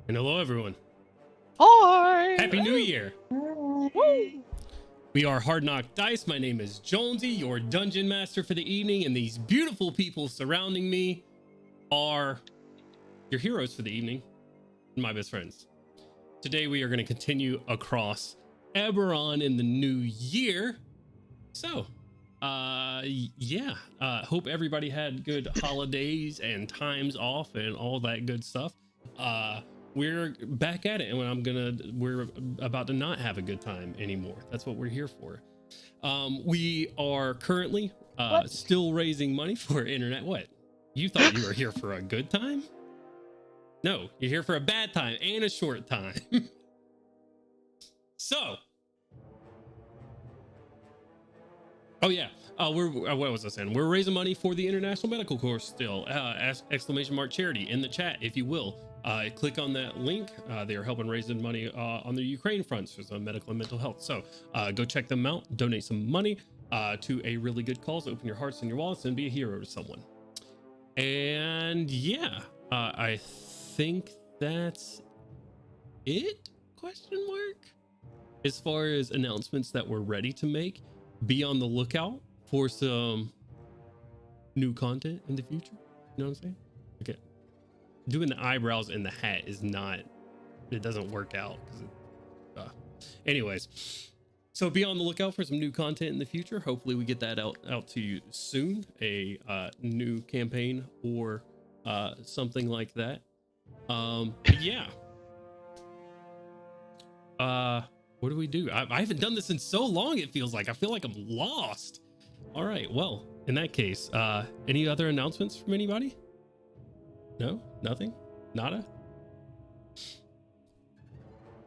And hello, everyone. Hi! Happy New Year. Woo! We are Hard Knock Dice. My name is Jonesy, your dungeon master for the evening, and these beautiful people surrounding me are your heroes for the evening, and my best friends. Today we are going to continue across Eberron in the new year. So, hope everybody had good holidays and times off and all that good stuff. We're back at it, and we're about to not have a good time anymore. That's what we're here for. We are currently still raising money for internet. What? You thought you were here for a good time? No, you're here for a bad time and a short time. So, what was I saying? We're raising money for the International Medical Corps still. Exclamation mark charity in the chat, if you will. Click on that link. They are helping raise money on the Ukraine fronts for some medical and mental health. So go check them out. Donate some money to a really good cause. Open your hearts and your wallets and be a hero to someone. And yeah, I think that's it? Question mark. As far as announcements that we're ready to make, be on the lookout for some new content in the future. You know what I'm saying? Okay. Doing the eyebrows and the hat is not, it doesn't work out. Anyways, so be on the lookout for some new content in the future. Hopefully we get that out to you soon. A new campaign or something like that. But yeah. What do we do? I haven't done this in so long, it feels like. I feel like I'm lost. All right, well, in that case, any other announcements from anybody? No? Nothing? Nada?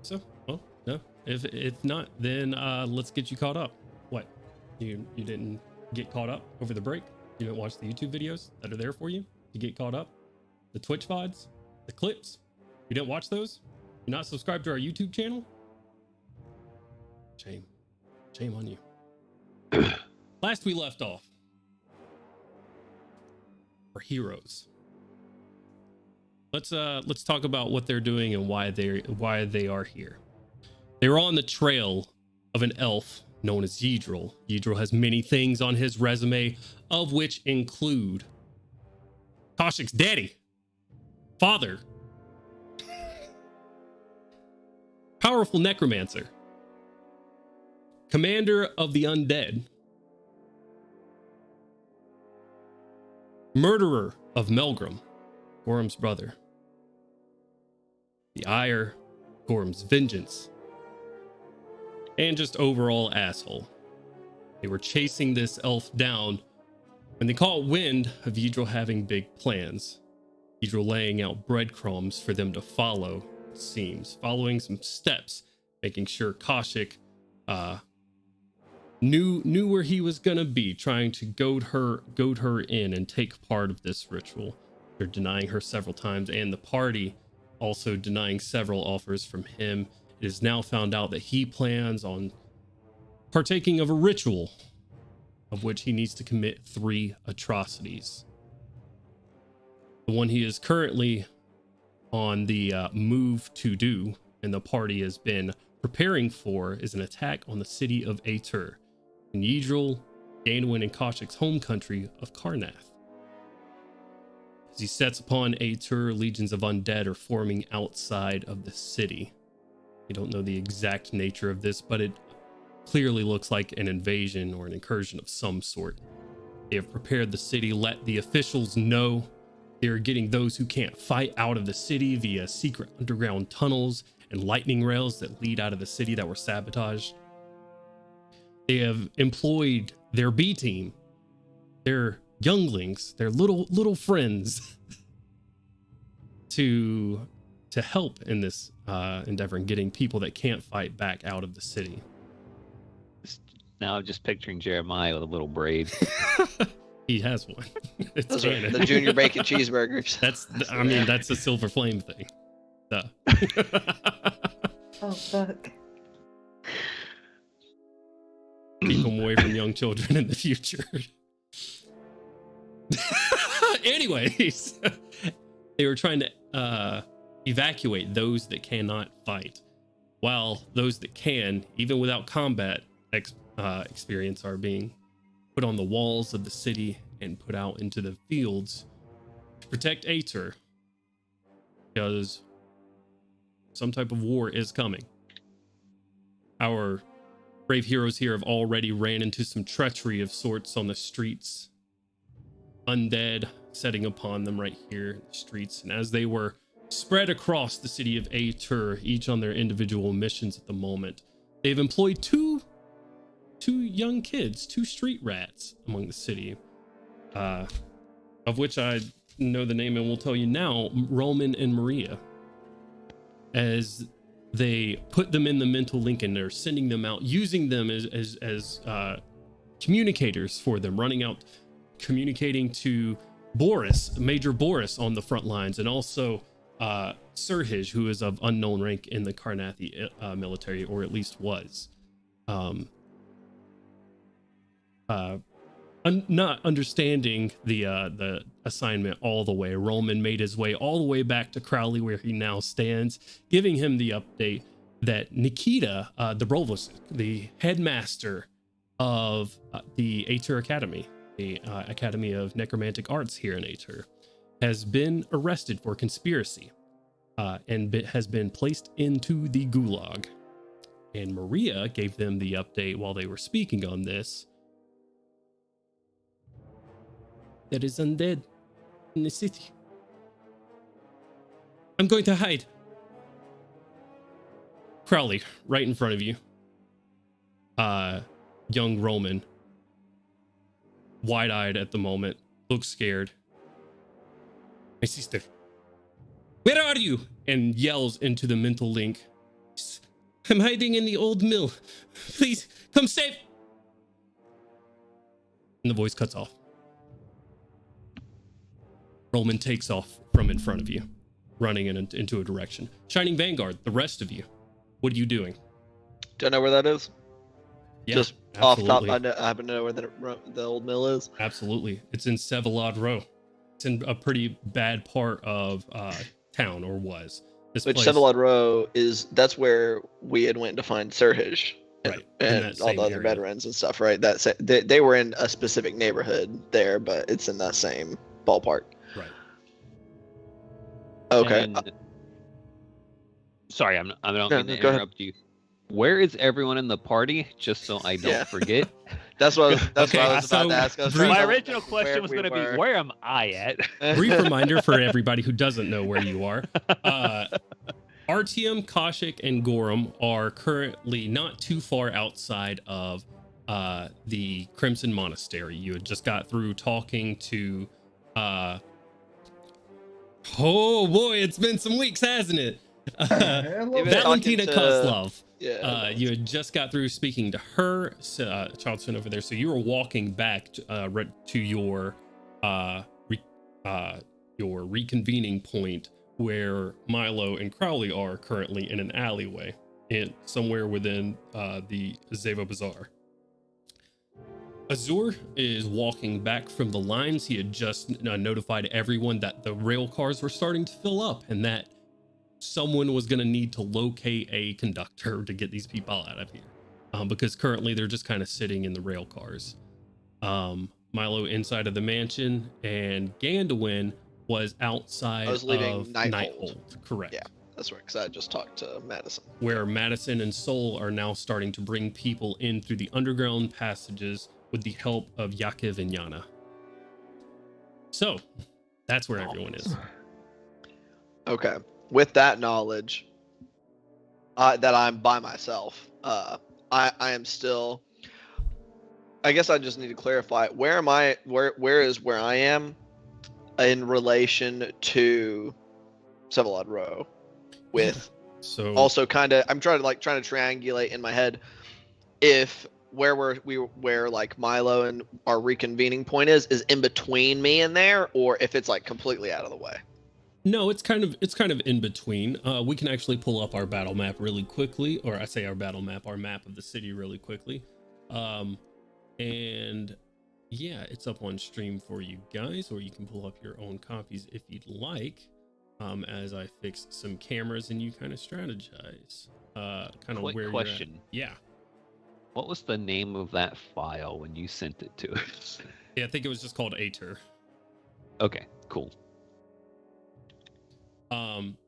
So, well, no. If not, then let's get you caught up. What? You didn't get caught up over the break? You didn't watch the YouTube videos that are there for you to get caught up? The Twitch VODs? The clips? You didn't watch those? You're not subscribed to our YouTube channel? Shame on you. Last we left off, our heroes. Let's talk about what they're doing and why they are here. They were on the trail of an elf known as Yidril. Yidril has many things on his resume, of which include Koshik's daddy, father, powerful necromancer, commander of the undead, murderer of Melgrim, Gorham's brother, the ire, Gorham's vengeance, and just overall asshole. They were chasing this elf down when they caught wind of Yidril having big plans. Yidril laying out breadcrumbs for them to follow, it seems, following some steps, making sure Koshik knew where he was gonna be, trying to goad her in and take part of this ritual. They're denying her several times, and the party also denying several offers from him. It is now found out that he plans on partaking of a ritual of which he needs to commit 3 atrocities. The one he is currently on the move to do, and the party has been preparing for, is an attack on the city of Aetur, in Yidril, Danwin, and Koshik's home country of Karnath. As he sets upon Aetur, legions of undead are forming outside of the city. We don't know the exact nature of this, but it clearly looks like an invasion or an incursion of some sort. They have prepared the city, let the officials know. They are getting those who can't fight out of the city via secret underground tunnels and lightning rails that lead out of the city that were sabotaged. They have employed their B team, their younglings, their little friends to help in this endeavor in getting people that can't fight back out of the city. Now I'm just picturing Jeremiah with a little braid. He has one. It's Those are the junior bacon cheeseburgers. That's a Silver Flame thing. Duh. Oh, fuck. Keep them away from young children in the future. Anyways, they were trying to evacuate those that cannot fight, while those that can, even without combat experience, are being put on the walls of the city and put out into the fields to protect Aether, because some type of war is coming. Our brave heroes here have already ran into some treachery of sorts on the streets. Undead setting upon them right here in the streets. And as they were spread across the city of Aether, each on their individual missions at the moment, they've employed two young kids, two street rats among the city, of which I know the name and will tell you now, Roman and Maria. As they put them in the mental link and they're sending them out, using them as communicators for them, running out, communicating to Boris, Major Boris on the front lines, and also Serhij, who is of unknown rank in the Karnathi military, or at least was. Not understanding the assignment all the way, Roman made his way all the way back to Crowley, where he now stands, giving him the update that Nikita Dobrovolsky, the headmaster of the Aether Academy, the Academy of Necromantic Arts here in Aether, has been arrested for conspiracy and has been placed into the gulag. And Maria gave them the update while they were speaking on this. There is undead in the city. I'm going to hide. Crowley, right in front of you. Young Roman, wide-eyed at the moment, looks scared. My sister, where are you? And yells into the mental link. I'm hiding in the old mill. Please, come save. And the voice cuts off. Roman takes off from in front of you, running into a direction. Shining Vanguard, the rest of you, what are you doing? Don't know where that is. Yeah, Just absolutely. off top, I happen to know where the old mill is. Absolutely. It's in Sevalod Row. It's in a pretty bad part of town, or was. Which Sevalod Row that's where we had went to find Serhij. Right. And all the other veterans and stuff, right? They were in a specific neighborhood there, but it's in that same ballpark. Right. Okay. And, sorry, I don't mean to go ahead. interrupt you. Where is everyone in the party? Just so I don't forget. That's what I was about so to ask. My original question was going to be, where am I at? Brief reminder for everybody who doesn't know where you are. Artyom, Koshik, and Gorham are currently not too far outside of the Crimson Monastery. You had just got through talking to oh boy, it's been some weeks, hasn't it? Valentina Kozlov. Yeah. You had just got through speaking to her, child son over there. So you were walking back to your reconvening point, where Milo and Crowley are currently in an alleyway, somewhere within the Zeva Bazaar. Azur is walking back from the lines. He had just notified everyone that the rail cars were starting to fill up, and that someone was going to need to locate a conductor to get these people out of here, because currently they're just kind of sitting in the rail cars. Milo inside of the mansion, and Gandalin was outside of Nighthold. Correct. Yeah, that's right, because I just talked to Madison. Where Madison and Sol are now starting to bring people in through the underground passages with the help of Yakiv and Yana. So, that's where everyone is. Okay. With that knowledge, that I'm by myself, I am still. I guess I just need to clarify. Where am I? Where is where I am in relation to Sevalod Row? With so also kind of, I'm trying to triangulate in my head if where like Milo and our reconvening point is in between me and there, or if it's like completely out of the way. No, it's kind of in between. We can actually pull up our battle map really quickly, or I say our battle map, our map of the city really quickly. And yeah, it's up on stream for you guys, or you can pull up your own copies if you'd like. as I fix some cameras and you kind of strategize. Kind of Quick where question. you're at. Yeah. What was the name of that file when you sent it to us? Yeah, I think it was just called Ater. Okay, cool.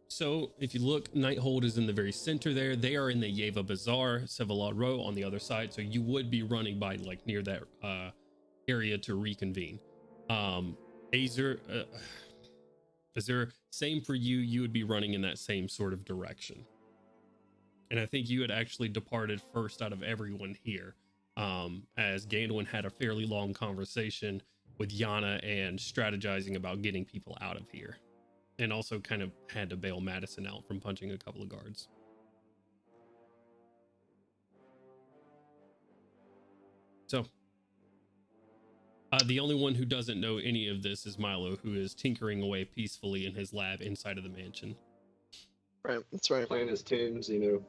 So if you look, Nighthold is in the very center there. They are in the Yeva Bazaar, Sevalad Row on the other side. So you would be running by like near that area to reconvene. Azure, same for you. You would be running in that same sort of direction. And I think you had actually departed first out of everyone here, as Gandalf had a fairly long conversation with Yana and strategizing about getting people out of here. And also kind of had to bail Madison out from punching a couple of guards. So, the only one who doesn't know any of this is Milo, who is tinkering away peacefully in his lab inside of the mansion. Right, that's right. Playing his tunes, you know.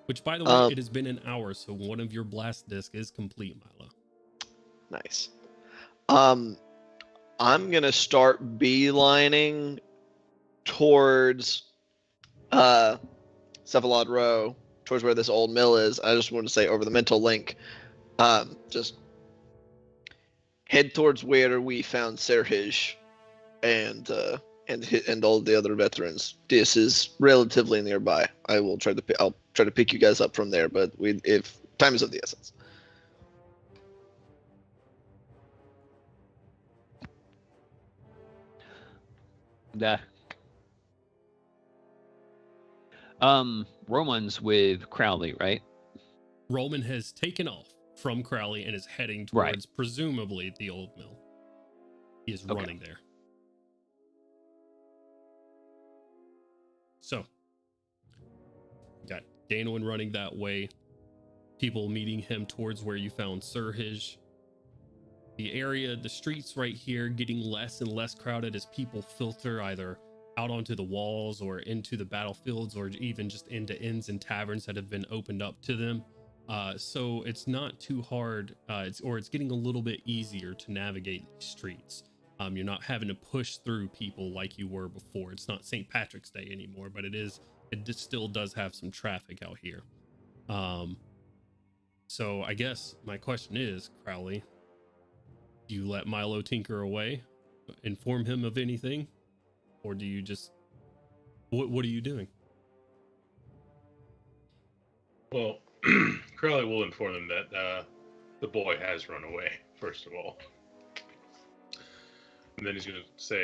Which, by the way, it has been an hour, so one of your blast disc is complete, Milo. Nice. I'm gonna start beelining towards Cephalad Row, towards where this old mill is. I just want to say over the mental link, just head towards where we found Serhij and all the other veterans. This is relatively nearby. I'll try to pick you guys up from there, but if time is of the essence. Yeah. Roman's with Crowley, right? Roman has taken off from Crowley and is heading Right. towards presumably the old mill. He is running there. So, got Danwin running that way. People meeting him towards where you found Serhij. The area, the streets right here, getting less and less crowded as people filter either out onto the walls or into the battlefields or even just into inns and taverns that have been opened up to them. So it's not too hard, it's getting a little bit easier to navigate these streets. You're not having to push through people like you were before. It's not St. Patrick's Day anymore, but it still does have some traffic out here. So I guess my question is, Crowley, do you let Milo tinker away, inform him of anything, or do you just, what are you doing? Well, Crowley will inform them that the boy has run away, first of all. And then he's going to say,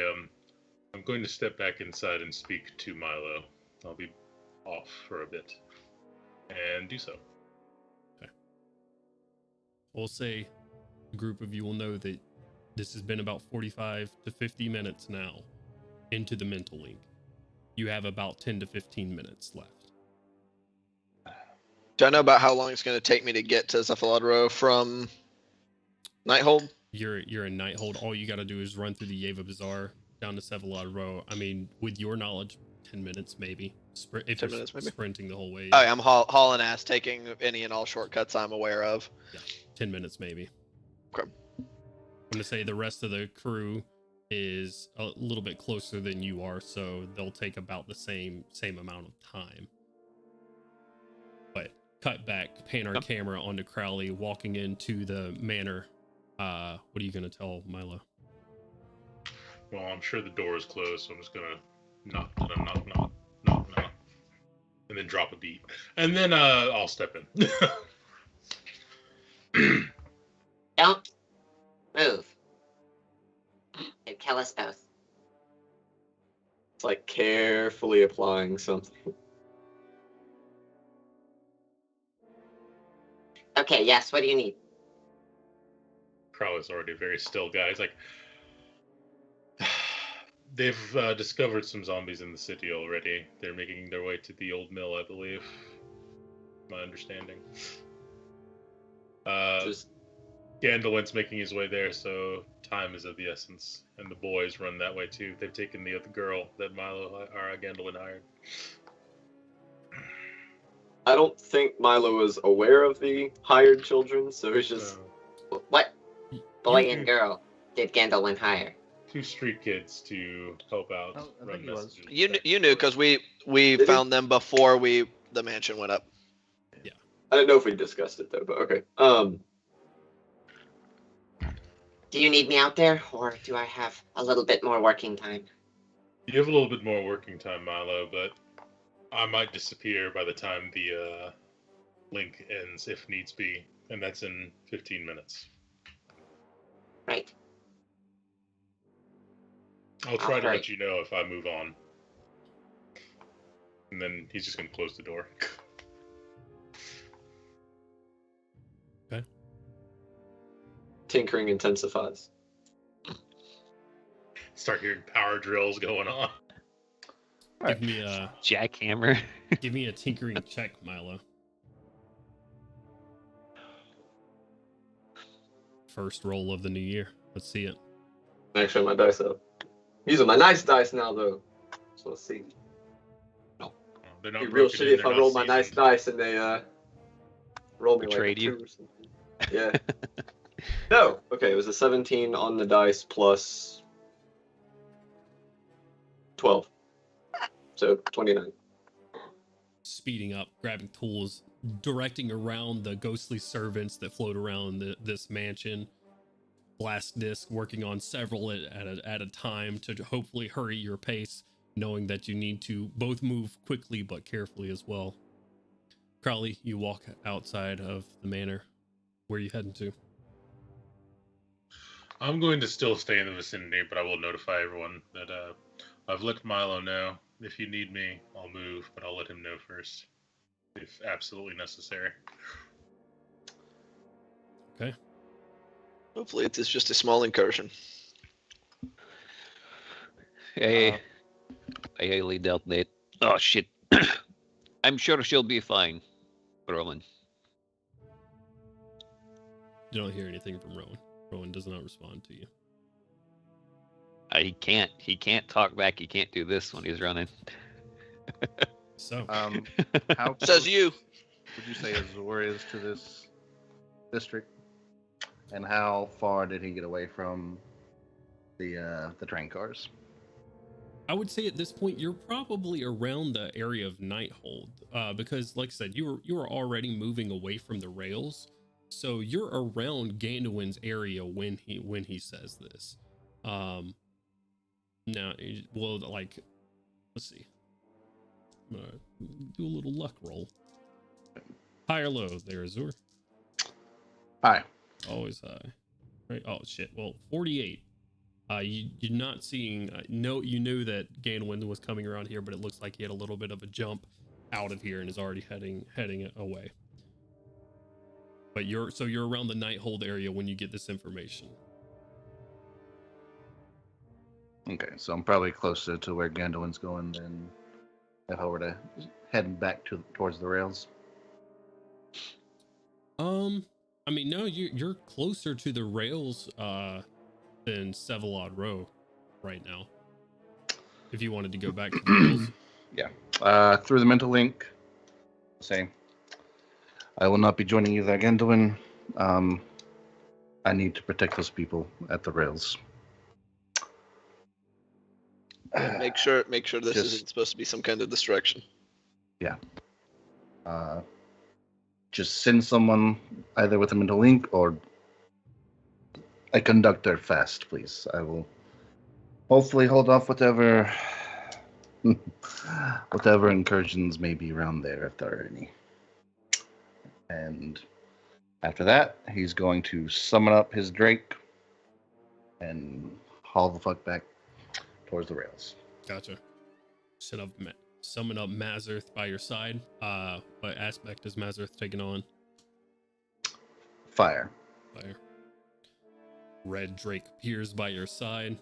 I'm going to step back inside and speak to Milo. I'll be off for a bit. And do so. Okay. We'll say a group of you will know that this has been about 45 to 50 minutes now into the mental link. You have about 10 to 15 minutes left. Do I know about how long it's going to take me to get to Cephalad Row from Nighthold? You're in Nighthold. All you got to do is run through the Yeva Bazaar down to Sevalad Row. I mean, with your knowledge, 10 minutes maybe. If 10 you're minutes maybe. Sprinting the whole way. Oh, yeah, I'm hauling ass, taking any and all shortcuts I'm aware of. Yeah, 10 minutes maybe. Okay. I'm going to say the rest of the crew is a little bit closer than you are, so they'll take about the same amount of time. But cut back, pan our camera onto Crowley walking into the manor. What are you going to tell Milo? Well, I'm sure the door is closed, so I'm just going to knock, and then drop a beat. And then I'll step in. Don't move. It'd kill us both. It's like carefully applying something. Okay, yes, what do you need? Crowley's already a very still guy. He's like, they've discovered some zombies in the city already. They're making their way to the old mill, I believe. My understanding. Gandalf's making his way there, so time is of the essence. And the boys run that way too. They've taken the other girl that Gandalf hired. I don't think Milo was aware of the hired children, so he's just... What boy and girl did Gandalf hire? two street kids to help out. Oh, I run think he was. messages You back you and knew forth. because we Did he? found them before the mansion went up. I didn't know if we discussed it though, but okay. Do you need me out there, or do I have a little bit more working time? You have a little bit more working time, Milo, but I might disappear by the time the link ends if needs be, and that's in 15 minutes. Right. I'll try to Alright. let you know if I move on. And then he's just going to close the door. Tinkering intensifies. Start hearing power drills going on. Give me a Jackhammer. give me a tinkering check, Milo. First roll of the new year. Let's see it. Actually, my dice up. Using my nice dice now though. So let's see. They're not It'd be real broken shitty in, if they're I not roll my nice seasoned. dice and they roll me Betrayed like a you? 2 or something. Yeah. No. Okay, it was a 17 on the dice plus 12. So 29. Speeding up, grabbing tools, directing around the ghostly servants that float around this mansion. Blast disc, working on several at a time to hopefully hurry your pace, knowing that you need to both move quickly but carefully as well. Crowley, you walk outside of the manor. Where are you heading to? I'm going to still stay in the vicinity, but I will notify everyone that I've let Milo know. If you need me, I'll move, but I'll let him know first, if absolutely necessary. Okay. Hopefully, it is just a small incursion. Hey, I highly doubt that. Oh shit. I'm sure she'll be fine, Roman. You don't hear anything from Rowan. Rowan does not respond to you. He can't talk back. He can't do this when he's running. So, How Says close you. would you say Azor is to this district? And how far did he get away from the train cars? I would say at this point you're probably around the area of Nighthold, because, like I said, you were already moving away from the rails, so you're around Ganduin's area when he says this. Now, well, like, let's see. I'm gonna do a little luck roll. High or low there, Azur? Hi. Always high. Right? Oh shit. Well, 48. You're not seeing. You knew that Ganwin was coming around here, but it looks like he had a little bit of a jump out of here and is already heading away. But you're around the Nighthold area when you get this information. Okay, so I'm probably closer to where Gandalf's going than if I were to head back towards the rails. I mean, no, you're closer to the rails than Sevalod Row right now. If you wanted to go back to the rails. Yeah. Through the mental link, say, I will not be joining you there, Gandalf. I need to protect those people at the rails. Yeah, make sure this Just- isn't supposed to be some kind of distraction. Just send someone either with a mental link or a conductor fast, please. I will hopefully hold off whatever incursions may be around there, if there are any. And after that, he's going to summon up his Drake and haul the fuck back towards the rails. Gotcha. Summon up Mazurth by your side. What aspect is Mazurth taking on? Fire. Fire. Red Drake appears by your side.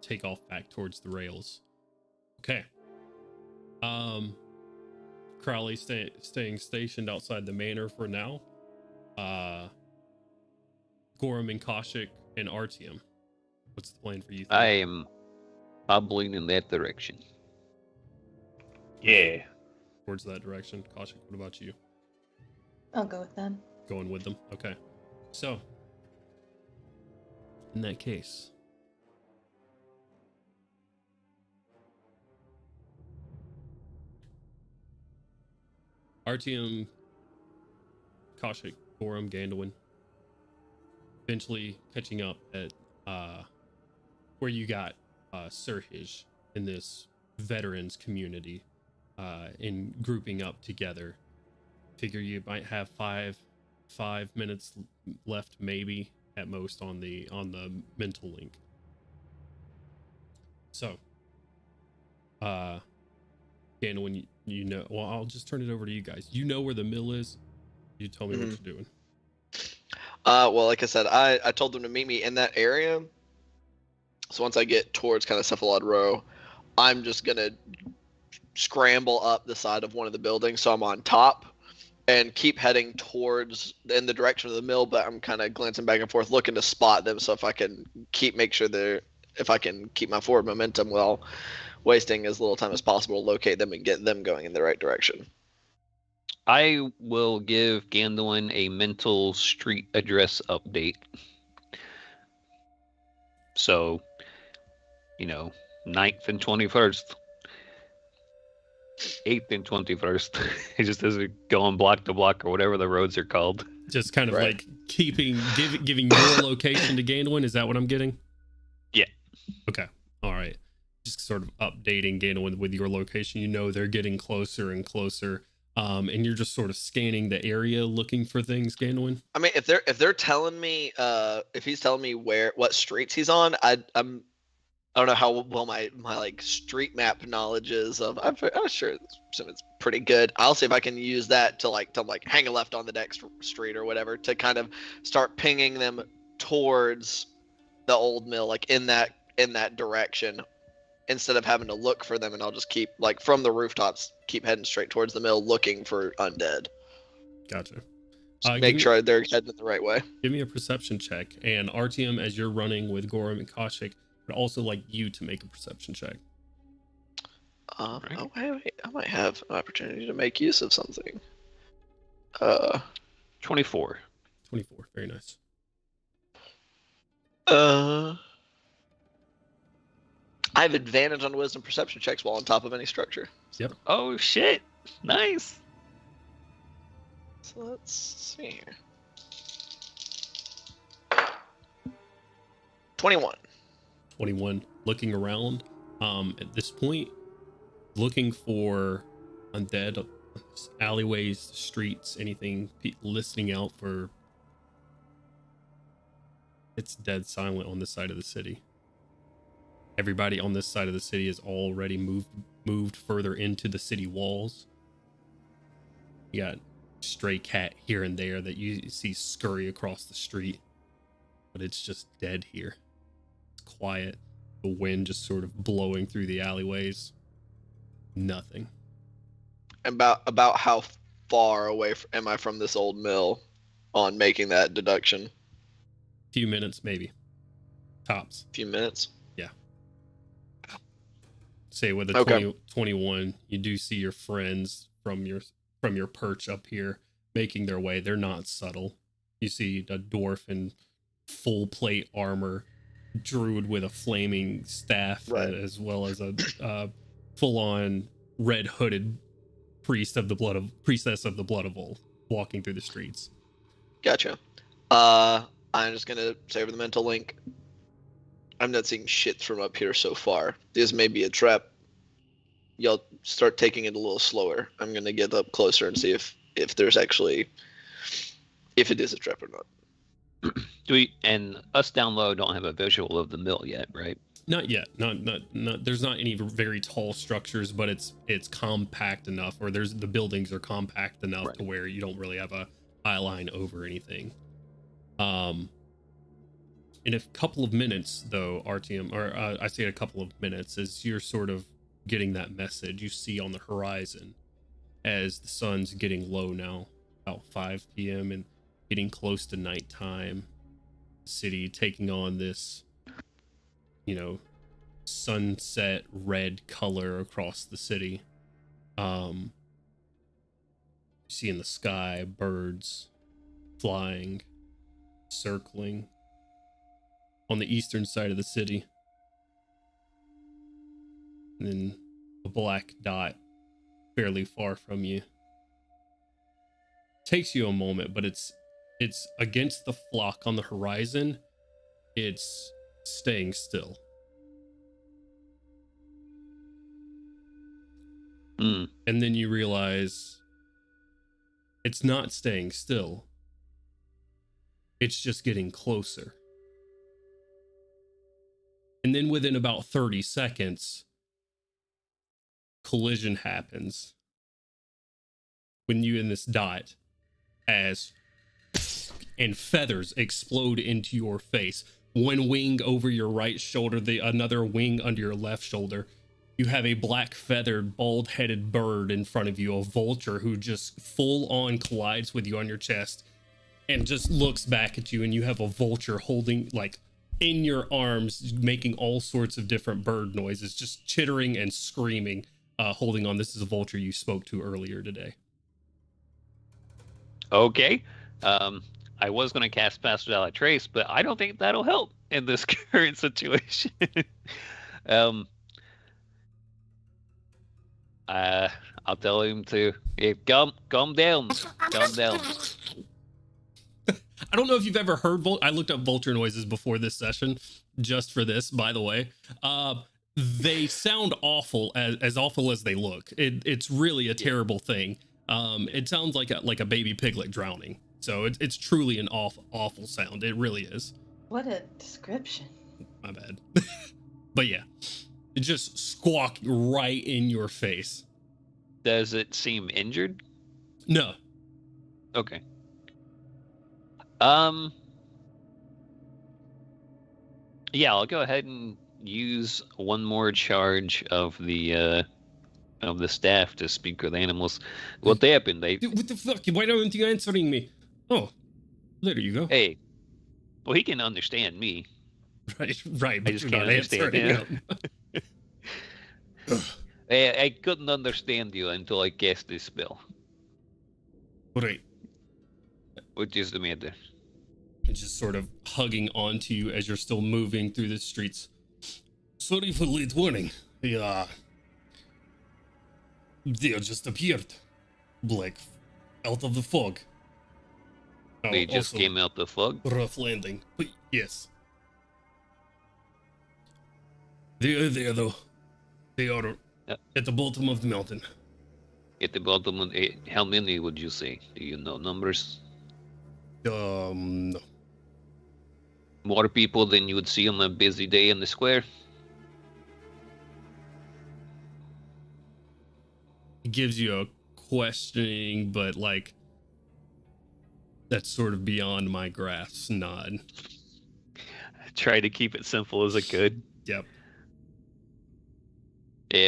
Take off back towards the rails. Okay. Crowley staying stationed outside the manor for now. Gorham and Koshik and Artyom. What's the plan for you? I am hobbling in that direction. Yeah. Towards that direction. Koshik, what about you? I'll go with them. Going with them? Okay. So, in that case, Artyom, Kaushik, Gorham, Gandalin, eventually catching up at where you got Sirhij in this veterans community, in grouping up together. Figure you might have five minutes left, maybe at most, on the mental link. So, Gandalin, you know. Well, I'll just turn it over to you guys. You know where the mill is. You tell me what you're doing. Well, like I said, I told them to meet me in that area. So once I get towards kind of Cephalad Row, I'm just gonna scramble up the side of one of the buildings, so I'm on top, and keep heading towards in the direction of the mill. But I'm kind of glancing back and forth, looking to spot them. So if I can keep my forward momentum while wasting as little time as possible, locate them and get them going in the right direction. I will give Gandalin a mental street address update. So, 9th and 21st. 8th and 21st. It just doesn't go on block to block or whatever the roads are called. Just kind of like giving your location to Gandalin. Is that what I'm getting? Yeah. Okay. All right. Just sort of updating Gandalin with your location. You know they're getting closer and closer. And you're just sort of scanning the area, looking for things, Gandalin. I mean, if they're telling me, if he's telling me what streets he's on, I don't know how well my like street map knowledge is. I'm sure it's pretty good. I'll see if I can use that to hang a left on the next street or whatever, to kind of start pinging them towards the old mill, like in that direction, instead of having to look for them. And I'll just keep, like, from the rooftops, keep heading straight towards the mill, looking for undead. Gotcha. Make sure they're heading the right way. Give me a perception check. And Artyom, as you're running with Gorham and Kaushik, would also like you to make a perception check. Oh, wait. I might have an opportunity to make use of something. 24. 24. Very nice. I have advantage on wisdom perception checks while on top of any structure. Yep. Oh, shit. Nice. So let's see here. 21. 21. Looking around, at this point, looking for undead alleyways, streets, anything, listening out for. It's dead silent on this side of the city. Everybody on this side of the city is already moved further into the city walls. You got stray cat here and there that you see scurry across the street, but it's just dead here. It's quiet. The wind just sort of blowing through the alleyways. Nothing. About how far away am I from this old mill on making that deduction? Few minutes, maybe. Tops. Few minutes? Yeah. Say with a 21, you do see your friends from your perch up here making their way. They're not subtle. You see a dwarf in full plate armor, druid with a flaming staff, as well as a full-on red hooded priestess of the blood of old, walking through the streets. Gotcha. I'm just gonna say over the mental link, I'm not seeing shit from up here so far. This may be a trap. Y'all start taking it a little slower. I'm gonna get up closer and see if there's actually, if it is a trap or not. And us down low don't have a visual of the mill yet, right? Not yet. Not. There's not any very tall structures, but it's compact enough, or the buildings are compact enough to where you don't really have a eye line over anything. In a couple of minutes, though, Artyom, or I say a couple of minutes, as you're sort of getting that message, you see on the horizon, as the sun's getting low now, about 5 p.m. and getting close to nighttime, the city taking on this, sunset red color across the city. You see in the sky birds flying, circling on the eastern side of the city, and then a black dot fairly far from you takes you a moment, but it's against the flock on the horizon. It's staying still. Hmm. And then you realize it's not staying still. It's just getting closer. And then within about 30 seconds, collision happens. When you in this dot, as and feathers explode into your face. One wing over your right shoulder, another wing under your left shoulder. You have a black feathered, bald-headed bird in front of you, a vulture who just full on collides with you on your chest and just looks back at you, and you have a vulture holding, like, in your arms, making all sorts of different bird noises, just chittering and screaming, holding on. This is a vulture you spoke to earlier today. Okay. I was going to cast Pass Without a Trace, but I don't think that'll help in this current situation. I'll tell him to calm down. Calm down. I don't know if you've ever heard I looked up vulture noises before this session, just for this, by the way. They sound awful, as awful as they look. It's really a terrible thing. It sounds like a baby piglet drowning. So it's truly an awful sound. It really is. What a description. My bad. But yeah, it just squawk right in your face. Does it seem injured? No. Okay. Yeah, I'll go ahead and use one more charge of the staff to speak with animals. What happened? Dude, what the fuck? Why aren't you answering me? Oh, there you go. Hey, well, he can understand me. Right. I But just you're can't not understand answering him. him. I couldn't understand you until I cast this spell. Right. Which is the matter? It's just sort of hugging onto you as you're still moving through the streets. Sorry for late warning. They just appeared. Like, out of the fog. They just Also, came out the fog? rough landing. But yes. They are there, though. They are at the bottom of the mountain. At the bottom of how many would you say? Do you know numbers? No. More people than you would see on a busy day in the square? It gives you a questioning, but like, that's sort of beyond my grasp nod. I try to keep it simple as I could. Yep.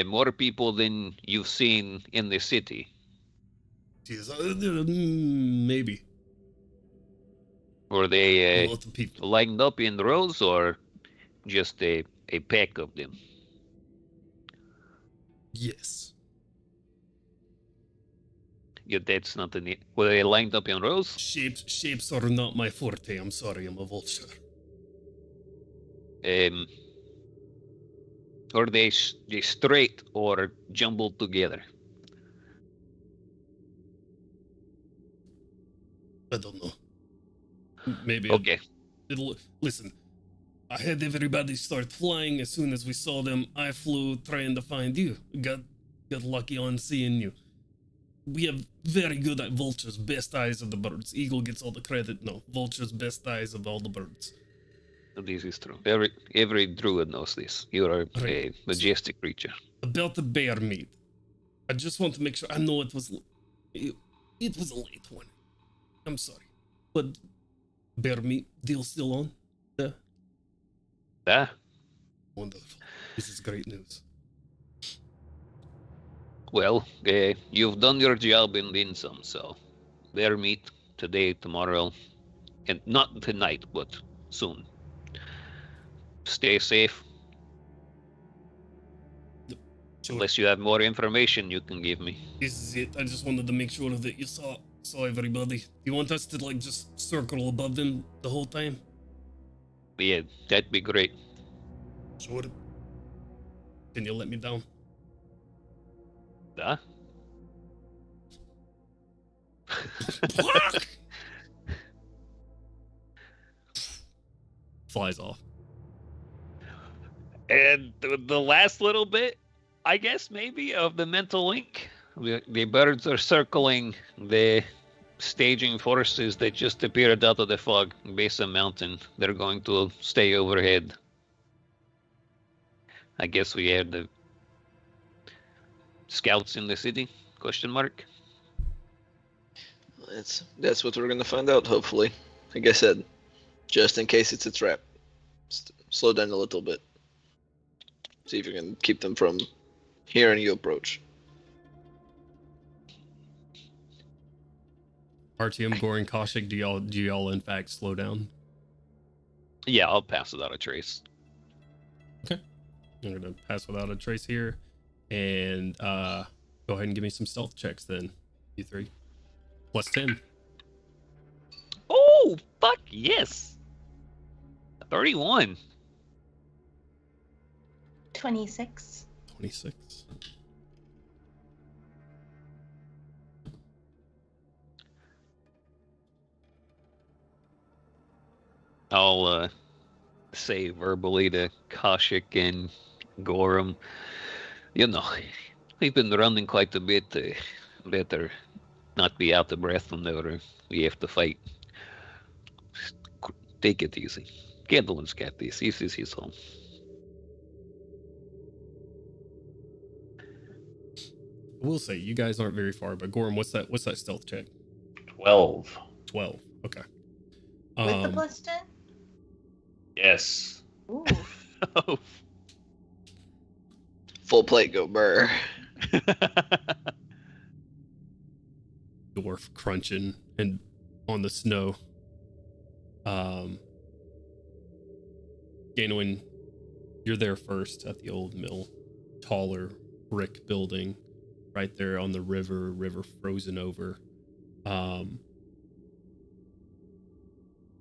More people than you've seen in the city. Jeez, maybe. Were they A lot of people. lined up in rows or just a pack of them? Yes. Yeah, that's not the need. Were they lined up in rows? Shapes are not my forte. I'm sorry, I'm a vulture. Or they straight or jumbled together? I don't know. Maybe. Okay. Listen, I had everybody start flying as soon as we saw them. I flew trying to find you. Got lucky on seeing you. We have very good at vultures, best eyes of the birds. Eagle gets all the credit. No, vultures, best eyes of all the birds. This is true. Every druid knows this. You are a majestic creature. About the bear meat, I just want to make sure. I know it was a late one. I'm sorry, but bear meat deal still on? Yeah. Ah, Wonderful. This is great news. well, you've done your job and then some, so bear meat today, tomorrow, and not tonight, but soon. Stay safe. Sure. Unless you have more information you can give me. This is it. I just wanted to make sure that you saw everybody. You want us to like just circle above them the whole time? Yeah, that'd be great. Sure. Can you let me down? Huh? Flies off. And the last little bit, I guess, maybe, of the mental link. The birds are circling the staging forces that just appeared out of the fog base of mountain. They're going to stay overhead. I guess we have the scouts in the city? Question mark. That's what we're gonna find out. Hopefully, like I said, just in case it's a trap, slow down a little bit. See if you can keep them from hearing you approach. Artyom, Goring, Kaushik, do y'all in fact slow down? Yeah, I'll pass without a trace. Okay. I'm gonna pass without a trace here. And go ahead and give me some stealth checks then, you three. Plus 10. Oh, fuck yes. 31. 26. 26. I'll say verbally to Kaushik and Gorham, you know, we've been running quite a bit. Better not be out of breath whenever we have to fight. Take it easy. Candleman's got this. He's home. I will say you guys aren't very far, but Gorham, what's that stealth check? 12. 12. Okay. With the plus 10? Yes. Ooh. Oh. Full plate, go burr. Dwarf crunching and on the snow. Gainwin, you're there first at the old mill. Taller brick building right there on the river frozen over.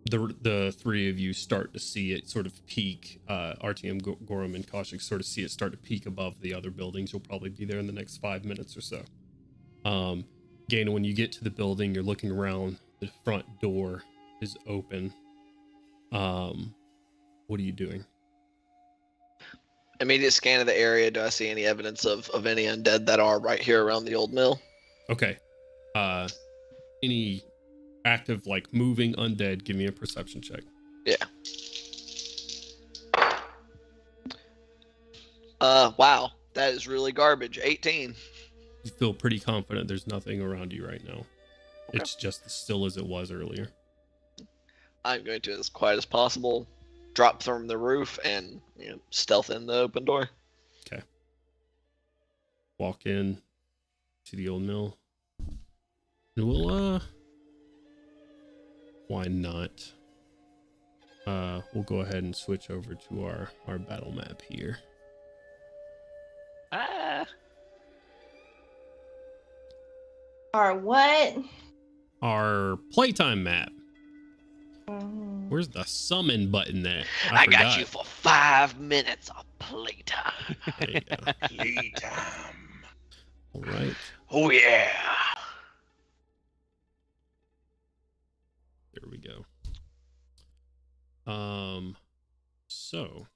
The three of you start to see it sort of peak. Artyom, Gorham, and Kaushik sort of see it start to peak above the other buildings. You'll probably be there in the next 5 minutes or so. Gaina, when you get to the building, you're looking around. The front door is open. What are you doing? Immediate scan of the area. Do I see any evidence of any undead that are right here around the old mill? Okay. Any active, like, moving undead, give me a perception check. Yeah. Wow. That is really garbage. 18. You feel pretty confident there's nothing around you right now. Okay. It's just as still as it was earlier. I'm going to, as quiet as possible, drop from the roof and stealth in the open door. Okay. Walk in to the old mill. And we'll, why not? We'll go ahead and switch over to our battle map here. Or what? Our playtime map. Mhm. Where's the summon button at? I got forgot. you for 5 minutes of playtime. There you go. Playtime. All right. Oh, yeah. There we go. So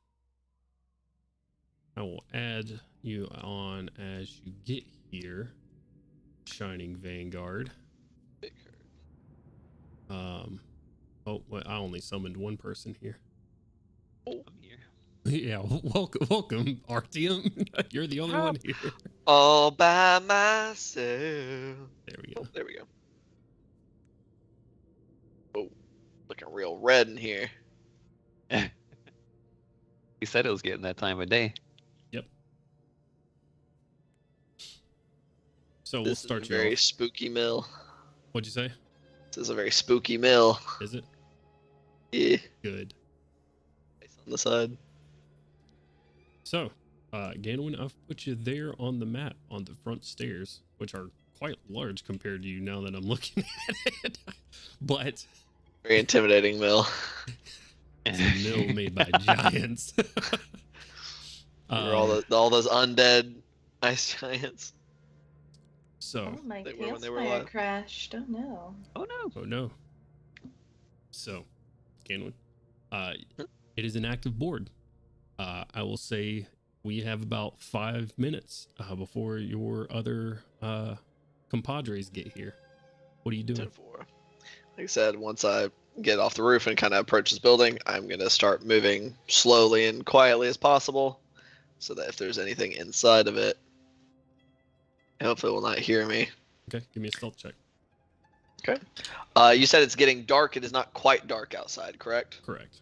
I will add you on as you get here, Shining Vanguard. Oh, well, I only summoned one person here. I'm here. Yeah, welcome, Artyom. You're the only one here. All by myself. There we go. Oh, there we go. Oh, looking real red in here. He said it was getting that time of day. Yep. So we'll This start is a you very off. spooky mill. What'd you say? This is a very spooky mill. Is it? Yeah. Good. Face on the side. So, Ganwin, I've put you there on the map on the front stairs, which are quite large compared to you now that I'm looking at it. But Very intimidating mill. it's a mill made by giants. All those undead ice giants. So, Oh, my They were when they were Tailspire alive. crashed. Oh no. Oh no. oh no. So, Ganwin, it is an active board. I will say we have about 5 minutes before your other compadres get here. What are you doing? 10-4. Like I said, once I get off the roof and kind of approach this building, I'm going to start moving slowly and quietly as possible so that if there's anything inside of it, hopefully it will not hear me. Okay, give me a stealth check. Okay. You said it's getting dark. It is not quite dark outside, correct? Correct.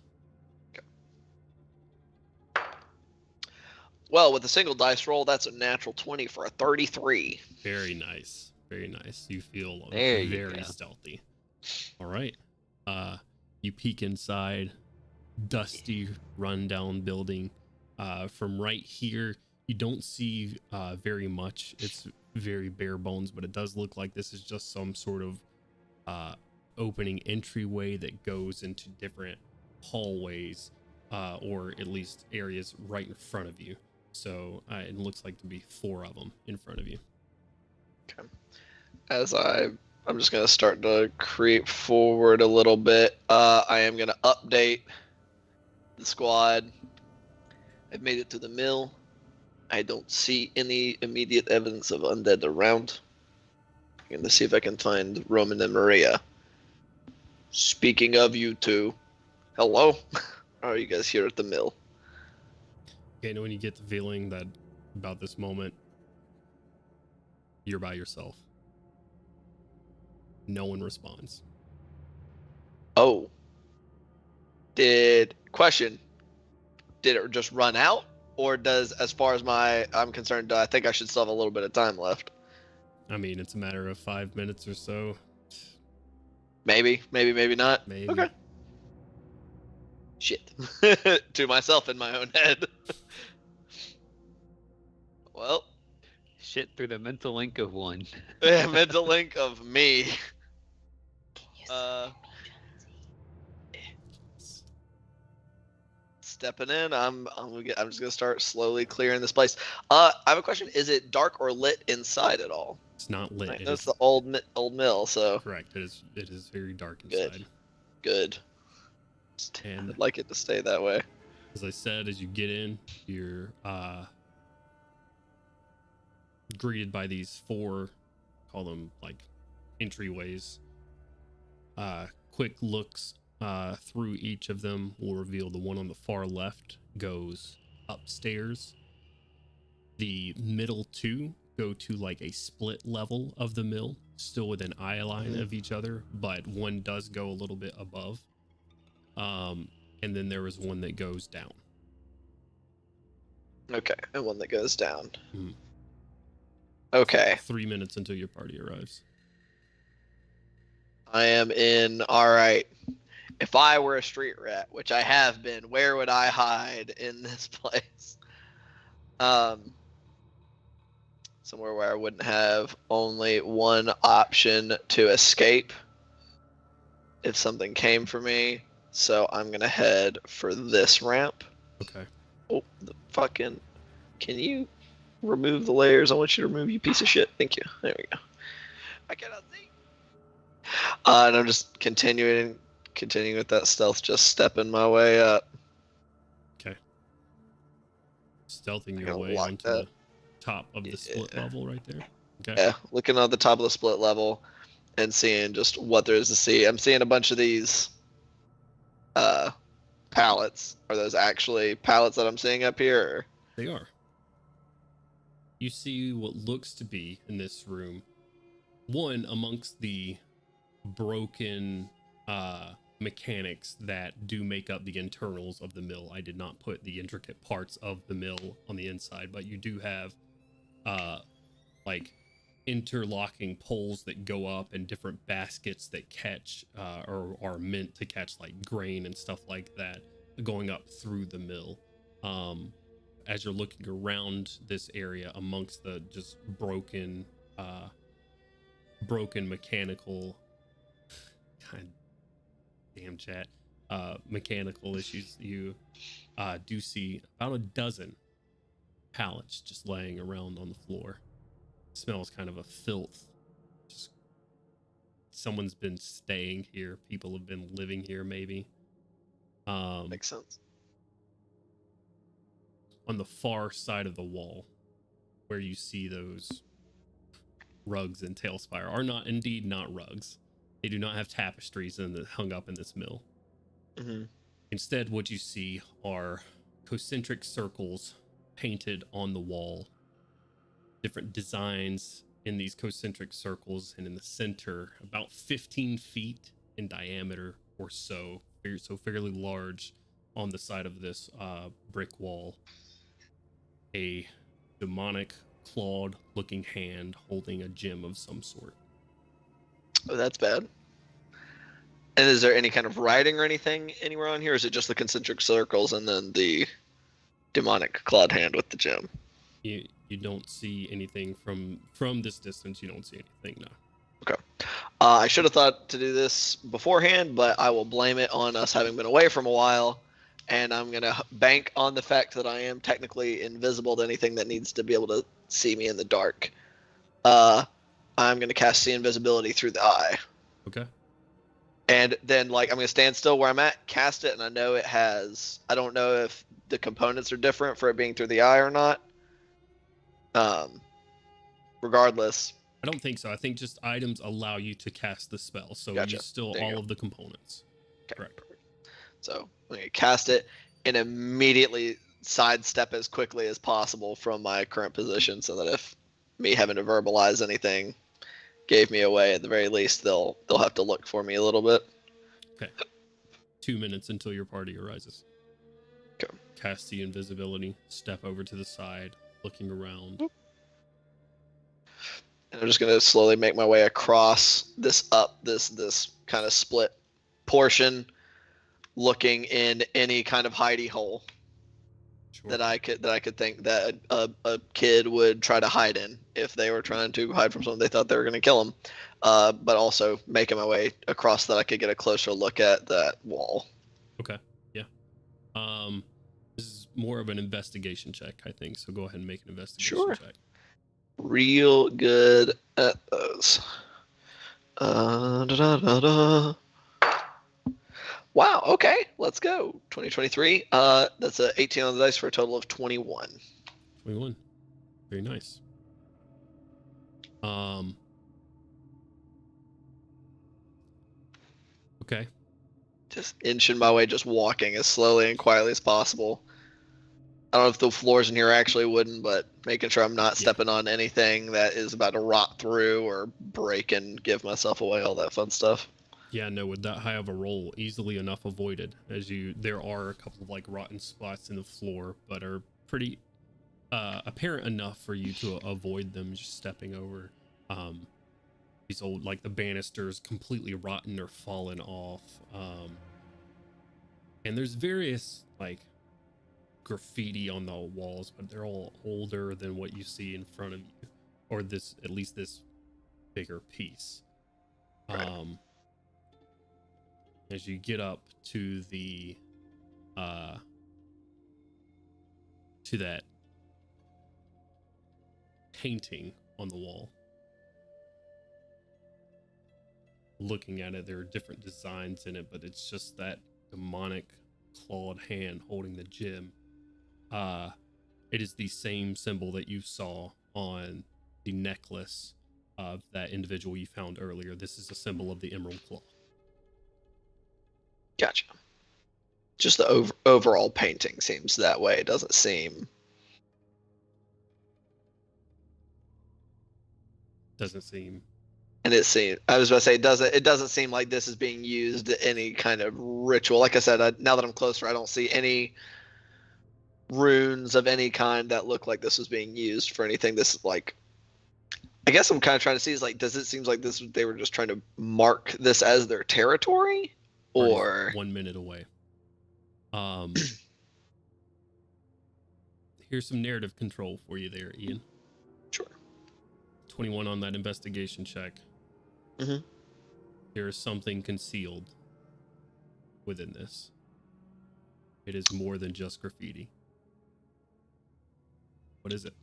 Well, with a single dice roll, that's a natural 20 for a 33. Very nice. Very nice. You feel There you very go. stealthy. All right. You peek inside, dusty, rundown building. From right here, you don't see very much. It's very bare bones, but it does look like this is just some sort of opening entryway that goes into different hallways, or at least areas right in front of you. So it looks like to be 4 of them in front of you. Okay. As I'm just going to start to creep forward a little bit. I am going to update the squad. I've made it to the mill. I don't see any immediate evidence of undead around. I'm going to see if I can find Roman and Maria. Speaking of you two, hello? Are you guys here at the mill? Okay, and when you get the feeling that about this moment, you're by yourself. No one responds. Oh. Question. Did it just run out? Or does, as far as I'm concerned, I think I should still have a little bit of time left? I mean, it's a matter of 5 minutes or so. Maybe not. Maybe. Okay. Shit. To myself in my own head. Well. Shit through the mental link of one. Yeah, mental link of me. Can you send me Stepping in, I'm just gonna start slowly clearing this place. I have a question. Is it dark or lit inside at all? It's not lit. Right, It that's is the old mill, so correct. It is very dark Good. inside. good. And I'd like it to stay that way. as I said, as you get in, you're greeted by these 4, call them like entryways. Quick looks through each of them will reveal the one on the far left goes upstairs. The middle 2 go to like a split level of the mill, still within eye line of each other, but one does go a little bit above. And then there is one that goes down. Okay, and one that goes down. Mhm. Okay, 3 minutes until your party arrives. I am in. All right. If I were a street rat, which I have been, where would I hide in this place? Somewhere where I wouldn't have only one option to escape if something came for me. So I'm gonna head for this ramp. Okay. Oh, the fucking! Can you remove the layers? I want you to remove, you piece of shit. Thank you. There we go. I cannot see. And I'm just continuing with that stealth, just stepping my way up. Okay. Stealthing I your gotta way lock onto that. the top of the split Yeah. level right there. Okay. Yeah, looking on the top of the split level and seeing just what there is to see. I'm seeing a bunch of these pallets. Are those actually pallets that I'm seeing up here? Or? They are. You see what looks to be in this room, one amongst the broken mechanics that do make up the internals of the mill. I did not put the intricate parts of the mill on the inside, but you do have like interlocking poles that go up and different baskets that catch or are meant to catch like grain and stuff like that going up through the mill. As you're looking around this area amongst the just broken mechanical mechanical issues, you do see about a dozen pallets just laying around on the floor. smells kind of a filth. Just someone's been staying here. People have been living here, maybe. Makes sense. On the far side of the wall, where you see those rugs and tailspire, are indeed not rugs. They do not have tapestries hung up in this mill. Mm-hmm. Instead, what you see are concentric circles painted on the wall. Different designs in these concentric circles, and in the center, about 15 feet in diameter or so fairly large on the side of this brick wall, a demonic clawed looking hand holding a gem of some sort. Oh, that's bad. And is there any kind of writing or anything anywhere on here? Or is it just the concentric circles and then the demonic clawed hand with the gem? You don't see anything from this distance. You don't see anything, no. Okay. I should have thought to do this beforehand, but I will blame it on us having been away from a while, and I'm going to bank on the fact that I am technically invisible to anything that needs to be able to see me in the dark. I'm going to cast See Invisibility through the eye. Okay. And then, I'm going to stand still where I'm at, cast it, and I know it has... I don't know if the components are different for it being through the eye or not. Regardless... I don't think so. I think just items allow you to cast the spell, so Gotcha. you still There you all go. of the components. Okay, Correct. perfect. So I'm going to cast it and immediately sidestep as quickly as possible from my current position, so that if me having to verbalize anything gave me away, at the very least they'll have to look for me a little bit. Okay. 2 minutes until your party arises. Okay. Cast the invisibility. Step over to the side, looking around. And I'm just going to slowly make my way across this kind of split portion, looking in any kind of hidey hole Sure. that I could think that a kid would try to hide in if they were trying to hide from someone they thought they were going to kill them. But also making my way across that I could get a closer look at that wall. Okay. Yeah. This is more of an investigation check, I think. So go ahead and make an investigation Sure. check. Real good at those. Da-da-da-da. Wow, okay, let's go. 2023. That's a 18 on the dice for a total of 21. 21. Very nice. Okay. Just inching my way, just walking as slowly and quietly as possible. I don't know if the floors in here are actually wooden, but making sure I'm not stepping on anything that is about to rot through or break and give myself away, all that fun stuff. Yeah, no, with that high of a roll, easily enough avoided. There are a couple of rotten spots in the floor, but are pretty apparent enough for you to avoid them just stepping over. These old, the banisters completely rotten or fallen off. And there's various, graffiti on the walls, but they're all older than what you see in front of you, or at least this bigger piece. Right. As you get up to the to that painting on the wall, looking at it, there are different designs in it, but it's just that demonic clawed hand holding the gem. It is the same symbol that you saw on the necklace of that individual you found earlier. This is a symbol of the Emerald Claw. Gotcha. Just the overall painting seems that way. It doesn't seem... Doesn't seem... And I was about to say, it doesn't seem like this is being used in any kind of ritual. Like I said, now that I'm closer, I don't see any runes of any kind that look like this was being used for anything. This is I guess I'm kind of trying to see does it seem like they were just trying to mark this as their territory? Or 1 minute away. Here's some narrative control for you there, Ian. Sure. 21 on that investigation check. Mm-hmm. There is something concealed within this. It is more than just graffiti. What is it?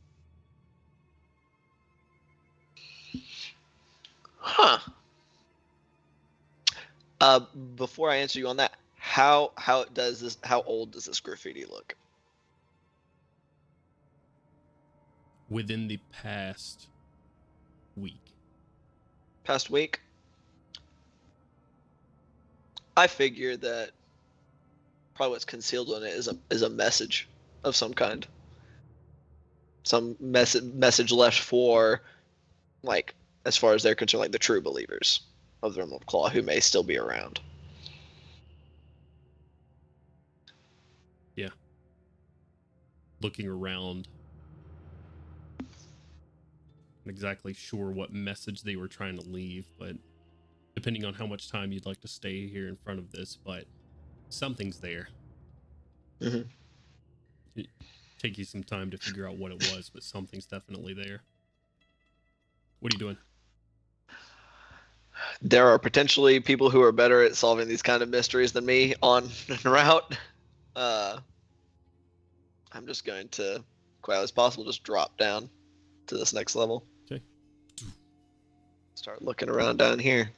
Before I answer you on that, how old does this graffiti look? Within the past week. Past week? I figure that probably what's concealed in it is a message of some kind. Some message left for, like, as far as they're concerned, like the true believers of the Realm of Claw who may still be around. Yeah. Looking around. Not exactly sure what message they were trying to leave, but depending on how much time you'd like to stay here in front of this, but something's there. Mm-hmm. It take you some time to figure out what it was, but something's definitely there. What are you doing? There are potentially people who are better at solving these kind of mysteries than me on route. I'm just going to, quietly as possible, just drop down to this next level. Okay. Start looking around down here.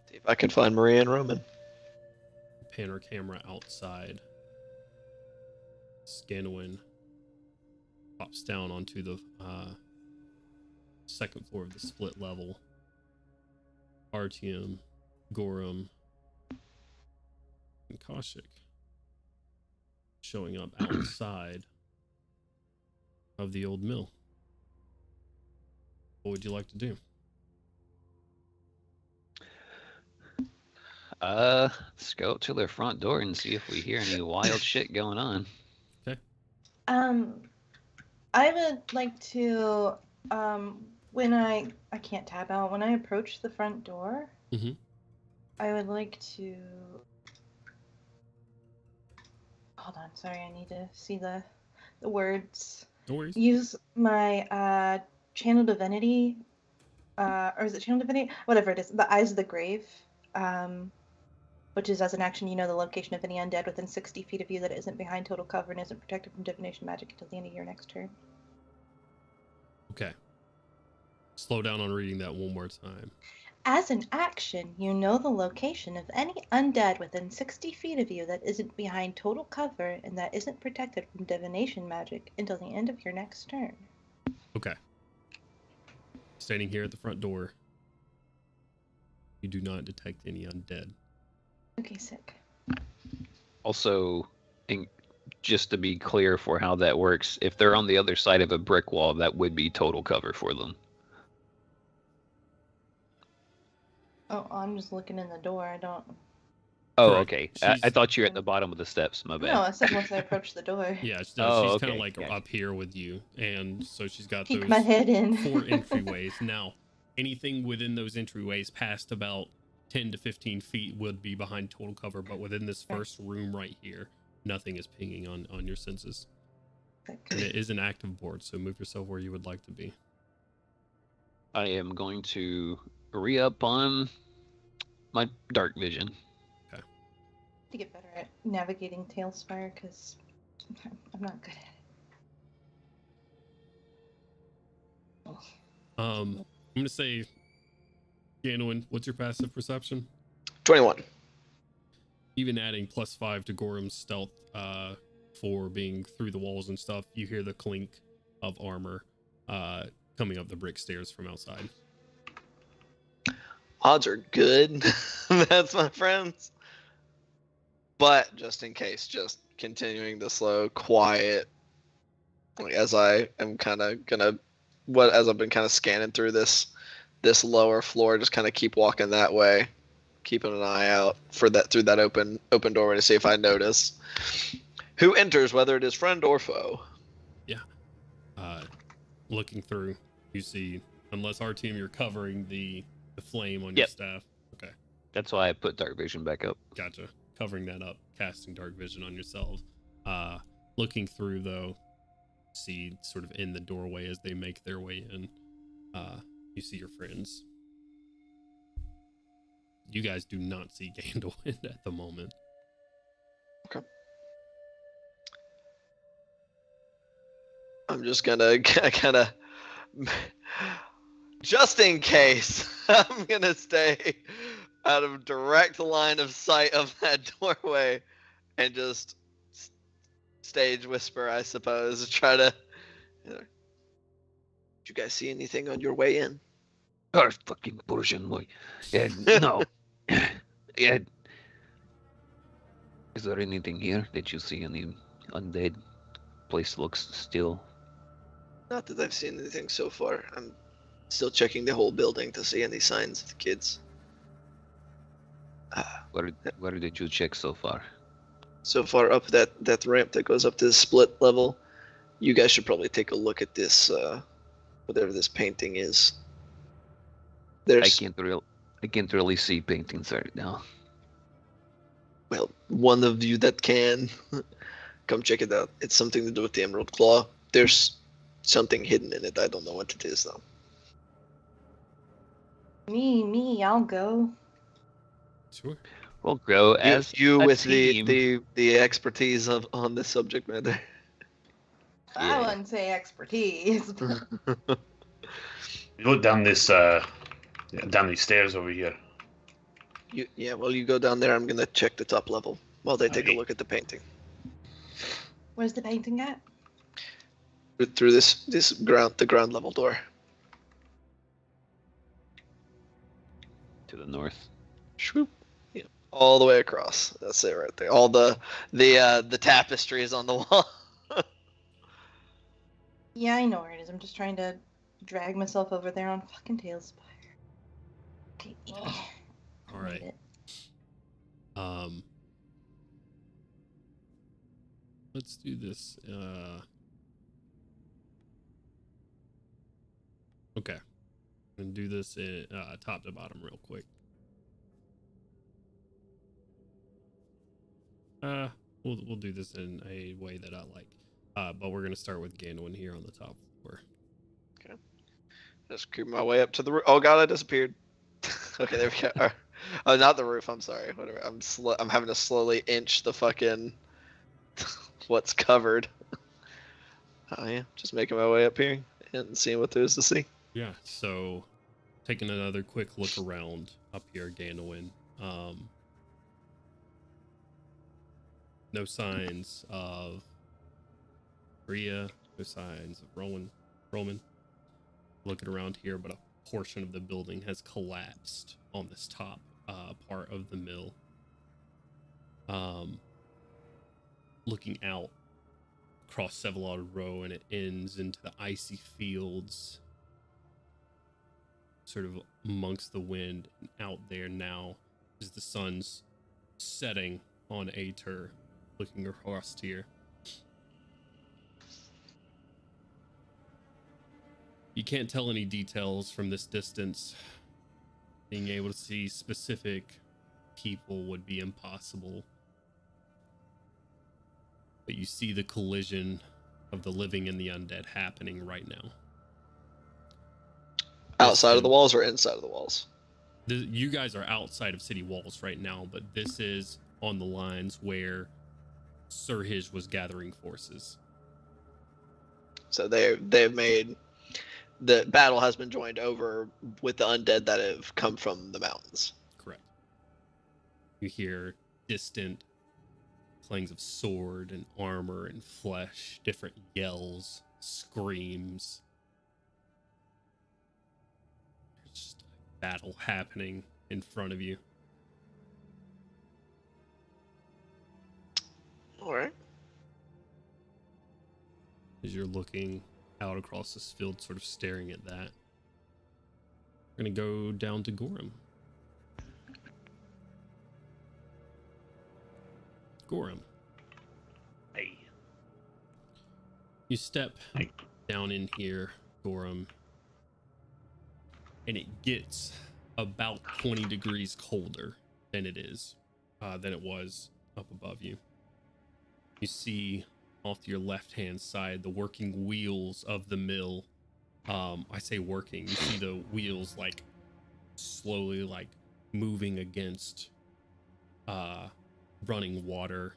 See if I can find Maria and Roman. Pan our camera outside. Scanowin pops down onto the second floor of the split level. Artyom, Gorham, and Kaushik showing up outside of the old mill. What would you like to do? Let's go up to their front door and see if we hear any wild shit going on. Okay. I would like to, when I can't tab out, when I approach the front door, Mhm. I would like to, hold on, sorry, I need to see the words. No worries. Use my, channel divinity, or is it channel divinity? Whatever it is, the Eyes of the Grave, which is as an action, you know the location of any undead within 60 feet of you that isn't behind total cover and isn't protected from divination magic until the end of your next turn. Okay. Slow down on reading that one more time. As an action, you know the location of any undead within 60 feet of you that isn't behind total cover and that isn't protected from divination magic until the end of your next turn. Okay. Standing here at the front door, you do not detect any undead. Okay, sick. Also, just to be clear for how that works, if they're on the other side of a brick wall, that would be total cover for them. Oh, I'm just looking in the door. I don't. Oh, Correct. okay. I She's- thought you were at the bottom of the steps. My bad. No, I said once I approach the door. Yeah, she's Oh, kind of okay, like gotcha. up here with you, and so she's got Peek those my head in. 4 entryways. Now, anything within those entryways past about 10 to 15 feet would be behind total cover, but within this first room right here, nothing is pinging on your senses. Sick. And it is an active board, so move yourself where you would like to be. I am going to re-up on my dark vision. To get better at navigating Tailspire, because I'm not good at it. I'm gonna say, Ganowin, what's your passive perception? 21. Even adding +5 to Gorham's stealth for being through the walls and stuff, you hear the clink of armor coming up the brick stairs from outside. Odds are good. That's my friends. But just in case, just continuing the slow, quiet, like, as I am kind of gonna, as I've been kind of scanning through this lower floor, just kind of keep walking that way, keeping an eye out for that through that open doorway to see if I notice who enters, whether it is friend or foe. Yeah. Looking through, you see, unless Artyom, you're covering the flame on your Yep. staff. Okay, That's why I put dark vision back up. gotcha. Covering that up, casting dark vision on yourself. Looking through, though, see sort of in the doorway as they make their way in, you see your friends. You guys do not see Gandalf at the moment. Okay. I'm just gonna kind of just in case, I'm gonna stay out of direct line of sight of that doorway and just stage whisper, I suppose. Try to. Did you guys see anything on your way in? Oh, fucking Persian boy. Yeah, no. Yeah. Is there anything here that you see? Any undead? Place looks still. Not that I've seen anything so far. I'm still checking the whole building to see any signs of the kids. Where did you check so far? So far up that ramp that goes up to the split level, you guys should probably take a look at this, whatever this painting is. I can't really see paintings right now. Well, one of you that can, come check it out. It's something to do with the Emerald Claw. There's something hidden in it. I don't know what it is though. Me, I'll go. Sure. We'll go as you a with team. the expertise on this subject matter. I wouldn't say expertise. You look down this down these stairs over here. Well, you go down there. I'm gonna check the top level while they take a Okay. look at the painting. Where's the painting at? Through the ground level door. To the north. Shwoop. Yeah, all the way across. That's it right there. All the tapestries on the wall. Yeah, I know where it is. I'm just trying to drag myself over there on fucking Tailspire. Okay. All right. Let's do this. Okay. I'm gonna do this in, top to bottom real quick. We'll do this in a way that I like. But we're gonna start with Ganwin here on the top floor. Okay. Just creep my way up to the roof. Oh god, I disappeared. Okay, there we go. Oh, not the roof. I'm sorry. Whatever. I'm having to slowly inch the fucking what's covered. Oh yeah, just making my way up here and seeing what there is to see. Yeah. So, taking another quick look around up here, Ganwin. No signs of Bria, no signs of Roman. Looking around here, but a portion of the building has collapsed on this top part of the mill. Looking out across Sevalod Row, and it ends into the icy fields, sort of amongst the wind. And out there now is the sun's setting on Ater, looking across here. You can't tell any details from this distance. Being able to see specific people would be impossible. But you see the collision of the living and the undead happening right now. Outside of the walls or inside of the walls? You guys are outside of city walls right now, but this is on the lines where Sirhij was gathering forces. So they've made the battle has been joined over with the undead that have come from the mountains. Correct. You hear distant clangs of sword and armor and flesh, different yells, screams. There's just a battle happening in front of you. All right. As you're looking out across this field, sort of staring at that, we're going to go down to Gorham. Gorham. Hey. You step down in here, Gorham, and it gets about 20 degrees colder than it was up above you. You see off to your left-hand side the working wheels of the mill. I say working. You see the wheels like slowly like moving against running water,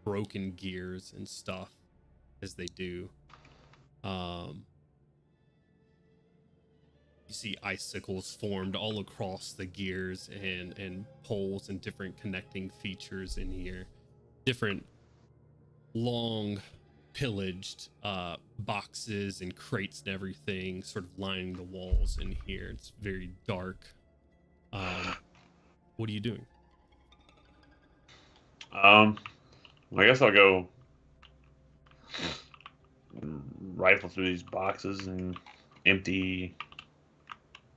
broken gears and stuff as they do. You see icicles formed all across the gears and poles and different connecting features in here. Different long pillaged boxes and crates and everything sort of lining the walls in here. It's very dark. What are you doing? Well, I guess I'll go rifle through these boxes and empty.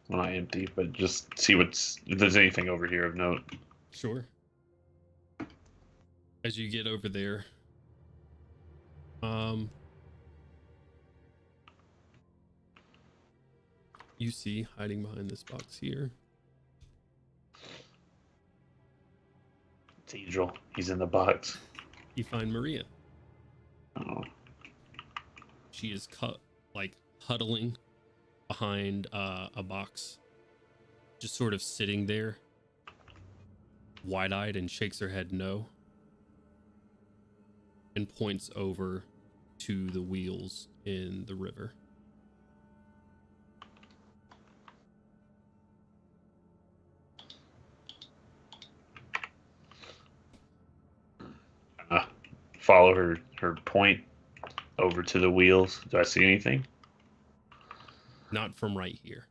Well, not empty, but just see if there's anything over here of note. Sure. As you get over there, you see hiding behind this box here. Cathedral. He's in the box. You find Maria. Oh. She is huddling behind a box, just sort of sitting there, wide-eyed, and shakes her head no, and points over to the wheels in the river. Follow her point over to the wheels. Do I see anything? Not from right here.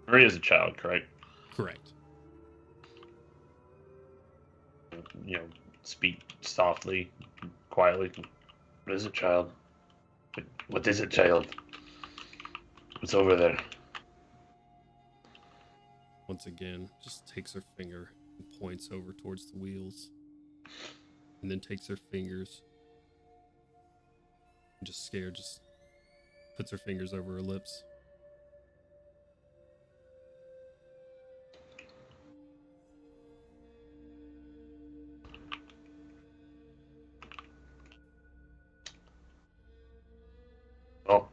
Maria's a child, correct? Correct. You know, speak softly, quietly. What is a child? What is a child? What's over there? Once again, just takes her finger and points over towards the wheels. And then takes her fingers. And just scared, just puts her fingers over her lips. Oh.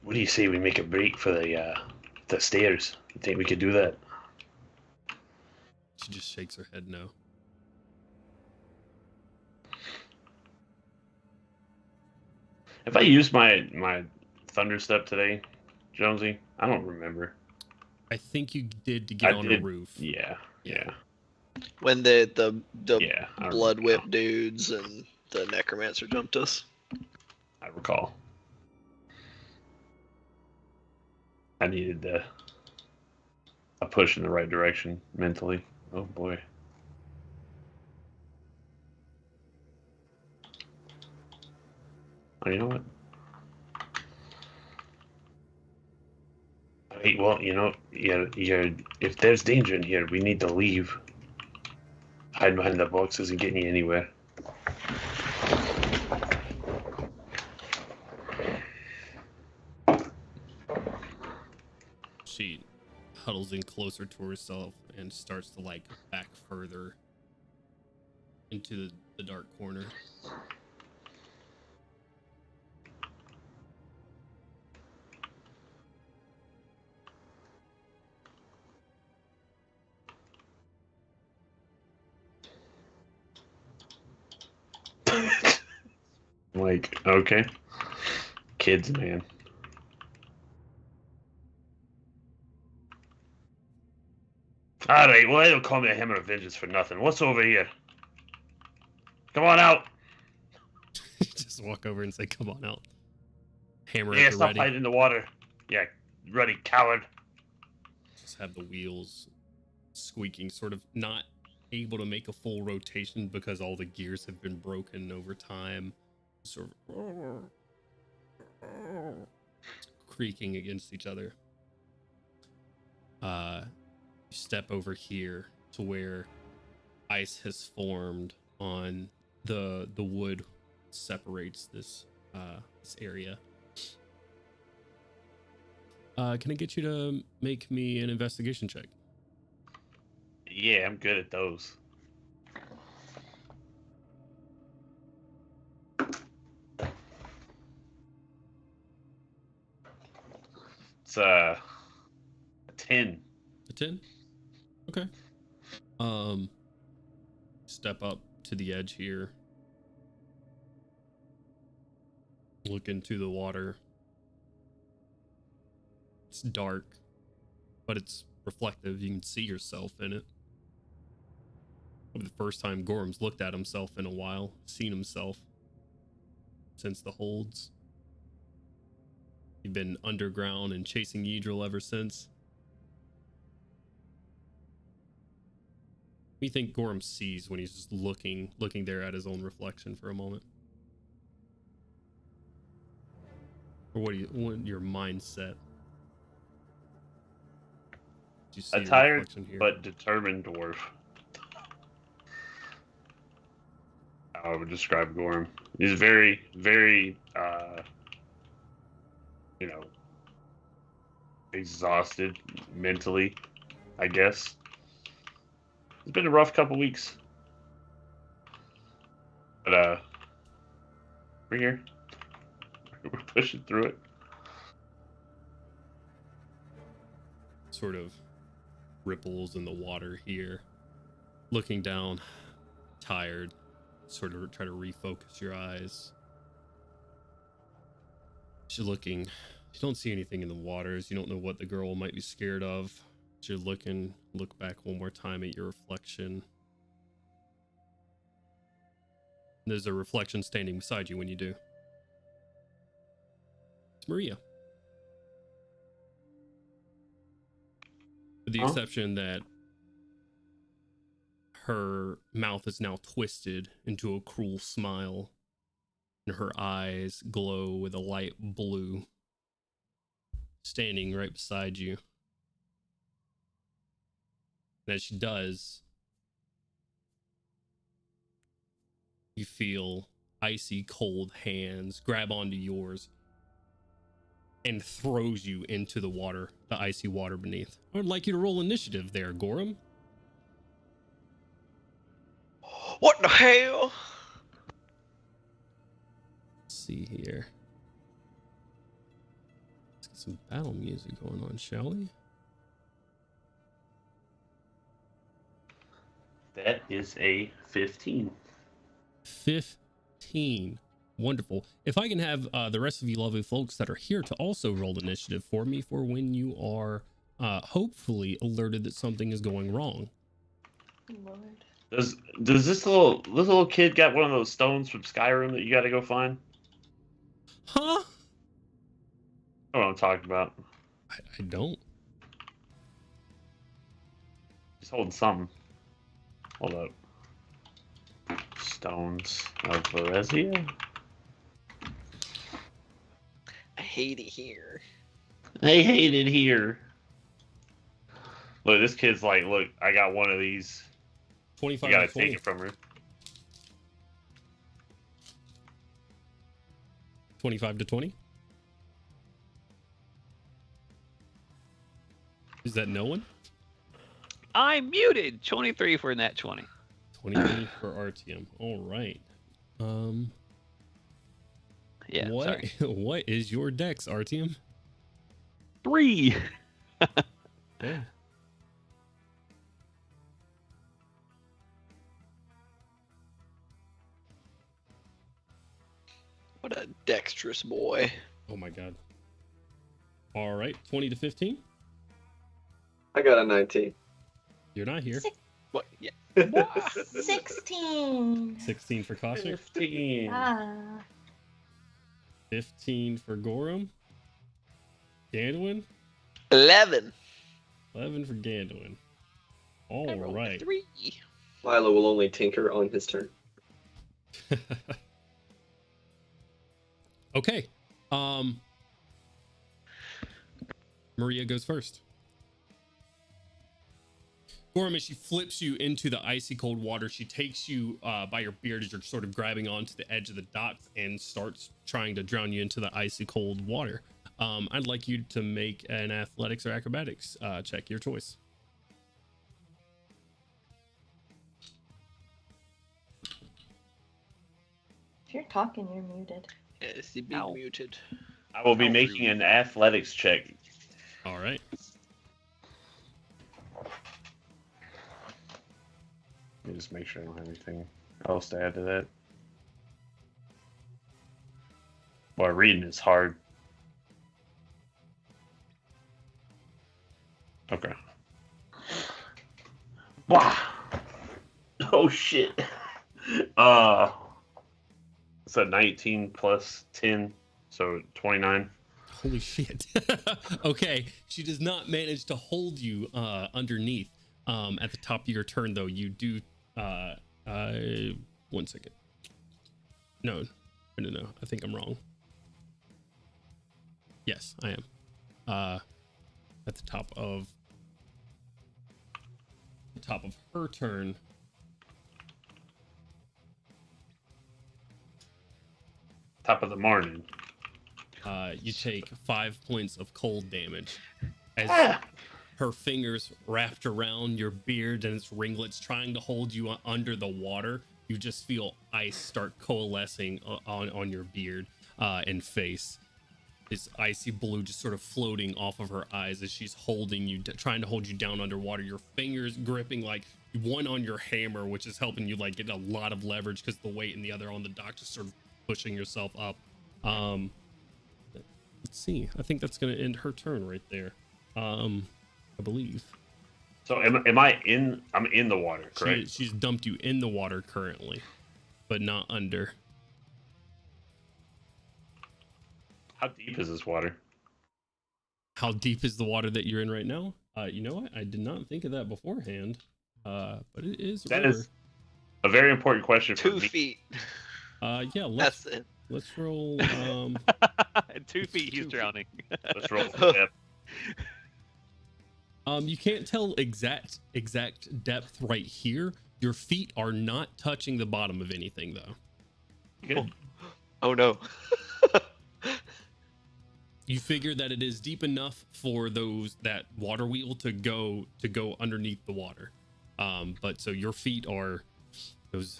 What do you say we make a break for the stairs? You think we could do that? She just shakes her head no. If I used my thunder step today, Jonesy, I don't remember. I think you did to get on a roof. Yeah. When the Yeah, I blood remember whip now. dudes and the necromancer jumped us. I recall. I needed a push in the right direction mentally. Oh boy. Oh, you know what? Hey, well, you know, if there's danger in here, we need to leave. Hiding behind the box isn't getting you anywhere. She huddles in closer to herself and starts to back further into the dark corner. Okay. Kids, man. Alright, well, they don't call me a hammer of vengeance for nothing. What's over here? Come on out! Just walk over and say, "Come on out." Hammer Yeah, at the stop ready. hiding in the water. Yeah, ready, coward. Just have the wheels squeaking, sort of not able to make a full rotation because all the gears have been broken over time. Sort of creaking against each other. You step over here to where ice has formed on the wood separates this area. Can I get you to make me an investigation check? Yeah, I'm good at those. It's a 10. A 10? Okay. step up to the edge here. Look into the water. It's dark, but it's reflective. You can see yourself in it. Probably the first time Gorham's looked at himself in a while, seen himself since the holds. You've been underground and chasing Yidril ever since. What do you think Gorham sees when he's just looking there at his own reflection for a moment? Or what your mindset? Do you see A your tired reflection here? but determined dwarf. How I would describe Gorham. He's very, very, exhausted mentally, I guess. It's been a rough couple weeks. But, we're here. We're pushing through it. Sort of ripples in the water here. Looking down, tired. Sort of try to refocus your eyes. You're looking. You don't see anything in the waters. You don't know what the girl might be scared of. But you're looking. Look back one more time at your reflection. There's a reflection standing beside you when you do. It's Maria. With the exception that her mouth is now twisted into a cruel smile, and her eyes glow with a light blue, standing right beside you. And as she does, you feel icy cold hands grab onto yours and throws you into the water, the icy water beneath. I would like you to roll initiative there, Gorham. What the hell? Let's see here. Let's get some battle music going on, shall we? That is a 15. 15. Wonderful. If I can have the rest of you lovely folks that are here to also roll initiative for me for when you are hopefully alerted that something is going wrong. Lord. Does this little kid got one of those stones from Skyrim that you got to go find? Huh? I know what I'm talking about. I don't. He's holding something. Hold up. Stones of Varesia? I hate it here. I hate it here. Look, this kid's like, look, I got one of these. 25 You gotta to 20. take it from her. 25 to 20. Is that no one? I'm muted. 23 for nat 20. 20 for RTM. All right. Yeah, what, sorry. What is your dex, RTM? 3. Yeah. What a dexterous boy. Oh my god. All right. 20 to 15. I got a 19. You're not here. What? Yeah. 16. 16 for Koshik. 15. Ah. 15 for Gorham. Gandwin. 11. 11 for Gandwin. I All rolled a right. 3. Milo will only tinker on his turn. Okay. Maria goes first. Gorham, as she flips you into the icy cold water, she takes you by your beard as you're sort of grabbing onto the edge of the docks and starts trying to drown you into the icy cold water. I'd like you to make an athletics or acrobatics check, your choice. If you're talking, you're muted. Yes, he be muted. I will be making an athletics check. All right. Let me just make sure I don't have anything else to add to that. Well, reading is hard. Okay. Wow. Oh shit. It's a 19 plus 10, so 29. Holy shit. Okay, she does not manage to hold you underneath. At the top of your turn, though, you do. 1 second. No. I think I'm wrong. Yes, I am. At the top of her turn. Top of the morning. You take 5 points of cold damage as her fingers wrapped around your beard and its ringlets, trying to hold you under the water. You just feel ice start coalescing on your beard and face. This icy blue just sort of floating off of her eyes as she's holding you, trying to hold you down underwater. Your fingers gripping like one on your hammer, which is helping you like get a lot of leverage because the weight, and the other on the dock, just sort of pushing yourself up. Let's see. I think that's going to end her turn right there. I believe. So am I in? I'm in the water, correct? She's dumped you in the water currently, but not under. How deep is this water? How deep is the water that you're in right now? You know what? I did not think of that beforehand. But it is. That is a very important question. 2 feet. Yeah. That's it. Let's roll. 2 feet. He's drowning. Let's roll for depth. You can't tell exact depth right here. Your feet are not touching the bottom of anything, though. Good. Oh no. You figure that it is deep enough for that water wheel to go underneath the water. But so your feet are those.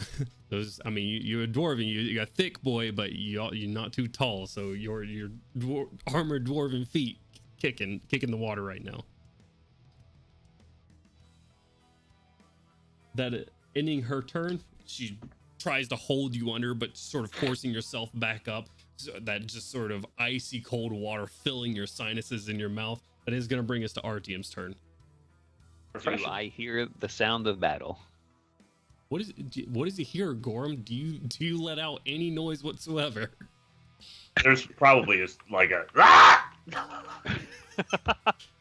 I mean, you're a dwarven. You got thick boy, but you're not too tall. So your armored dwarven feet kicking the water right now. That ending her turn, she tries to hold you under, but sort of forcing yourself back up. So that just sort of icy cold water filling your sinuses in your mouth. That is going to bring us to Artyom's turn. Do I hear the sound of battle? What is he hear, Gorham? Do you let out any noise whatsoever? There's probably like a ah!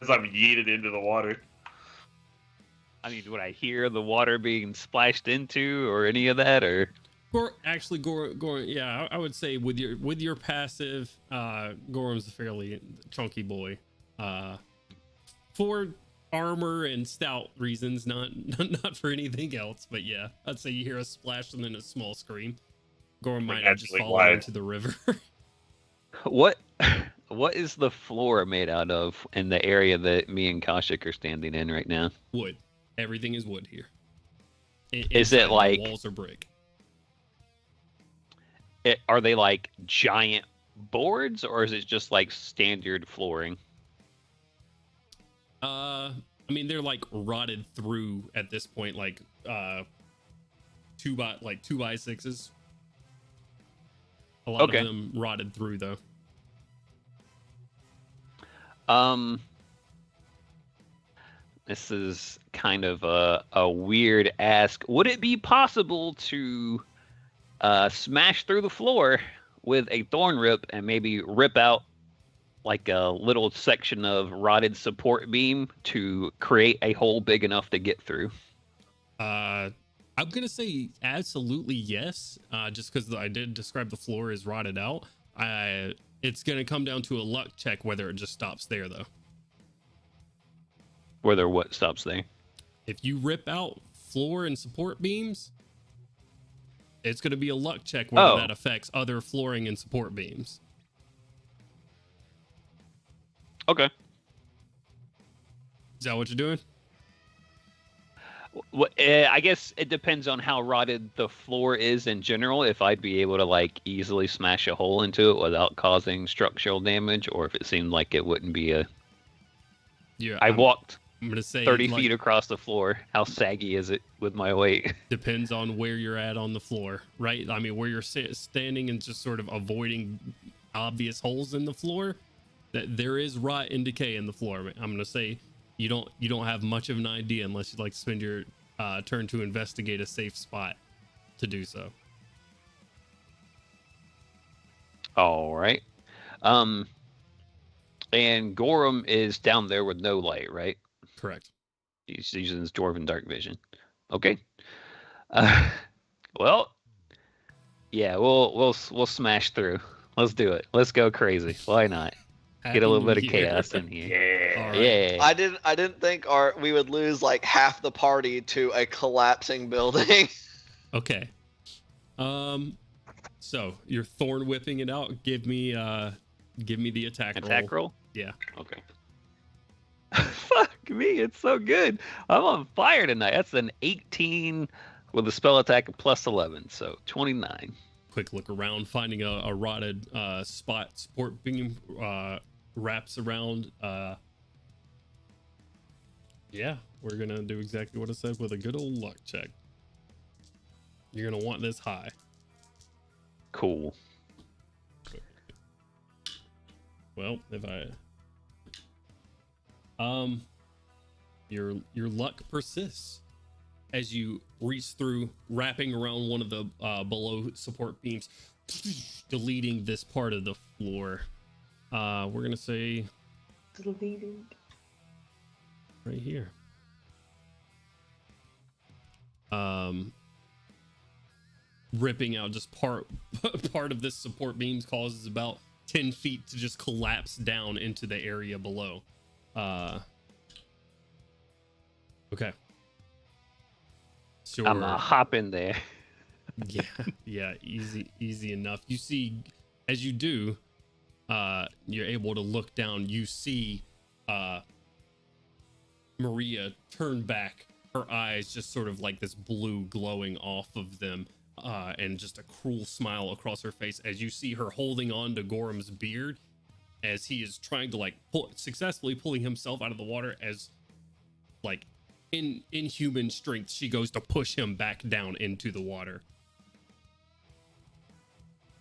As I'm yeeted into the water. I mean, would I hear the water being splashed into or any of that, or? Gorham, yeah, I would say with your passive, Gorham's a fairly chunky boy. For armor and stout reasons, not for anything else. But yeah, I'd say you hear a splash and then a small scream. Gorham might have just fallen into the river. What is the floor made out of in the area that me and Kaushik are standing in right now? Wood. Everything is wood here. Is it like walls or brick? Are they like giant boards, or is it just like standard flooring? I mean, they're like rotted through at this point, like 2x6s. A lot of them rotted through though. This is kind of a weird ask. Would it be possible to smash through the floor with a thorn rip and maybe rip out like a little section of rotted support beam to create a hole big enough to get through? I'm gonna say absolutely yes, just because I did describe the floor as rotted out. It's gonna come down to a luck check whether it just stops there though. Whether what stops there? If you rip out floor and support beams, it's going to be a luck check whether that affects other flooring and support beams. Okay. Is that what you're doing? Well, I guess it depends on how rotted the floor is in general, if I'd be able to like easily smash a hole into it without causing structural damage, or if it seemed like it wouldn't be a... Yeah, I walked I'm gonna say 30 like, feet across the floor. How saggy is it with my weight? depends on where you're at on the floor, right? I mean, where you're standing and just sort of avoiding obvious holes in the floor. That there is rot and decay in the floor. I'm gonna say you don't have much of an idea unless you like to spend your turn to investigate a safe spot to do so. All right. And Gorham is down there with no light, right? Correct. He's using his dwarven dark vision. Okay. Well, yeah, we'll smash through. Let's do it. Let's go crazy. Why not? Get a little bit of chaos in here. Yeah. All right. Yeah. I didn't think we would lose like half the party to a collapsing building. Okay. So you're thorn whipping it out. Give me the attack roll. Attack roll? Yeah. Okay. Fuck me, it's so good. I'm on fire tonight. That's an 18 with a spell attack of plus 11, so 29. Quick look around, finding a rotted spot. Support beam wraps around. Yeah, we're gonna do exactly what it said with a good old luck check. You're gonna want this high. Cool. Well, if I your luck persists as you reach through, wrapping around one of the below support beams, deleting this part of the floor. We're gonna say right here. Ripping out just part of this support beams causes about 10 feet to just collapse down into the area below. Okay. Sure. I'm gonna hop in there. Yeah, easy enough. You see, as you do, you're able to look down. You see Maria turn back, her eyes just sort of like this blue glowing off of them, and just a cruel smile across her face as you see her holding on to Gorham's beard as he is trying to like successfully pulling himself out of the water. As like in inhuman strength, she goes to push him back down into the water.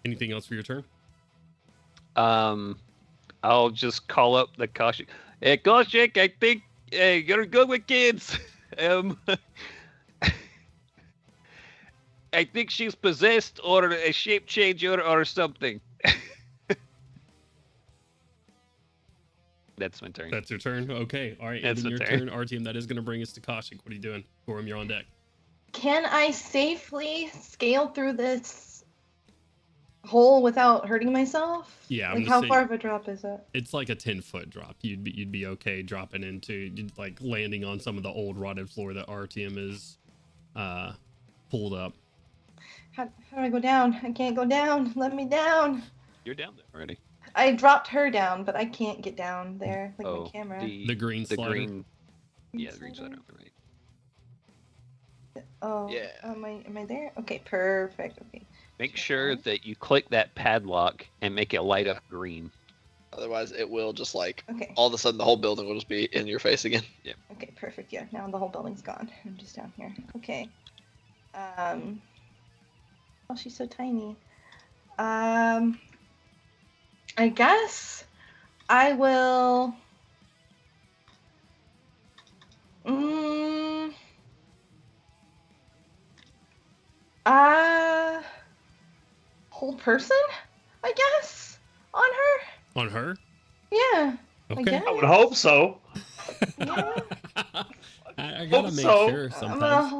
Anything else for your turn? I'll just call up the Koshik. Hey, Koshik, I think you're good with kids. I think she's possessed or a shape changer or something. That's my turn. That's your turn? Okay. All right. That's Ending your my turn. turn. Artyom, that is going to bring us to Koshik. What are you doing? Gorham, you're on deck. Can I safely scale through this hole without hurting myself? Yeah, I'm Like, gonna how say far of a drop is it? it's like a 10-foot drop. You'd be okay dropping into, like landing on some of the old rotted floor that Artyom is pulled up. How do I go down? I can't go down. Let me down. You're down there already. I dropped her down, but I can't get down there. Like my camera. The green slider. Yeah, the green slider on the right. Oh, Yeah. Am I there? Okay, perfect. Okay. Make sure that you click that padlock and make it light up green. Otherwise, it will just like Okay. all of a sudden the whole building will just be in your face again. Okay, perfect. Yeah, now the whole building's gone. I'm just down here. Okay. Oh, she's so tiny. I guess I will. Hold person, I guess, on her. On her? Yeah. Okay. guess. I would hope so. Yeah. I gotta Hope make so. sure I'm gonna sometimes.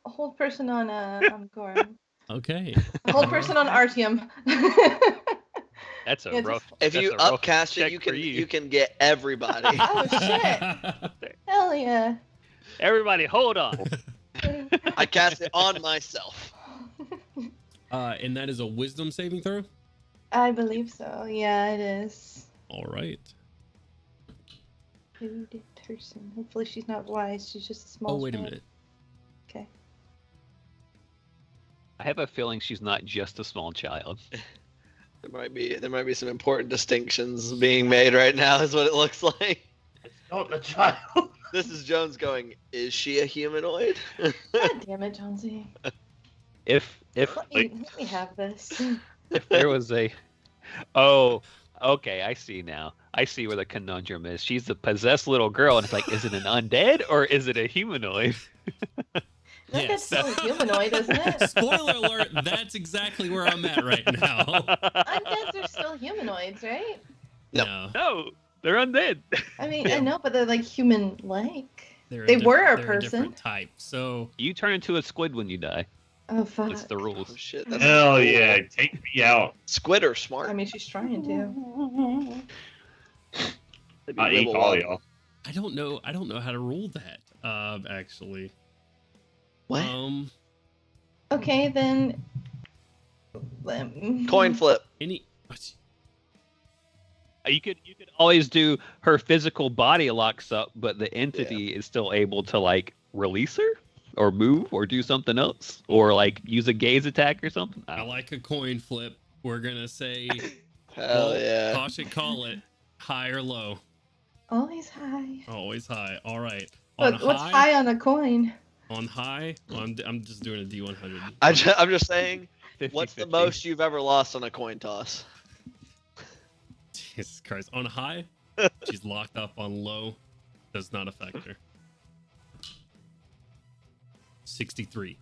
hold person on Gorham. Okay. Hold person on Artyom. That's a Yeah, rough. If that's you a rough upcast it, check you for you can get everybody. Oh shit! Hell yeah! Everybody, hold on. I cast it on myself. And that is a wisdom saving throw? I believe so. Yeah, it is. All right. Good person. Hopefully she's not wise. She's just a small. Oh, wait a child. minute. Okay. I have a feeling she's not just a small child. There might be some important distinctions being made right now. Is what it looks like. It's not a child. This is Jones going, is she a humanoid? God damn it, Jonesy. If Let me have this. if there was a, oh, okay, I see now. I see where the conundrum is. She's a possessed little girl, and it's like, is it an undead or is it a humanoid? That's still a humanoid, isn't it? Spoiler alert, that's exactly where I'm at right now. Undeads are still humanoids, right? No. No, they're undead. I mean, I know, but they're like human-like. They're They a were a they're person. different type. So You turn into a squid when you die. Oh, fuck. That's the Oh rules. shit, that's Hell cool. yeah, take me out. Squid are smart. I mean, she's trying to. They'd be I eat wibble all wobble. y'all. I don't know how to rule that. Actually. What? Okay, then. Coin flip. Any You could always do her physical body locks up, but the entity is still able to like release her or move or do something else or like use a gaze attack or something. I I don't know. like a coin flip. We're gonna say Hell yeah. Caution, call it high or low. Always high. Always high. All right. What's high on a coin? On high, well, I'm just doing a D100. I'm just saying, 50, what's the 50. most you've ever lost on a coin toss? Jesus Christ. On high, she's locked up. On low, does not affect her. 63.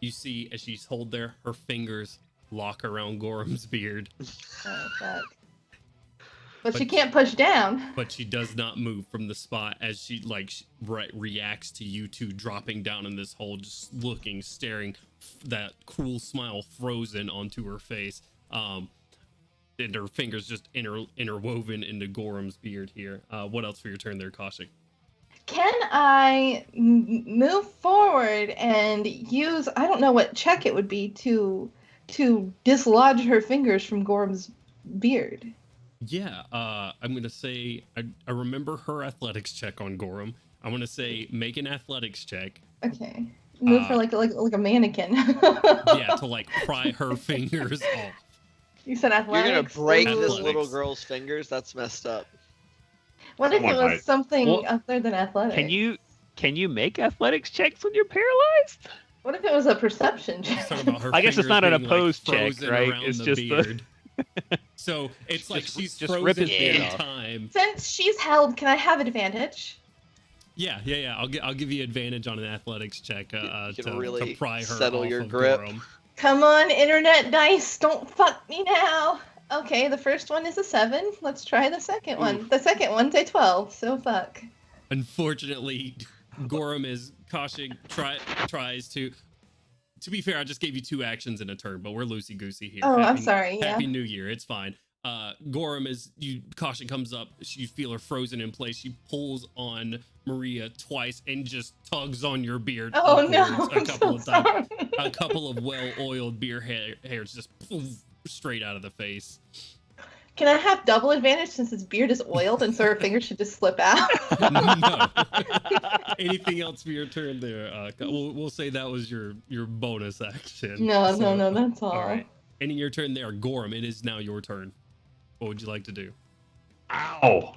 You see, as she's hold there, her fingers lock around Gorham's beard, Oh, fuck. But she can't push down. but she does not move from the spot as she reacts to you two dropping down in this hole, just looking, staring, that cruel smile frozen onto her face. And her fingers just interwoven into Gorham's beard here. What else for your turn there, Kaushik? Can I move forward and use, I don't know what check it would be to dislodge her fingers from Gorham's beard? Yeah, I'm gonna say I remember her athletics check on Gorham. I'm gonna say make an athletics check. Okay. Move her like a mannequin. Yeah, to like pry her fingers off. You said You're athletics? gonna break this Athletics. little girl's fingers? That's messed up. What if it Someone was might. something Well, other than athletics? Can you make athletics checks when you're paralyzed? What if it was a perception check? Talking about her I guess it's fingers not an being, opposed check, frozen right? around It's the just the- beard. So it's like she's just rip frozen his beard in off. time. Since she's held, can I have advantage? Yeah. I'll give you advantage on an athletics check You can to really pry her settle off your of grip. Gorham. Come on, internet dice, don't fuck me now. Okay, the first one is a 7. Let's try the second one. The second one's a 12, so fuck. Unfortunately, Gorham is Kaushik tries to. To be fair, I just gave you 2 actions in a turn, but we're loosey goosey here. Oh, I'm sorry, yeah. Happy New Year. It's fine. Gorham Kaushik comes up. You feel her frozen in place. She pulls on Maria twice and just tugs on your beard. Oh no, upwards I'm so sorry. A couple of well-oiled beard hairs just poof, straight out of the face. Can I have double advantage since his beard is oiled and so her fingers should just slip out? No. Anything else for your turn there? We'll say that was your bonus action. No, So, that's all. All right. Ending your turn there, Gorham. It is now your turn. What would you like to do? Ow!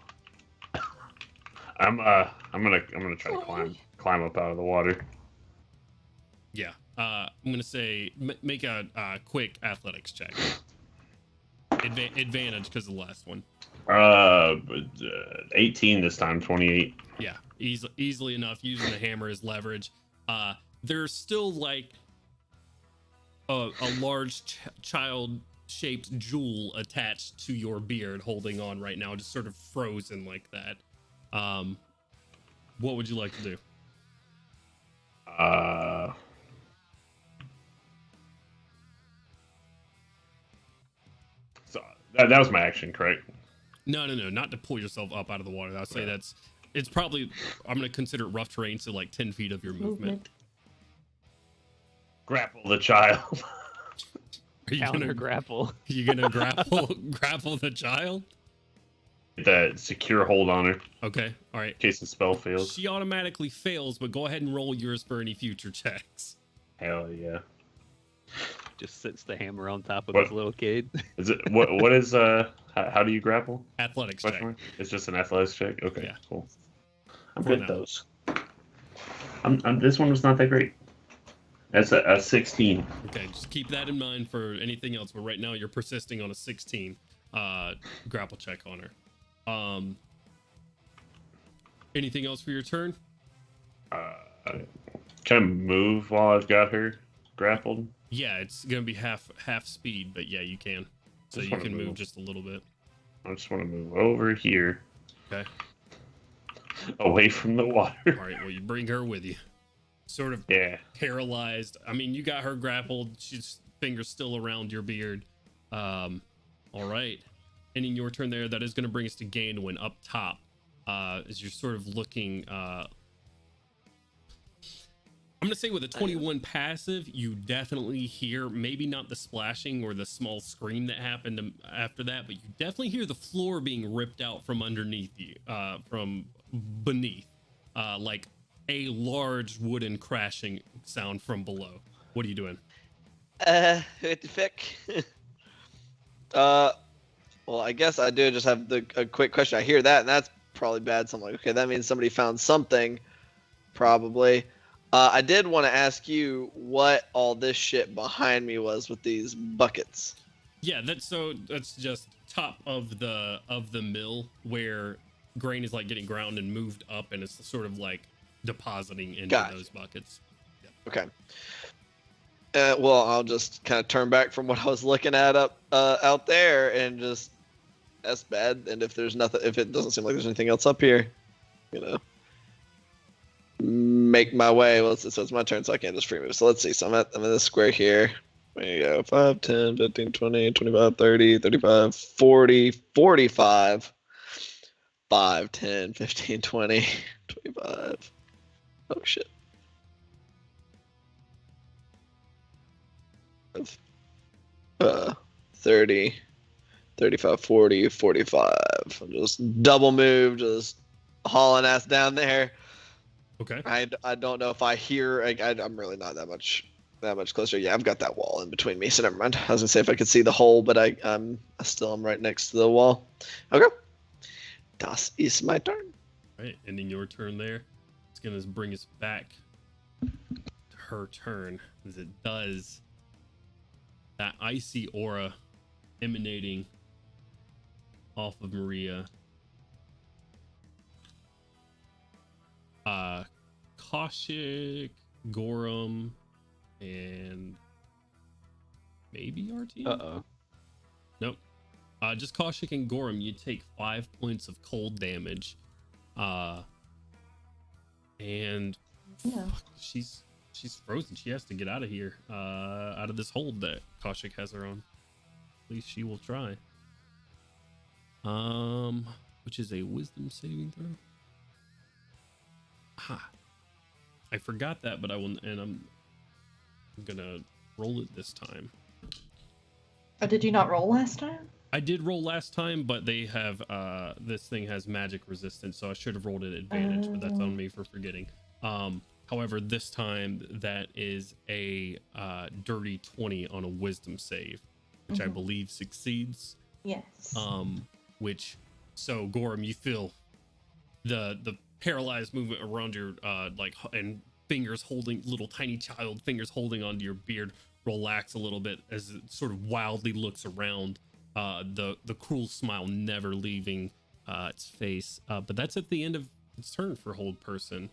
I'm gonna try to climb up out of the water. Yeah. I'm gonna say make a quick athletics check. Advantage because of the last one. 18 this time, 28. Yeah, easily enough using the hammer as leverage. There's still like a large child-shaped jewel attached to your beard, holding on right now, just sort of frozen like that. What would you like to do? So that was my action, correct? No, not to pull yourself up out of the water. I'll say it's probably, I'm going to consider it rough terrain, so like 10 feet of your movement. Grapple the child. Are you Counter gonna grapple. You gonna grapple the child? Get that secure hold on her Okay, all right. in case the spell fails. She automatically fails, but go ahead and roll yours for any future checks. Hell yeah. Just sits the hammer on top of What? his little kid. Is it what is how do you grapple? Athletics Question check. mark? It's just an athletics check. Okay, Yeah. cool. I'm For good now. at those. This one was not that great. That's a 16. Okay, just keep that in mind for anything else. But right now, you're persisting on a 16 grapple check on her. Anything else for your turn? Can I move while I've got her grappled? Yeah, it's gonna be half speed, but yeah, you can. So Just you wanna can move move. just a little bit. I just want to move over here, Okay. away from the water. All right. Well, you bring her with you. Sort of Yeah. paralyzed. I mean, you got her grappled. She's fingers still around your beard. All right. Ending your turn there. That is going to bring us to Gainwin up top. As you're sort of looking. I'm gonna say with a 21 passive, you definitely hear maybe not the splashing or the small scream that happened after that, but you definitely hear the floor being ripped out from underneath you, from beneath, like a large wooden crashing sound from below. What are you doing? What the fuck? Well, I guess I do just have a quick question. I hear that, and that's probably bad. So I'm like, okay, that means somebody found something, probably. I did want to ask you what all this shit behind me was with these buckets. Yeah, that's just top of the mill where grain is like getting ground and moved up, and it's sort of like depositing into Gotcha. those buckets. Okay. Well, I'll just kind of turn back from what I was looking at out there, and just that's bad. And if there's nothing, if it doesn't seem like there's anything else up here, make my way. Well, so it's my turn, so I can't just free move. So let's see. So I'm in this square here. There you go. 5, 10, 15, 20, 25, 30, 35, 40, 45. 5, 10, 15, 20, 25. Oh, shit. 30, 35, 40, 45. I'm just double move, just hauling ass down there. Okay. I don't know if I hear. I'm really not that much closer. Yeah, I've got that wall in between me, so never mind. I was gonna say if I could see the hole, but I'm right next to the wall. Okay. Das ist my turn. All right, ending your turn there. It's gonna bring us back to her turn, as it does. That icy aura emanating off of Maria. Kaushik, Gorham, and maybe RT? Uh-oh. Nope. Just Kaushik and Gorham, you take 5 points of cold damage. And Yeah. fuck, she's frozen. She has to get out of here. Out of this hold that Kaushik has her on. At least she will try. Which is a wisdom saving throw. Ha. I forgot that, but I will, and I'm gonna roll it this time. Oh, did you not roll last time? I did roll last time, but they have this thing has magic resistance, so I should have rolled it at advantage, but that's on me for forgetting. However, this time that is a dirty 20 on a wisdom save, which I believe succeeds. Yes. Which, so Gorham, you feel the paralyzed movement around your and fingers holding, little tiny child fingers holding onto your beard relax a little bit as it sort of wildly looks around, the cruel smile never leaving its face. But that's at the end of its turn for hold person.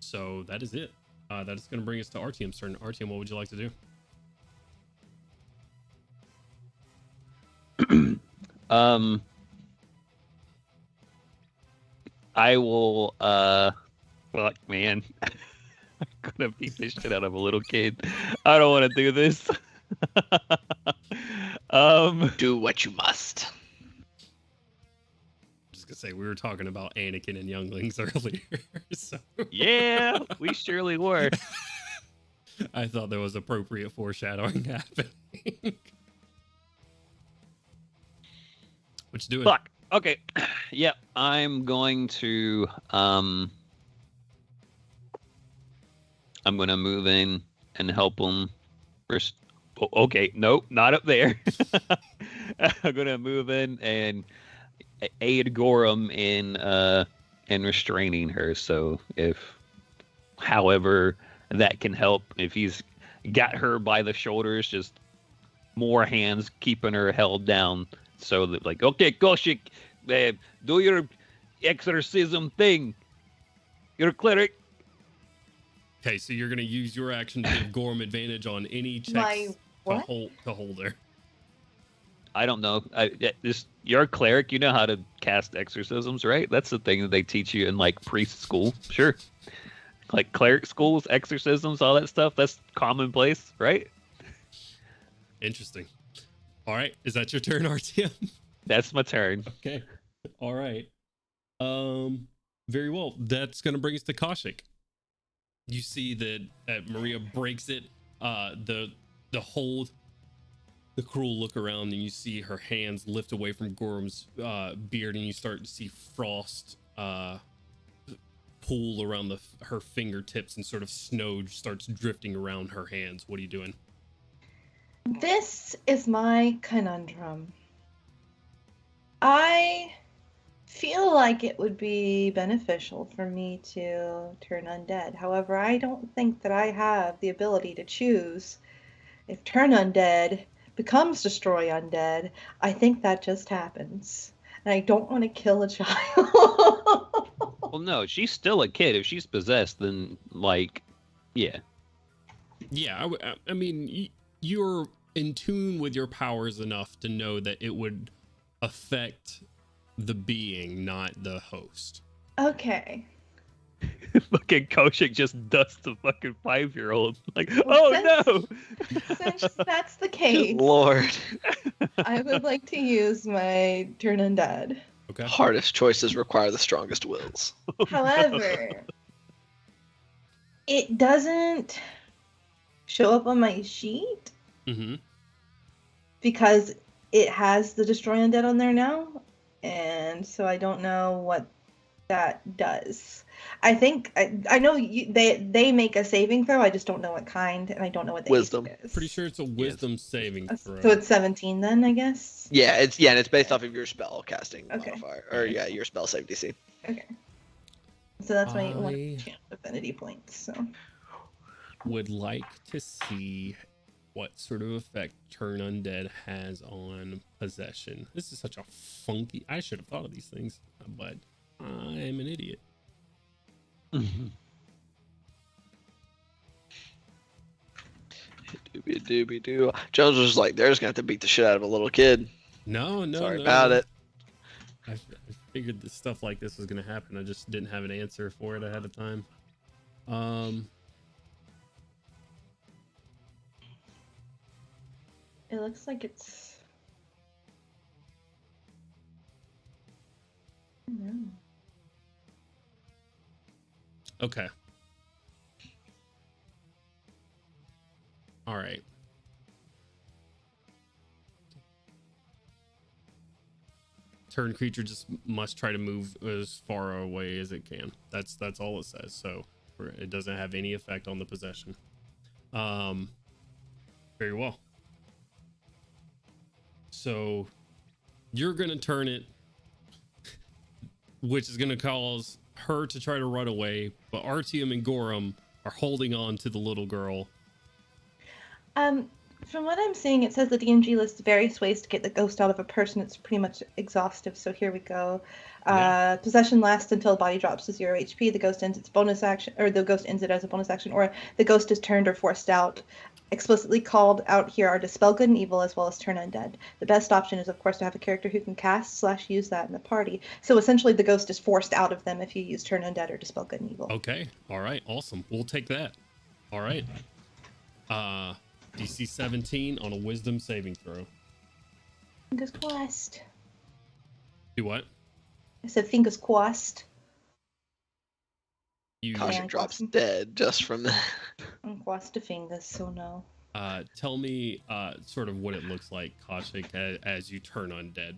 So that is it. That is going to bring us to Artyom's turn. Artyom, what would you like to do? I will fuck, man. I'm gonna beat the shit out of a little kid. I don't want to do this. Do what you must. Just gonna say, we were talking about Anakin and younglings earlier, so Yeah, we surely were. I thought there was appropriate foreshadowing happening. What you doing? Fuck. Okay. Yep. I'm going to I'm gonna move in and help him first. Oh, okay, nope, not up there. I'm gonna move in and aid Gorham in and restraining her. So if, however, that can help, if he's got her by the shoulders, just more hands keeping her held down, so that like, okay, Koshik, do your exorcism thing. You're a cleric. Okay, so you're gonna use your action to give Gorham advantage on any checks My what? to hold her. I don't know. You're a cleric. You know how to cast exorcisms, right? That's the thing that they teach you in like priest school. Sure. Like cleric schools, exorcisms, all that stuff. That's commonplace, right? Interesting. All right, is that your turn, RTM? That's my turn. Okay. All right. Very well. That's gonna bring us to Koshik. You see that Maria breaks it. The hold. The cruel look around, and you see her hands lift away from Gorham's beard, and you start to see frost pool around her fingertips, and sort of snow starts drifting around her hands. What are you doing? This is my conundrum. I feel like it would be beneficial for me to turn undead. However, I don't think that I have the ability to choose. If turn undead becomes destroy undead, I think that just happens. And I don't want to kill a child. Well, no, she's still a kid. If she's possessed, then like, yeah. Yeah, I mean, you're in tune with your powers enough to know that it would affect the being, not the host. Okay. Fucking Koshik just dusts the fucking 5-year-old. Like, Well, oh Since that's the case, Lord. I would like to use my turn undead. Okay. Hardest choices require the strongest wills. no. However, it doesn't show up on my sheet Mm-hmm. because it has the destroy undead on there now, and so I don't know what that does. I think I know they make a saving throw. I just don't know what kind, and I don't know what the Wisdom. AC is. Pretty sure it's a wisdom saving throw. So it's 17 then, I guess. Yeah, and it's based off of your spell casting Okay. modifier, or yeah, your spell save DC. Okay. So that's my one I- chance affinity points. So Would like to see what sort of effect turn undead has on possession. This is such a funky. I should have thought of these things, but I'm an idiot. Doobie doo. Jones was like, "They're just gonna have to beat the shit out of a little kid." No, Sorry about it. I figured that stuff like this was going to happen. I just didn't have an answer for it ahead of time. it looks like it's. I don't know. Okay. All right. Turn creature just must try to move as far away as it can. That's all it says. So it doesn't have any effect on the possession. Very well. So you're gonna turn it, which is gonna cause her to try to run away, but Artyom and Gorham are holding on to the little girl. From what I'm seeing, it says the DMG lists various ways to get the ghost out of a person. It's pretty much exhaustive, so here we go. Yeah. Possession lasts until the body drops to 0 HP. The ghost ends its bonus action, or the ghost ends it as a bonus action, or the ghost is turned or forced out. Explicitly called out here are Dispel Good and Evil as well as Turn Undead. The best option is, of course, to have a character who can cast/use that in the party. So essentially, the ghost is forced out of them if you use Turn Undead or Dispel Good and Evil. Okay. All right. Awesome. We'll take that. All right. DC 17 on a wisdom saving throw. Fingers crossed. Do what? I said fingers crossed. You Koshik drops dead just from that. I'm crossed the fingers, so no. tell me sort of what it looks like, Koshik, as you turn undead.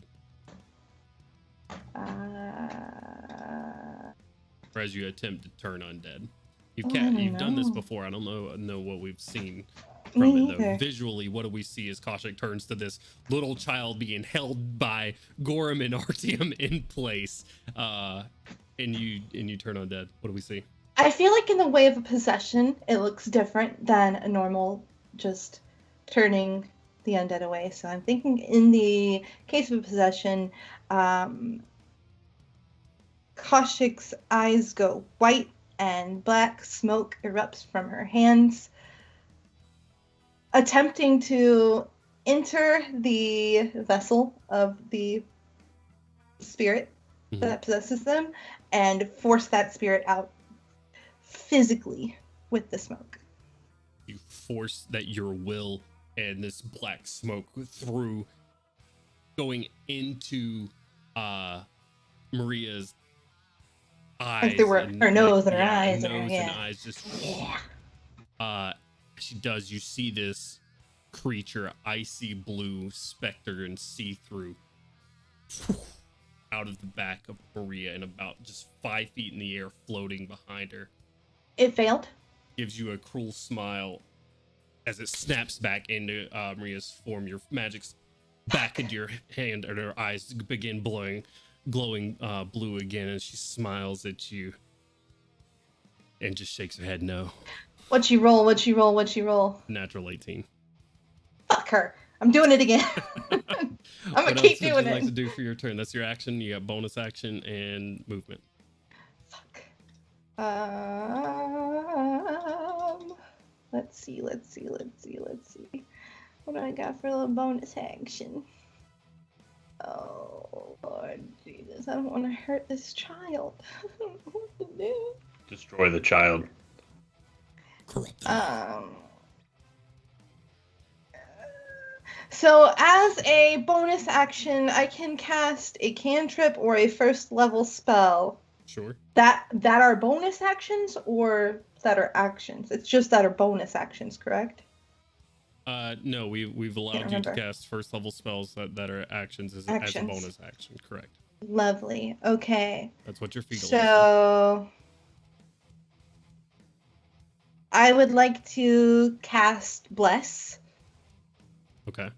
Or as you attempt to turn undead. You've done this before. I don't know what we've seen from Me it though. neither. Visually, what do we see as Koshik turns to this little child being held by Gorham and Artyom in place? And you turn undead. What do we see? I feel like in the way of a possession, it looks different than a normal just turning the undead away. So I'm thinking in the case of a possession, Kaushik's eyes go white and black smoke erupts from her hands, attempting to enter the vessel of the spirit that possesses them and force that spirit out physically with the smoke. You force that your will and this black smoke through, going into Maria's eyes. Like there were her nose and her eyes nose and her and eyes just. She does. You see this creature, icy blue specter and see-through, out of the back of Maria and about just 5 feet in the air, floating behind her. It failed. Gives you a cruel smile as it snaps back into Maria's form. Your magic's back into your hand, and her eyes begin glowing blue again, and she smiles at you and just shakes her head no. What'd she roll? What'd she roll? What'd she roll? Natural 18. Fuck her. I'm doing it again. I'm gonna keep doing What would you it. like to do for your turn? That's your action. You got bonus action and movement. Fuck. Let's see. What do I got for a little bonus action? Oh, Lord Jesus. I don't want to hurt this child. I don't know what to do. Destroy the child. Corrupt. So as a bonus action, I can cast a cantrip or a first level spell. Sure. That are bonus actions or that are actions? It's just that are bonus actions, correct? No, we've allowed you to cast first level spells that are actions as a bonus action, correct? Lovely. Okay. That's what your feet are. So I would like to cast Bless. Okay.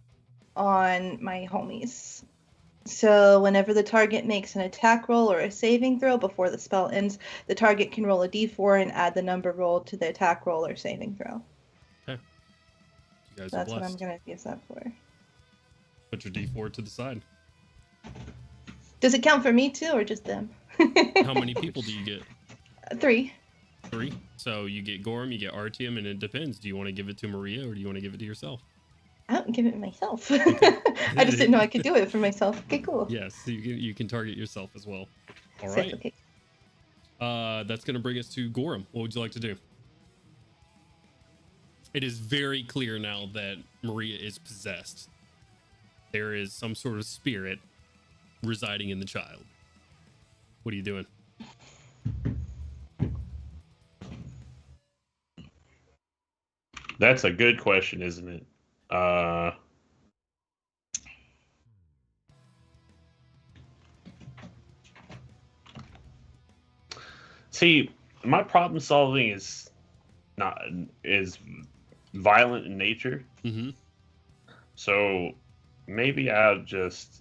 On my homies. So whenever the target makes an attack roll or a saving throw before the spell ends, the target can roll a d4 and add the number rolled to the attack roll or saving throw. Okay. You guys That's are what blessed. I'm going to use that for. Put your d4 to the side. Does it count for me too, or just them? How many people do you get? 3. 3. So you get Gorham, you get Artyom, and it depends. Do you want to give it to Maria or do you want to give it to yourself? I don't give it to myself. I just didn't know I could do it for myself. Okay, cool. Yes, so you can target yourself as well. All Sick, right. okay. That's going to bring us to Gorham. What would you like to do? It is very clear now that Maria is possessed. There is some sort of spirit residing in the child. What are you doing? That's a good question, isn't it? See, my problem solving is violent in nature. Mm-hmm. So maybe I'll just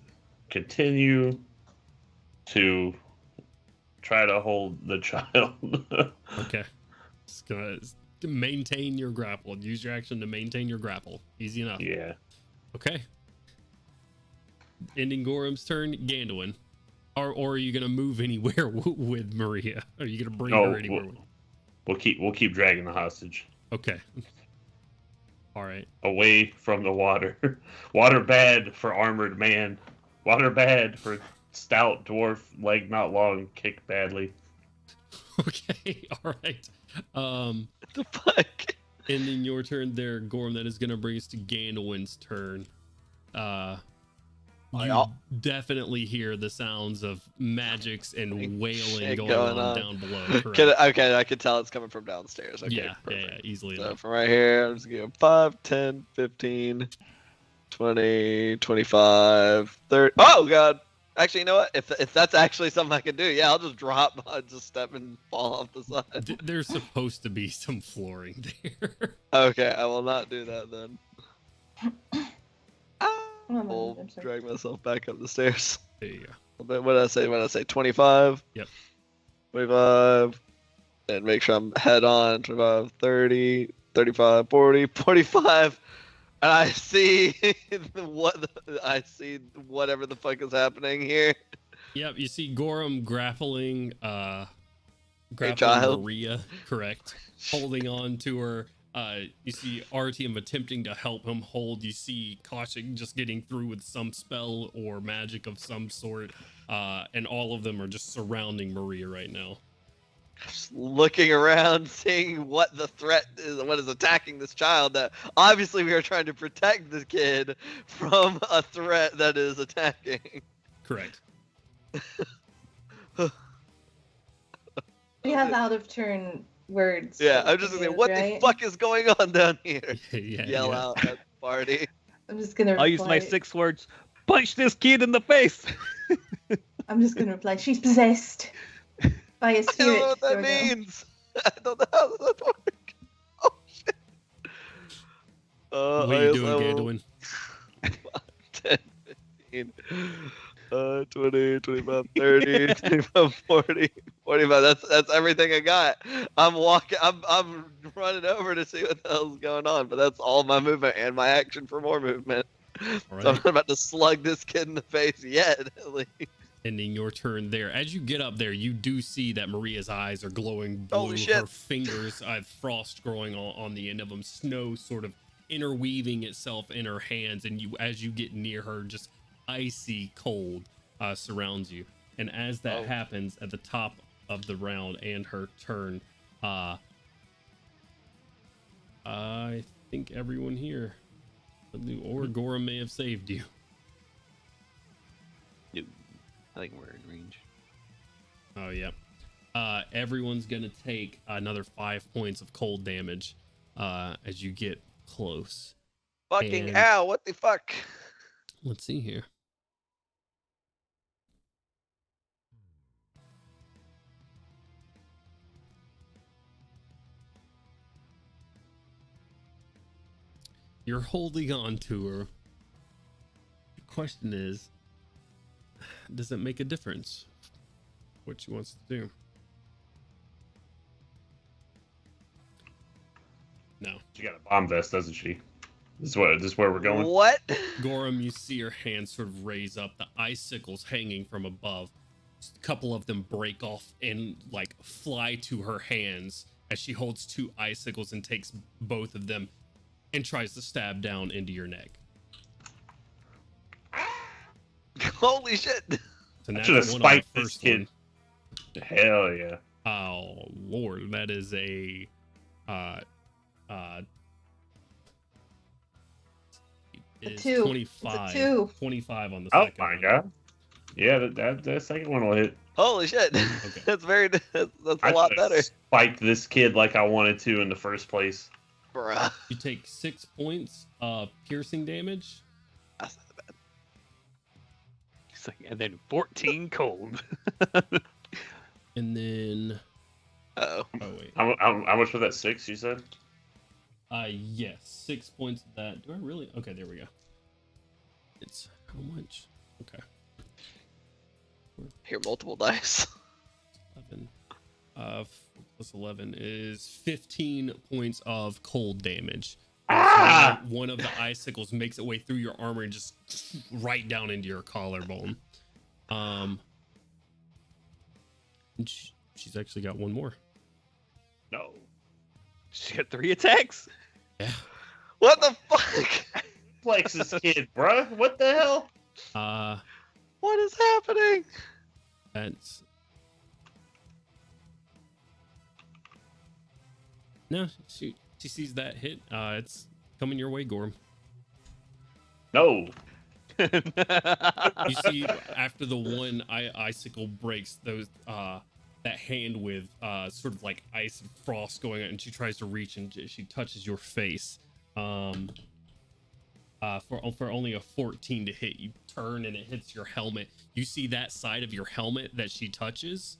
continue to try to hold the child. Okay. Just gonna maintain your grapple. Use your action to maintain your grapple. Easy enough. Yeah. Okay. Ending Gorham's turn, Gandalin. Or are you gonna move anywhere with Maria? Are you gonna bring her anywhere? We'll keep dragging the hostage. Okay. All right. Away from the water. Water bad for armored man. Water bad for stout dwarf, leg not long, kick badly. Okay. All right. What the fuck? Ending your turn there, Gorham. That is gonna bring us to Gandalin's turn. You definitely hear the sounds of magics and wailing going on down below. Okay, I can tell it's coming from downstairs. Okay, yeah, easily. So from right here, I'm just going 5, 10, 15, 20, 25, 30. Oh, God. Actually, you know what? If that's actually something I can do, yeah, I'll just drop, I'll just step and fall off the side. There's supposed to be some flooring there. Okay, I will not do that then. I'll drag myself back up the stairs. There you go. What did I say? 25? Yep. 25, and make sure I'm head on. 25, 30, 35, 40, 45. And I see I see whatever the fuck is happening here. Yep, you see Gorham grappling child. Maria, correct, holding on to her. You see Artyom attempting to help him hold. You see Koshik just getting through with some spell or magic of some sort, and all of them are just surrounding Maria right now. Just looking around, seeing what the threat is, what is attacking this child. That obviously we are trying to protect the kid from a threat that is attacking. Correct. We have out of turn words. Yeah, I'm just gonna say, what the fuck is going on down here? Yell out at the party. I'm just gonna. I'll use my 6 words. Punch this kid in the face. I'm just gonna reply. She's possessed by a spirit. I don't know what that means. I don't know how that works. Oh shit. What are you doing, Gandalin? 10, 15, 20, 25, 30, 25, 40, 45. That's everything I got. I'm running over to see what the hell's going on, but that's all my movement and my action for more movement. Right. So I'm not about to slug this kid in the face yet, at least. Ending your turn there. As you get up there, you do see that Maria's eyes are glowing blue. Holy shit. Her fingers have frost growing on the end of them. Snow sort of interweaving itself in her hands, and as you get near her, just icy cold surrounds you. And as that happens at the top of the round and her turn, I think everyone here, or Gorham may have saved you. I think we're in range. Oh, yeah. Everyone's going to take another 5 points of cold damage as you get close. Fucking ow, what the fuck? Let's see here. You're holding on to her. The question is, does it make a difference what she wants to do? No. She got a bomb vest, doesn't she? This is where we're going. What? Gorham, you see her hands sort of raise up, the icicles hanging from above. Just a couple of them break off and like fly to her hands as she holds 2 icicles and takes both of them and tries to stab down into your neck. Holy shit! So I should have spiked this kid. One. Hell yeah! Oh lord, that is a it's 2. 25. It's a 2. 25 on the second. Oh my one. God! Yeah, that second one will hit. Holy shit! Okay. That's a lot better. Spiked this kid like I wanted to in the first place. Bruh. You take 6 points of piercing damage. That's not bad. And then 14 cold. And then... Uh-oh. Oh, wait. How much was that? 6, you said? Yes. 6 points of that. Do I really? Okay, there we go. It's how much? Okay. Here, multiple dice. 11. Plus 11 is 15 points of cold damage. Ah! So one of the icicles makes its way through your armor and just right down into your collarbone. And she's actually got one more. No. She got 3 attacks? Yeah. What the fuck? Flex this kid, bruh. What the hell? What is happening? That's... No, she sees that hit. It's coming your way, Gorham. No. You see, after the one icicle breaks, those that hand with sort of like ice and frost going on, and she tries to reach and she touches your face. For only a 14 to hit, you turn and it hits your helmet. You see that side of your helmet that she touches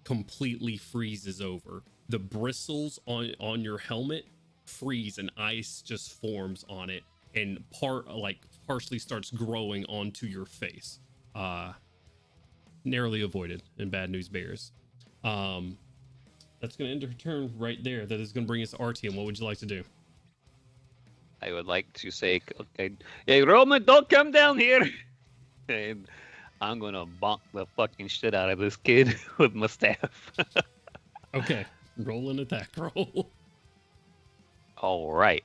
completely freezes over. The bristles on your helmet freeze and ice just forms on it and partially starts growing onto your face. Narrowly avoided in Bad News Bears. That's going to end her turn right there. That is going to bring us to Artyom. What would you like to do? I would like to say, okay, hey Roman, don't come down here. And I'm gonna bonk the fucking shit out of this kid with my staff. Okay, roll an attack roll. All right.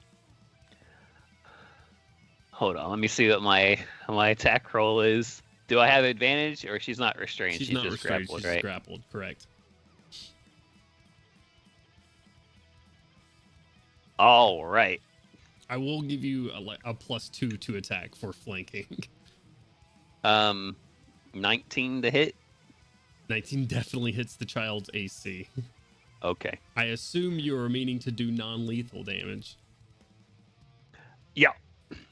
Hold on, let me see what my attack roll is. Do I have advantage, or she's not restrained? She's not just restrained. grappled, She's right? grappled, correct. All right. I will give you a +2 to attack for flanking. 19 to hit. 19 definitely hits the child's AC. Okay. I assume you are meaning to do non-lethal damage. Yeah.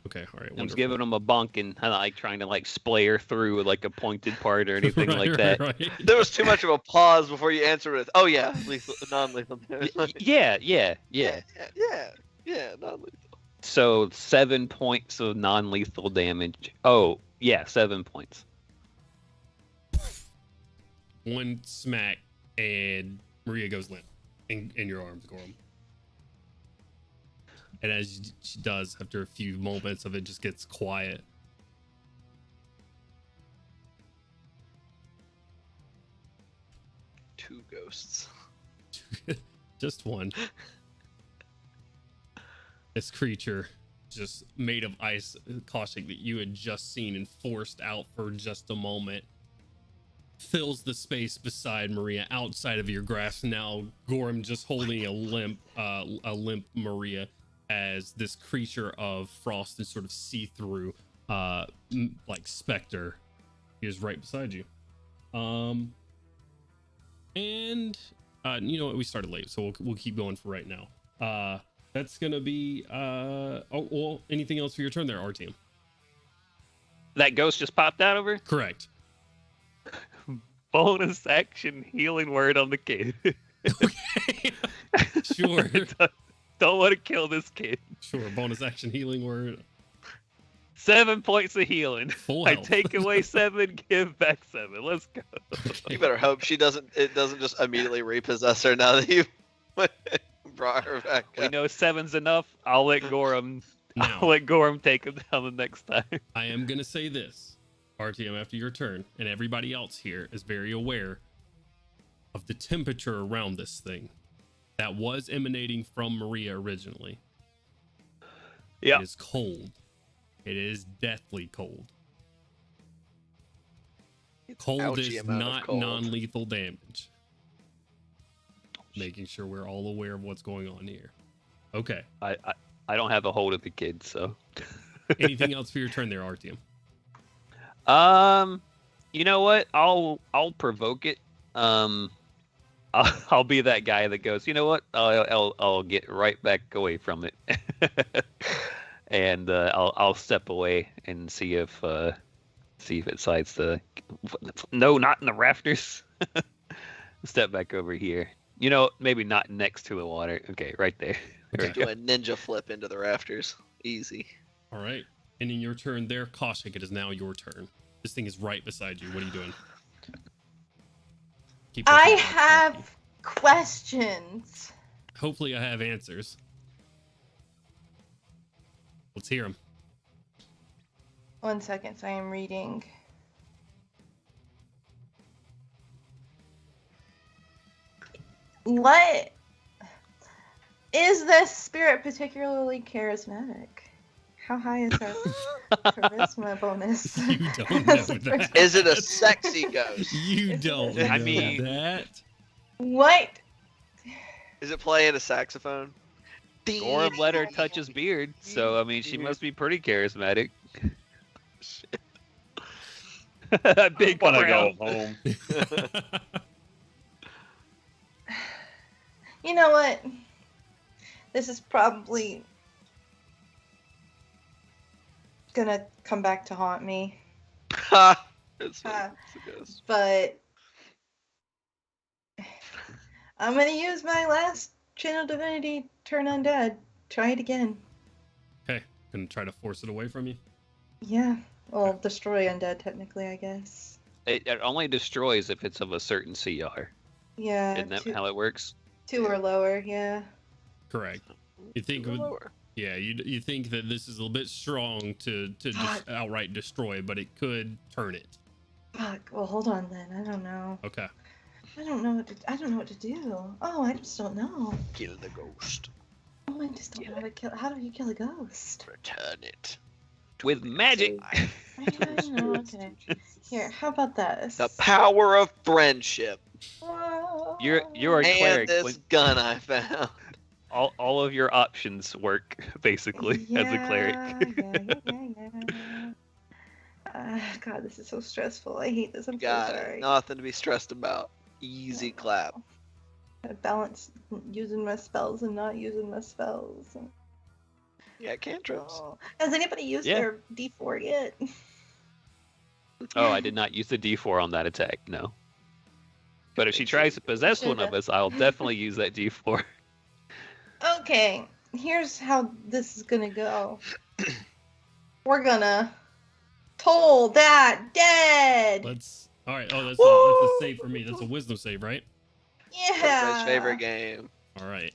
Okay, all right. I'm Wonderful. just giving him a bunk and like trying to like splay her through with like a pointed part or anything Right, like right, that. right. There was too much of a pause before you answered with, "Oh yeah, lethal, non-lethal damage." Yeah. yeah, non-lethal. So 7 points of non-lethal damage. Oh, yeah, 7 points. One smack, and Maria goes limp in your arms, Gorham. And as she does, after a few moments of it, just gets quiet. Two ghosts. Just one. This creature, just made of ice, caustic that you had just seen and forced out for just a moment, fills the space beside Maria, outside of your grasp. Now, Gorham just holding a limp Maria, as this creature of frost and sort of see-through, like specter, is right beside you. And you know what? We started late, so we'll keep going for right now. That's gonna be anything else for your turn there, Artyom? That ghost just popped out over? Correct. Bonus action healing word on the kid. Okay. Sure. Don't want to kill this kid. Sure. Bonus action healing word. 7 points of healing. Full I health. take away 7, give back 7. Let's go. You better hope it doesn't just immediately repossess her now that you brought her back. We know 7's enough. I'll let Gorham Now, take him down the next time. I am gonna say this, Artyom, after your turn, and everybody else here is very aware of the temperature around this thing that was emanating from Maria originally. Yeah. It is cold. It is deathly cold. Cold Ouchie is amount of not cold. non-lethal damage. Making sure we're all aware of what's going on here. Okay. I don't have a hold of the kid, so. Anything else for your turn there, Artyom? You know what? I'll provoke it. I'll be that guy that goes, you know what? I'll get right back away from it, and I'll step away and see if it decides to. No, not in the rafters. Step back over here. You know, maybe not next to the water. Okay, right there. There we Do go. a ninja flip into the rafters. Easy. All right. And in your turn there, Kaushik, it is now your turn. This thing is right beside you. What are you doing? Keep I looking at it. have questions. Hopefully I have answers. Let's hear them. 1 second, so I am reading. What is this spirit particularly charismatic? How high is our charisma bonus? You don't know That's the that. first- Is it a sexy ghost? You don't know I mean- that. What? Is it playing a saxophone? Gorham let her touch his beard, so I mean, she must be pretty charismatic. Big Want to crown. go home? You know what? This is probably gonna come back to haunt me, Ha! It's a ghost. but I'm gonna use my last channel divinity turn undead. Try it again. Okay. Gonna try to force it away from you. Yeah. Well, destroy undead technically, I guess. It only destroys if it's of a certain CR. Yeah. Isn't that how it works? 2 or lower, yeah. Correct. You think you think that this is a little bit strong to just outright destroy, but it could turn it. Fuck. Well, hold on then. I don't know. Okay. I don't know what to do. Oh, I just don't know. Kill the ghost. Oh, I just don't know how to kill. How do you kill a ghost? Return it. With magic. I know. Okay. Here, how about this? The power of friendship. Whoa. You're a And cleric. this gun I found. All of your options work basically as a cleric. God, this is so stressful. I hate this. I'm Got so it. sorry. Nothing to be stressed about. Easy clap. I balance using my spells and not using my spells. Yeah, cantrips. Oh. Has anybody used their D4 yet? Oh, I did not use the D4 on that attack. No. But if she tries to possess one of us, I'll definitely use that D4. Okay, here's how this is gonna go. We're gonna toll that dead. All right. Oh, that's a save for me. That's a wisdom save, right? Yeah. My favorite game. All right.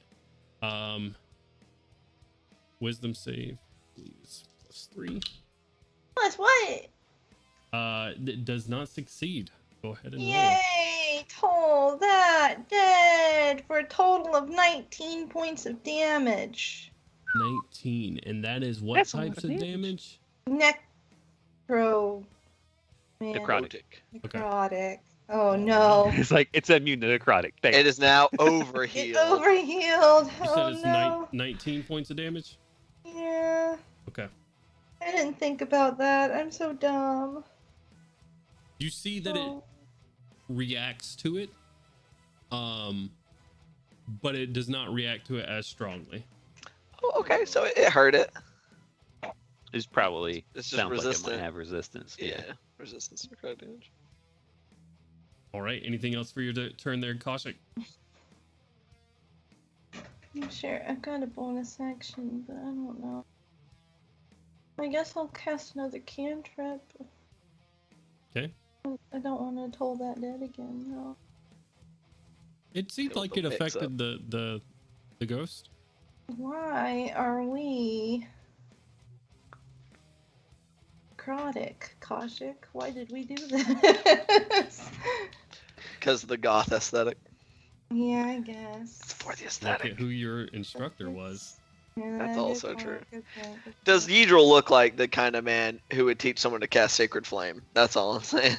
Wisdom save, please. +3. Plus what? It does not succeed. Go ahead and roll. Yay! Toll that dead for a total of 19 points of damage. 19, and that is what That's a lot types of of damage. damage? Necrotic. Necrotic. Oh no. It's like it's immune to necrotic. Thanks. It is now overhealed. It overhealed. You said Oh it's no. 19 points of damage? Yeah. Okay. I didn't think about that. I'm so dumb. You see that it reacts to it, but it does not react to it as strongly. Oh, okay, so it hurt it. It's probably It's just sounds like it resistant. might have resistance. Yeah, resistance to necrotic damage. All right. Anything else for your turn there, Kaushik? I'm sure I've got a bonus action, but I don't know. I guess I'll cast another cantrip. Okay. I don't want to toll that dead again, no. It seemed like it mix affected the ghost. Why are we necrotic, Kaushik? Why did we do this? Because of the goth aesthetic. Yeah, I guess. It's for the Look aesthetic. at who your instructor was. Yeah, That's good also point, true. good point, good Does point. Yidril look like the kind of man who would teach someone to cast Sacred Flame? That's all I'm saying.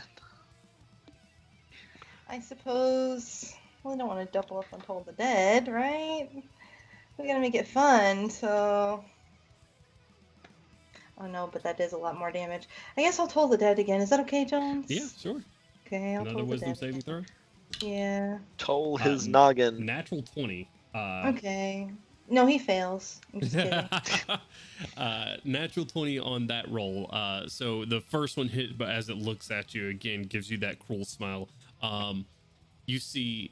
I suppose we don't want to double up on Toll the Dead, right? We gotta make it fun, so... Oh no, but that does a lot more damage. I guess I'll Toll the Dead again. Is that okay, Jones? Yeah, sure. Okay, I'll Another Toll the wisdom Dead. saving throw. Yeah. Toll his Uh, noggin. Natural 20. Okay. No, he fails. I'm just kidding. Natural 20 on that roll. So the first one hit, but as it looks at you again, gives you that cruel smile. You see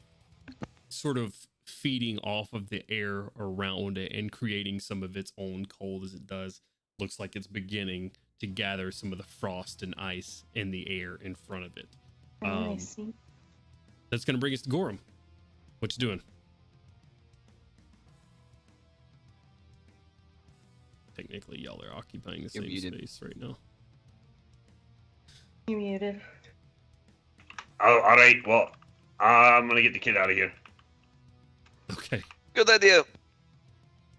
sort of feeding off of the air around it and creating some of its own cold as it does. Looks like it's beginning to gather some of the frost and ice in the air in front of it. I see. That's going to bring us to Gorham. What you doing? Technically, y'all are occupying the You're same muted. space right now. You're muted. Oh, all right. Well, I'm gonna get the kid out of here. Okay. Good idea.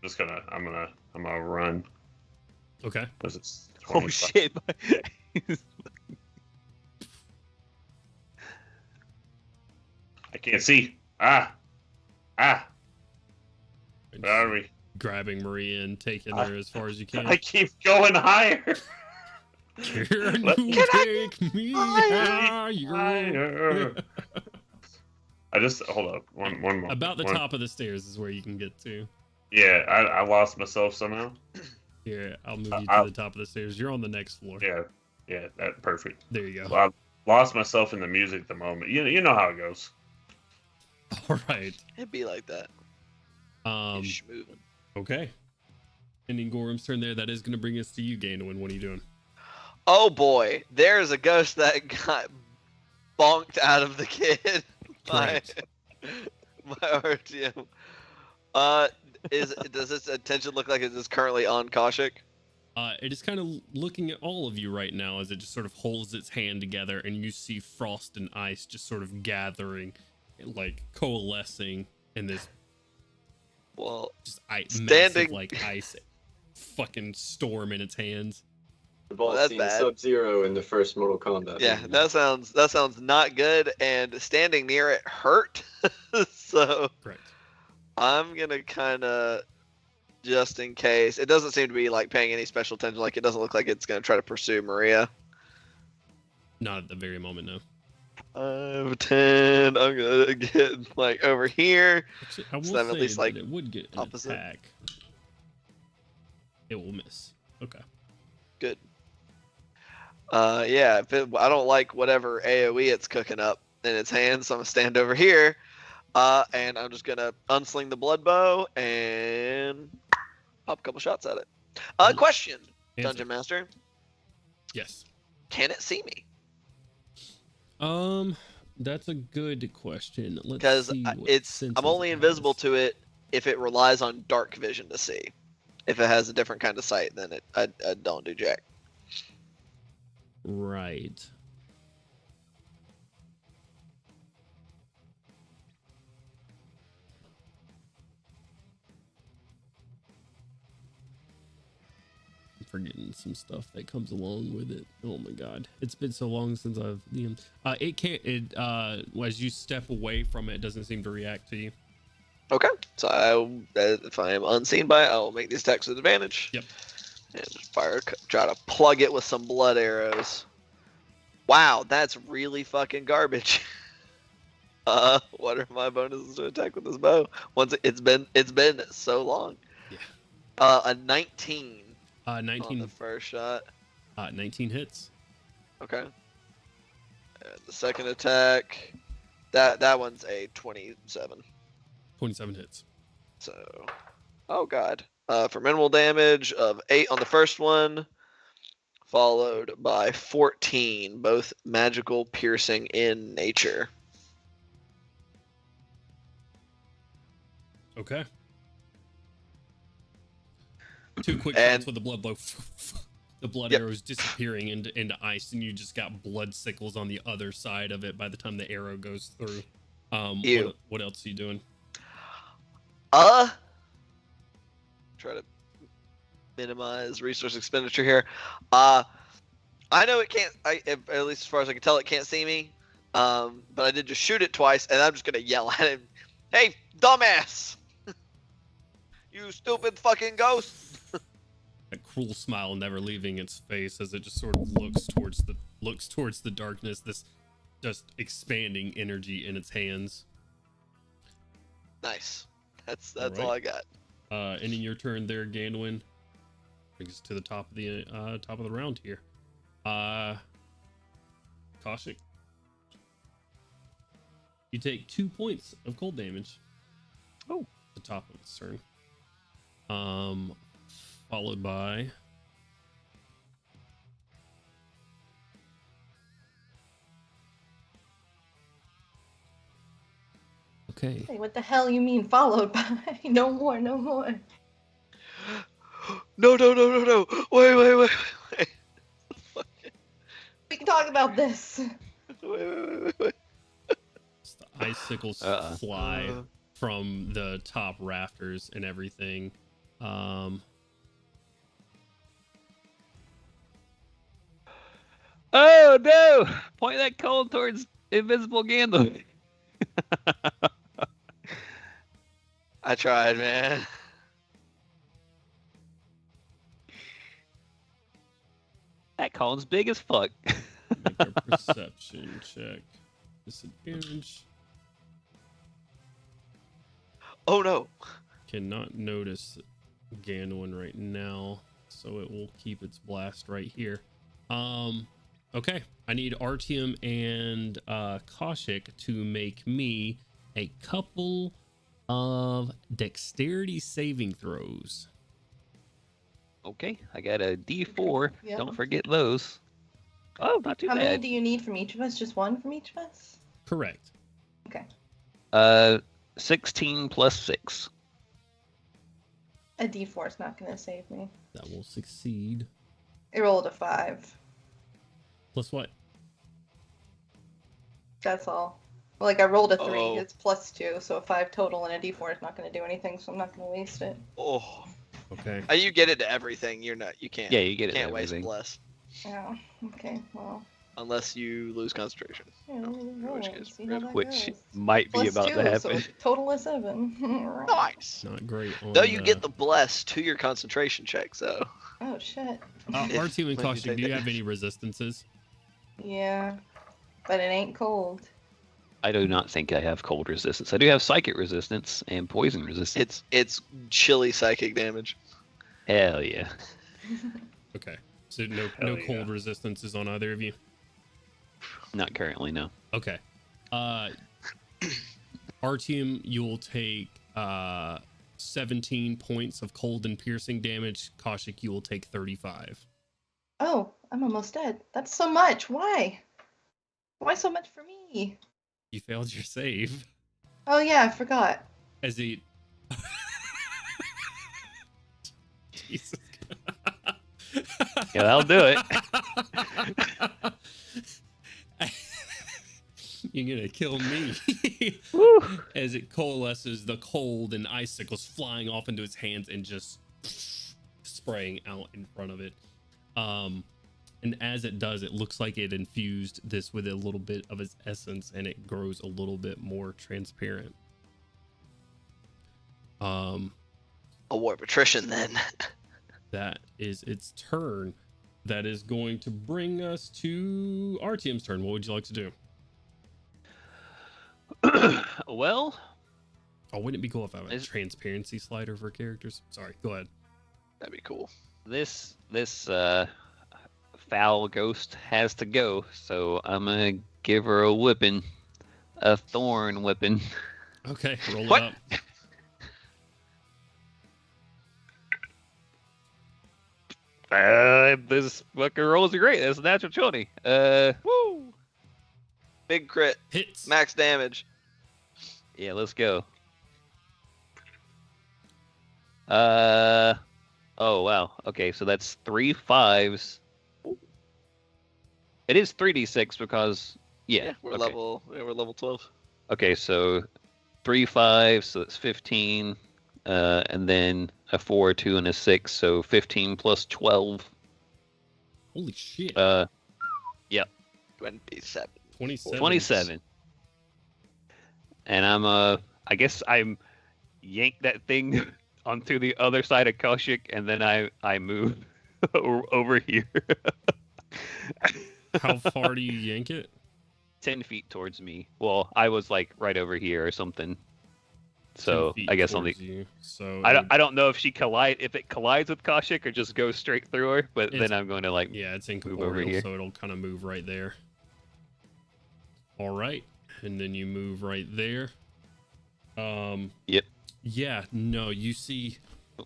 I'm gonna run. Okay. Was it? Oh shit! I can't see. Where are we? Grabbing Maria and taking her as far as you can. I keep going higher. Can Let- you Can take me higher? Higher. I just hold up one more. About the top of the stairs is where you can get to. Yeah, I lost myself somehow. Here, I'll move you I'll- to the top of the stairs. You're on the next floor. Yeah, that perfect. There you go. Well, I lost myself in the music at the moment. You know how it goes. All right. It'd be like that. He's schmoovin'. Okay. Ending Gorham's turn there. That is going to bring us to you, Gainwin. What are you doing? Oh boy, there's a ghost that got bonked out of the kid. Correct. My RTM. Does this attention look like it is currently on Kaushik? It is kind of looking at all of you right now as it just sort of holds its hand together, and you see frost and ice just sort of gathering, like coalescing in this just massive like ice fucking storm in its hands. We've all That's seen bad. Sub-Zero in the first Mortal Kombat. Yeah, movie. that sounds not good, and standing near it hurt. So Correct. I'm gonna kind of, just in case, it doesn't seem to be like paying any special attention. Like it doesn't look like it's gonna try to pursue Maria. Not at the very moment, no. 5, 10. I'm gonna get like over here. Actually, I will So then say at least, like, that it would get an opposite. attack. It will miss. Okay. Good. Yeah. I don't like whatever AOE it's cooking up in its hands, so I'm gonna stand over here. And I'm just gonna unsling the blood bow and pop a couple shots at it. Question, Answer. Dungeon Master. Yes. Can it see me? That's a good question. Let's Because see what I'm senses only it invisible has. to it if it relies on dark vision to see. If it has a different kind of sight, then I don't do jack. Right. I'm forgetting some stuff that comes along with it. Oh my god. It's been so long since I've it can't as you step away from it doesn't seem to react to you. Okay, so if I am unseen by it, I will make these attacks with advantage. Yep. And just try to plug it with some blood arrows. Wow, that's really fucking garbage. What are my bonuses to attack with this bow? It's been so long. Yeah. A 19. 19 on the first shot. 19 hits. Okay. And the second attack, that one's a 27. 27 hits. So, oh god. For minimal damage of 8 on the first one, followed by 14, both magical piercing in nature. Okay. 2 quick And- shots with the blood blow. The blood Yep. arrows disappearing into ice, and you just got blood sickles on the other side of it by the time the arrow goes through. Ew. What else are you doing? Try to minimize resource expenditure here. I know it can't. At least as far as I can tell, it can't see me. But I did just shoot it twice, and I'm just gonna yell at him, "Hey, dumbass! You stupid fucking ghost!" A cruel smile never leaving its face as it just sort of looks towards the darkness. This just expanding energy in its hands. Nice. That's Alright. all I got. Ending your turn there, Ganwin. Brings us to the top of the round here. Kaushik. You take 2 points of cold damage. Oh. At the top of its turn. Followed by okay. Hey, what the hell you mean followed by? No more, no more. No. Wait. We can talk about this. Wait. The icicles fly from the top rafters and everything. Oh no! Point that cone towards invisible Gandalf. I tried, man. That cone's big as fuck. Make a perception check. Disadvantage. Oh no. Cannot notice Ganwin right now, so it will keep its blast right here. Okay, I need Artyom and Kaushik to make me a couple of dexterity saving throws. Okay, I got a D4. Yep. Don't forget those. Oh, not too How many bad. do you need from each of us? Just one from each of us? Correct. Okay. 16 plus 6. A D4 is not going to save me. That will succeed. I rolled a 5. Plus what? That's all. Well, like I rolled a 3. Oh. It's plus 2, so a 5 total, and a D4 is not going to do anything, so I'm not going to waste it. Oh. Okay. You get it to everything. You're not. You can't. Yeah, you get it. Can't waste everything. bless Oh, okay. Well, unless you lose concentration. yeah, let me roll which and case, see how that Which goes. might be Plus about 2, to happen. so a total of 7. Nice. Not great. On, Though you get the bless to your concentration check, so. Oh shit. R2 and When you Koshik, take do you it. have any resistances? Yeah, but it ain't cold. I do not think I have cold resistance. I do have psychic resistance and poison resistance. It's chilly psychic damage. Hell yeah. Okay. So no Hell yeah. cold resistances on either of you? Not currently, no. Okay. Artyom, you'll take 17 points of cold and piercing damage. Koshik, you will take 35. Oh, I'm almost dead. That's so much. Why? Why so much for me? You failed your save. Oh yeah, I forgot. As he... Jesus. Yeah, that'll do it. You're gonna kill me. As it coalesces, the cold and icicles flying off into his hands and just spraying out in front of it. And as it does, it looks like it infused this with a little bit of its essence, and it grows a little bit more transparent. A war of attrition, then. That is its turn. That is going to bring us to Artyom's turn. What would you like to do? Well, Oh, wouldn't it be cool if I had a Is- transparency slider for characters? Sorry, go ahead. That'd be cool. this foul ghost has to go, so I'm gonna give her a whipping, a thorn whipping. Okay, roll What? it up. This fucking rolls are great. That's a natural 20. Woo! Big crit. Hits. Max damage. Yeah, let's go. Oh wow. Okay, so that's 3 5s. It is 3d6 because We're okay. level 12. Okay, so 3 5s, so that's 15, and then a 4, 2, and a 6, so 15 plus 12. Holy shit. 27. 27. 27. And I guess I'm yank that thing onto the other side of Koshik, and then I move over here. How far do you yank it? 10 feet towards me. Well, I was like right over here or something. 10 So feet I guess on the towards you. So I don't know if it collides with Koshik or just goes straight through her, but It's- then I'm going to like yeah, it's over incorporeal, here. so it'll kind of move right there. All right, and then you move right there. Yep. Yeah, no, you see,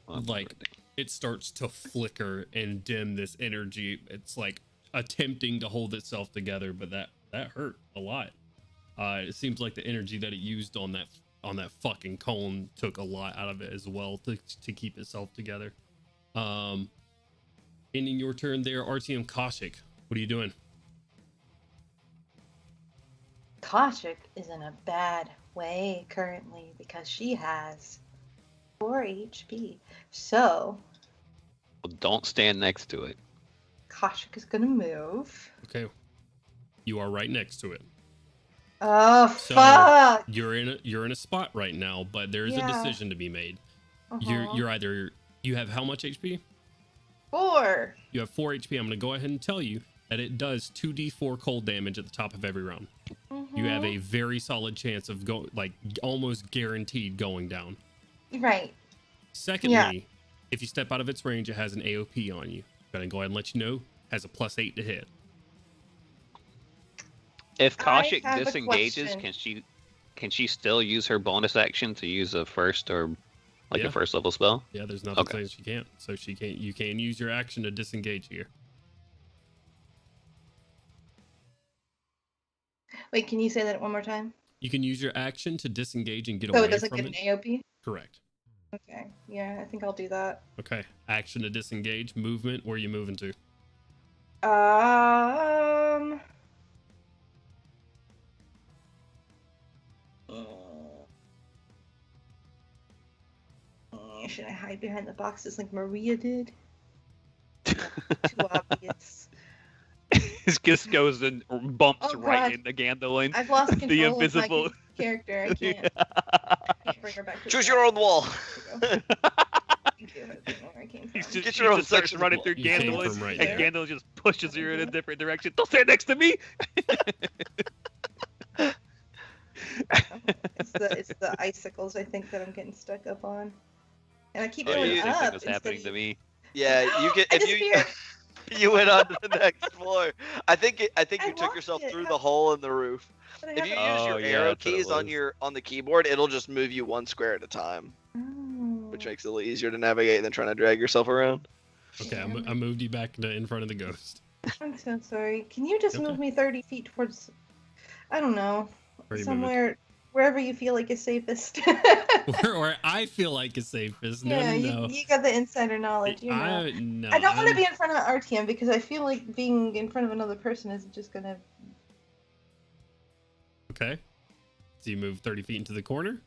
I'm like, it starts to flicker and dim this energy. It's like attempting to hold itself together, but that hurt a lot. It seems like the energy that it used on that fucking cone took a lot out of it as well to keep itself together. Ending your turn there, RTM Koshik. What are you doing? Koshik is in a bad way currently because she has 4 HP. So Well, don't stand next to it. Koshik is gonna move. Okay, you are right next to it. Oh So, fuck! You're in a spot right now, but there is a Yeah. decision to be made. Uh-huh. You're either you have how much HP? 4. You have 4 HP. I'm going to go ahead and tell you that it does 2d4 cold damage at the top of every round. You have a very solid chance of almost guaranteed going down. Right. Secondly, if you step out of its range, it has an AOP on you. Gonna go ahead and let you know, has a +8 to hit. If I Koshik have a disengages, question. can she still use her bonus action to use a first or like Yeah. a first level spell? Yeah, there's nothing Okay. saying she can't. So you can use your action to disengage here. Wait, can you say that one more time? You can use your action to disengage and get So away it doesn't from get it. an AOP? Correct. Okay. Yeah, I think I'll do that. Okay. Action to disengage. Movement. Where are you moving to? Should I hide behind the boxes like Maria did? Too obvious. Just goes and bumps Oh, right God. into Gandolin. I've lost control The of my invisible. character. I can't bring her back to Choose the your top. own wall. Thank you. I don't know where I came from. He's just, Get he your own just starts section running wall. through You came Gandolin, from right and there. Gandolin just pushes you in a different direction. Don't stand next to me. It's the icicles I think that I'm getting stuck up on, and I keep Oh, going yeah, same thing up. was instead happening of- to me. Yeah, you get I if you disappeared. you went on to the next floor. I think you I took lost yourself it. through How- the hole in the roof. But I If you haven't- use Oh, your yeah, arrow that's what it keys was. on the keyboard, it'll just move you one square at a time, which Oh. makes it a little easier to navigate than trying to drag yourself around. Okay, I moved you back in front of the ghost. I'm so sorry. Can you just Okay. move me 30 feet towards, I don't know, Where are you somewhere, wherever you feel like is safest? moving? Where I feel like is safest. No, yeah, no. you got the insider knowledge. You know. No, I don't want to I'm- be in front of RTM because I feel like being in front of another person is just gonna. Okay. So you move 30 feet into the corner?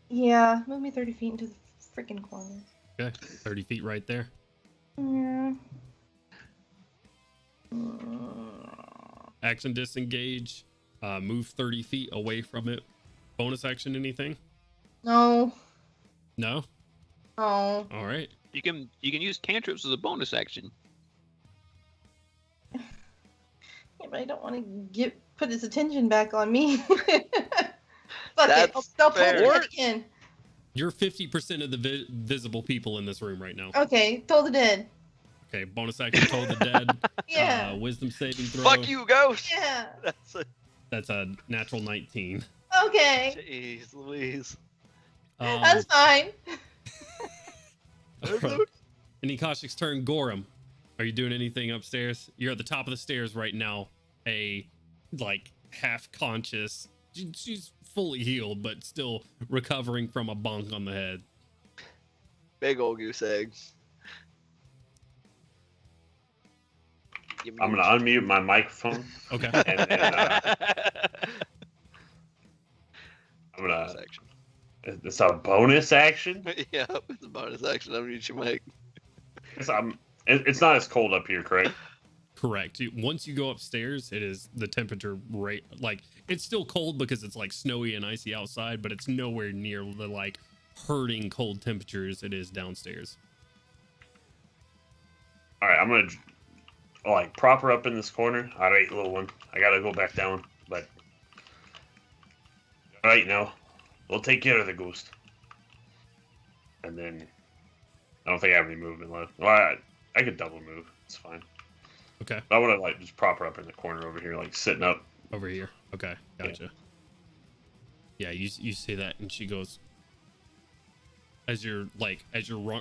Yeah, move me 30 feet into the freaking corner. Okay. 30 feet right there. Yeah. Action disengage. Move 30 feet away from it. Bonus action, anything? No. No? No. All right. You can use cantrips as a bonus action. Yeah, but I don't want to put his attention back on me. Fuck it. I'll That's pull fair. the head again. You're 50% of the visible people in this room right now. Okay, toll the dead. Okay, bonus action, Toll the Dead. Yeah. Wisdom saving throw. Fuck you, ghost. Yeah. That's a natural 19. Okay. Jeez, Louise. That's fine. Alright. In Nikashik's turn, Gorham, are you doing anything upstairs? You're at the top of the stairs right now. Half conscious. She's fully healed, but still recovering from a bonk on the head. Big old goose egg. I'm gonna unmute my microphone. Okay. And then, I'm gonna. Section. It's a bonus action. Yeah, it's a bonus action. Unmute your mic. It's not as cold up here, correct? Correct. Once you go upstairs, it is the temperature rate. It's still cold because it's snowy and icy outside, but it's nowhere near the hurting cold temperatures it is downstairs. All right, I'm gonna prop her up in this corner. All right, little one. I gotta go back down, but all right, now we'll take care of the ghost. And then I don't think I have any movement left. Well, I could double move. It's fine. Okay. I want to just prop her up in the corner over here, sitting up. Over here. Okay, gotcha. Yeah, you see that, and she goes, as you're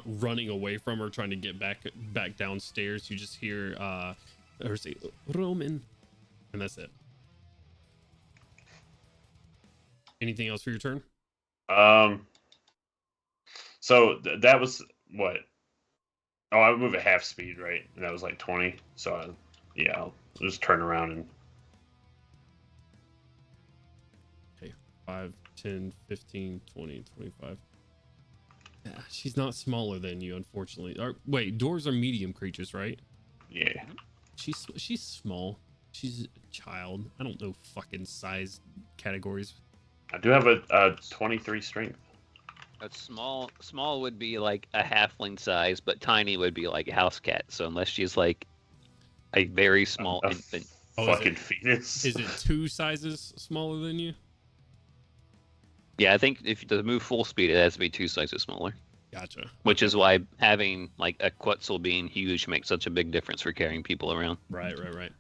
running away from her, trying to get back downstairs, you just hear her say Roman, and that's it. Anything else for your turn? So that was what? Oh, I would move at half speed, right? And that was 20. So yeah, I'll just turn around and. Okay, 5, 10, 15, 20, 25. Yeah, she's not smaller than you, unfortunately. Wait, dwarves are medium creatures, right? Yeah. She's small. She's a child. I don't know fucking size categories. I do have a 23 strength. A small would be like a halfling size, but tiny would be like a house cat. So unless she's a very small A infant. fucking fetus. Is it 2 sizes smaller than you? Yeah, I think if to move full speed, it has to be 2 sizes smaller. Gotcha. Which is why having a Quetzal being huge makes such a big difference for carrying people around. Right.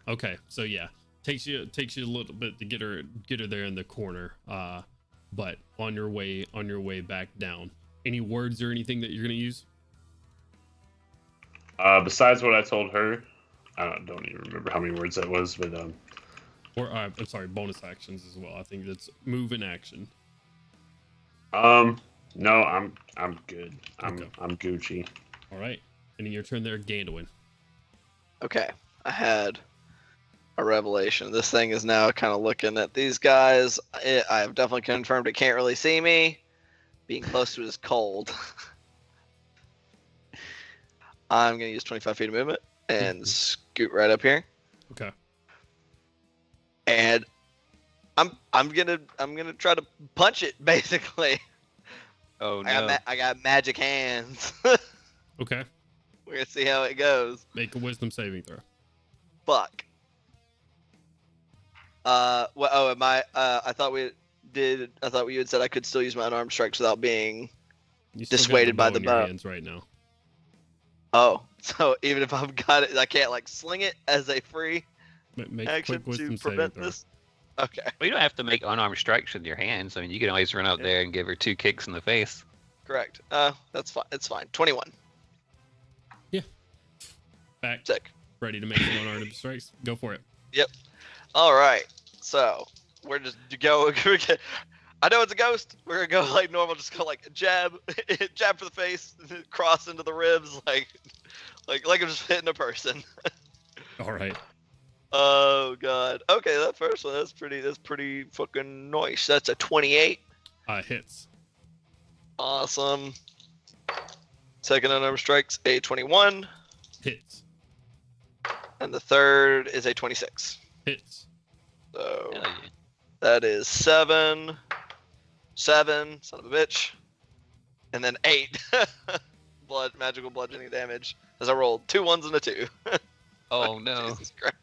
Okay, so yeah, takes you a little bit to get her there in the corner. But on your way back down. Any words or anything that you're gonna use? Besides what I told her, I don't even remember how many words that was, but Or I'm sorry, bonus actions as well. I think that's move and action. No, I'm good. I'm Gucci. All right, and in your turn there, Gandalf. Okay, I had a revelation. This thing is now kind of looking at these guys. I've definitely confirmed it can't really see me. Being close to it is cold. I'm gonna use 25 feet of movement and scoot right up here. Okay. And I'm gonna try to punch it basically. Oh no! I got magic hands. Okay. We're gonna see how it goes. Make a wisdom saving throw. Fuck. Well, oh, am I? I thought you had said I could still use my unarmed strikes without being You still got dissuaded by the in your bow. hands right now. Oh, so even if I've got it, I can't like sling it as a free Make a action quick wisdom to saving prevent throw. this. Okay. Well, you don't have to make unarmed strikes with your hands. I mean, you can always run out there and give her 2 kicks in the face. Correct. That's fine. It's fine. 21. Back, Sick. ready to make some unarmed strikes. Go for it. Yep. All right. So we're just go. I know it's a ghost. We're gonna go like normal. Just go like jab, jab for the face, cross into the ribs, like I'm just hitting a person. All right. Oh god. Okay, that first one. That's pretty fucking nice. That's a 28. Hits. Awesome. Second unarmed strikes, a 21. Hits. And the third is a 26. Hits. So Hell yeah. that is 7, son of a bitch, and then 8 magical bludgeoning damage as I rolled 2 1s and a 2. Oh no! Jesus Christ.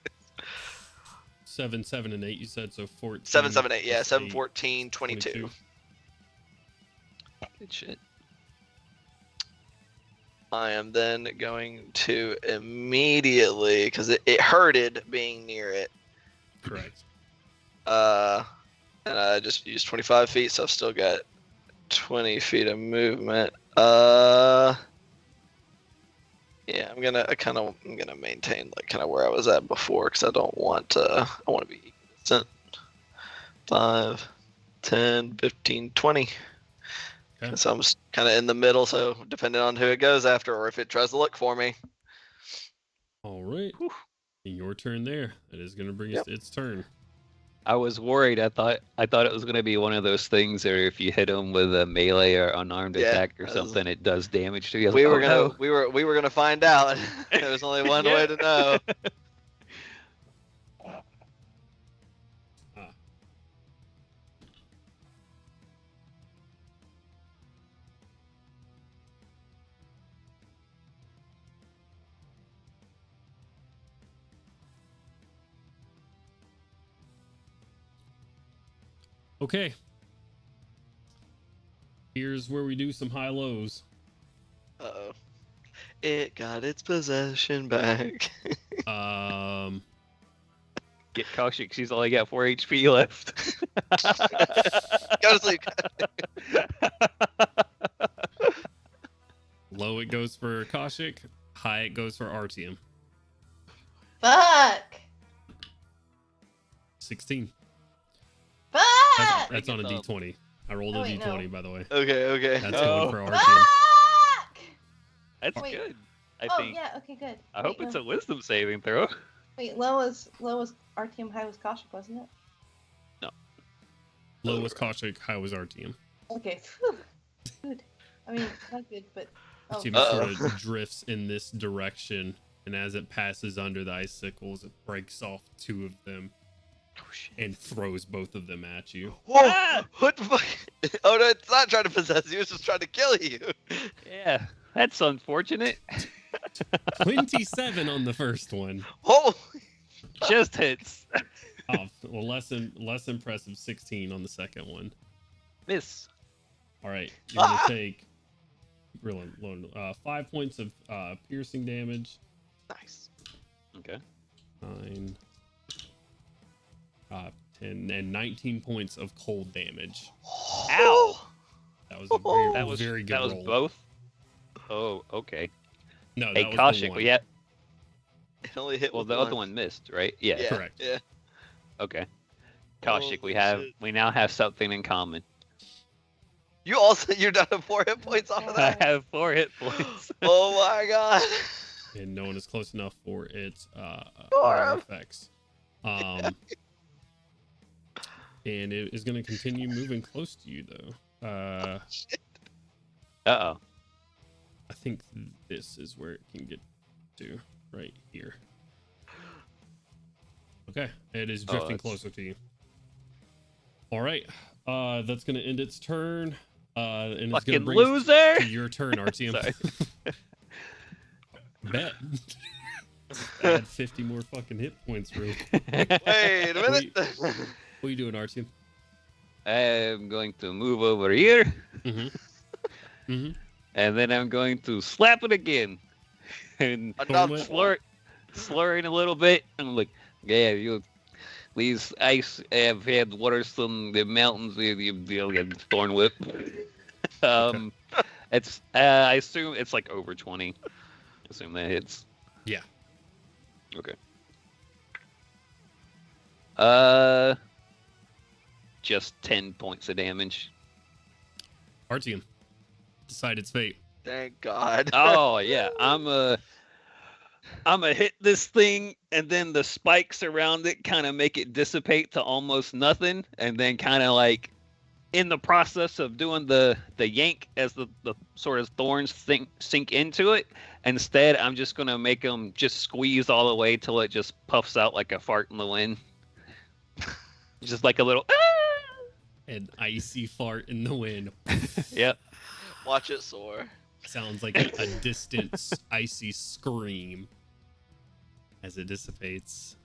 7, 7, and 8. You said so. 14. 7, 7, 8. Yeah, plus 7, 8, 14, 22. Good shit. I am then going to immediately, because it hurted being near it. Correct. And I just used 25 feet, so I've still got 20 feet of movement. Yeah, I'm gonna maintain like kind of where I was at before, because I don't want to. I want to be equidistant. 5, 10, 15, 20. Okay. So I'm kind of in the middle. So depending on who it goes after, or if it tries to look for me. All right. Your turn there. That is going to bring us its turn. I was worried. I thought it was gonna be one of those things, or if you hit them with a melee or unarmed attack or something, it does damage to you. We were gonna find out. There was only one way to know. Okay. Here's where we do some high lows. Uh-oh. It got its possession back. Get Kaushik. She's only got 4 HP left. Go to sleep. Low it goes for Kaushik. High it goes for Artyom. Fuck! 16. Fuck! That's on a D20. I rolled a D20, by the way. Okay. That's going for Artyom. Fuck! That's Wait. good. I Oh think. yeah, okay, good. I hope it's a wisdom saving throw. Wait, low was Artyom, high was Kaushik, wasn't it? Low was Kaushik, high was Artyom. Okay, phew. Good. I mean, not good, but Artyom sort of drifts in this direction, and as it passes under the icicles, it breaks off 2 of them and throws both of them at you. Whoa! What the fuck? Oh no, it's not trying to possess you. It's just trying to kill you. Yeah, that's unfortunate. 27 on the first one. Holy! Just hits. Well, less impressive 16 on the second one. Miss. All right, you're gonna take 5 points of piercing damage. Nice. Okay. 9, 10, and 19 points of cold damage. Ow! That was a very good That was roll. both. Oh, okay. No, Hey, that was Kaushik, the well, one. yeah. It only hit. Well, with the other one missed, right? Yeah. Yeah. Correct. Yeah. Okay. Holy Kaushik, we now have something in common. You're down to 4 hit points off of I that? have 4 hit points. Oh my god. And no one is close enough for its Dora. effects. And it is going to continue moving close to you, though. Uh-oh. I think this is where it can get to, right here. Okay, it is drifting closer to you. All right, that's going to end its turn. And it's going to Fucking bring loser! to your turn, Artyom. Sorry. Bet. Add 50 more fucking hit points, bro. Wait a minute. What are you doing, Artyom? I'm going to move over here. Mm-hmm. Mm-hmm. And then I'm going to slap it again. And Another slurring a little bit. I'm like, yeah, these ice have had worse than the mountains you thorn whip. It's I assume it's like over 20. Assume that hits. Yeah. Okay. Just 10 points of damage. Artyom, decide its fate. Thank God. Oh yeah, I'm a hit this thing, and then the spikes around it kind of make it dissipate to almost nothing, and then kind of like in the process of doing the yank as the sort of thorns sink into it. Instead, I'm just gonna make them just squeeze all the way till it just puffs out like a fart in the wind, just like a little. An icy fart in the wind. Yep. Watch it soar. Sounds like a distant icy scream as it dissipates.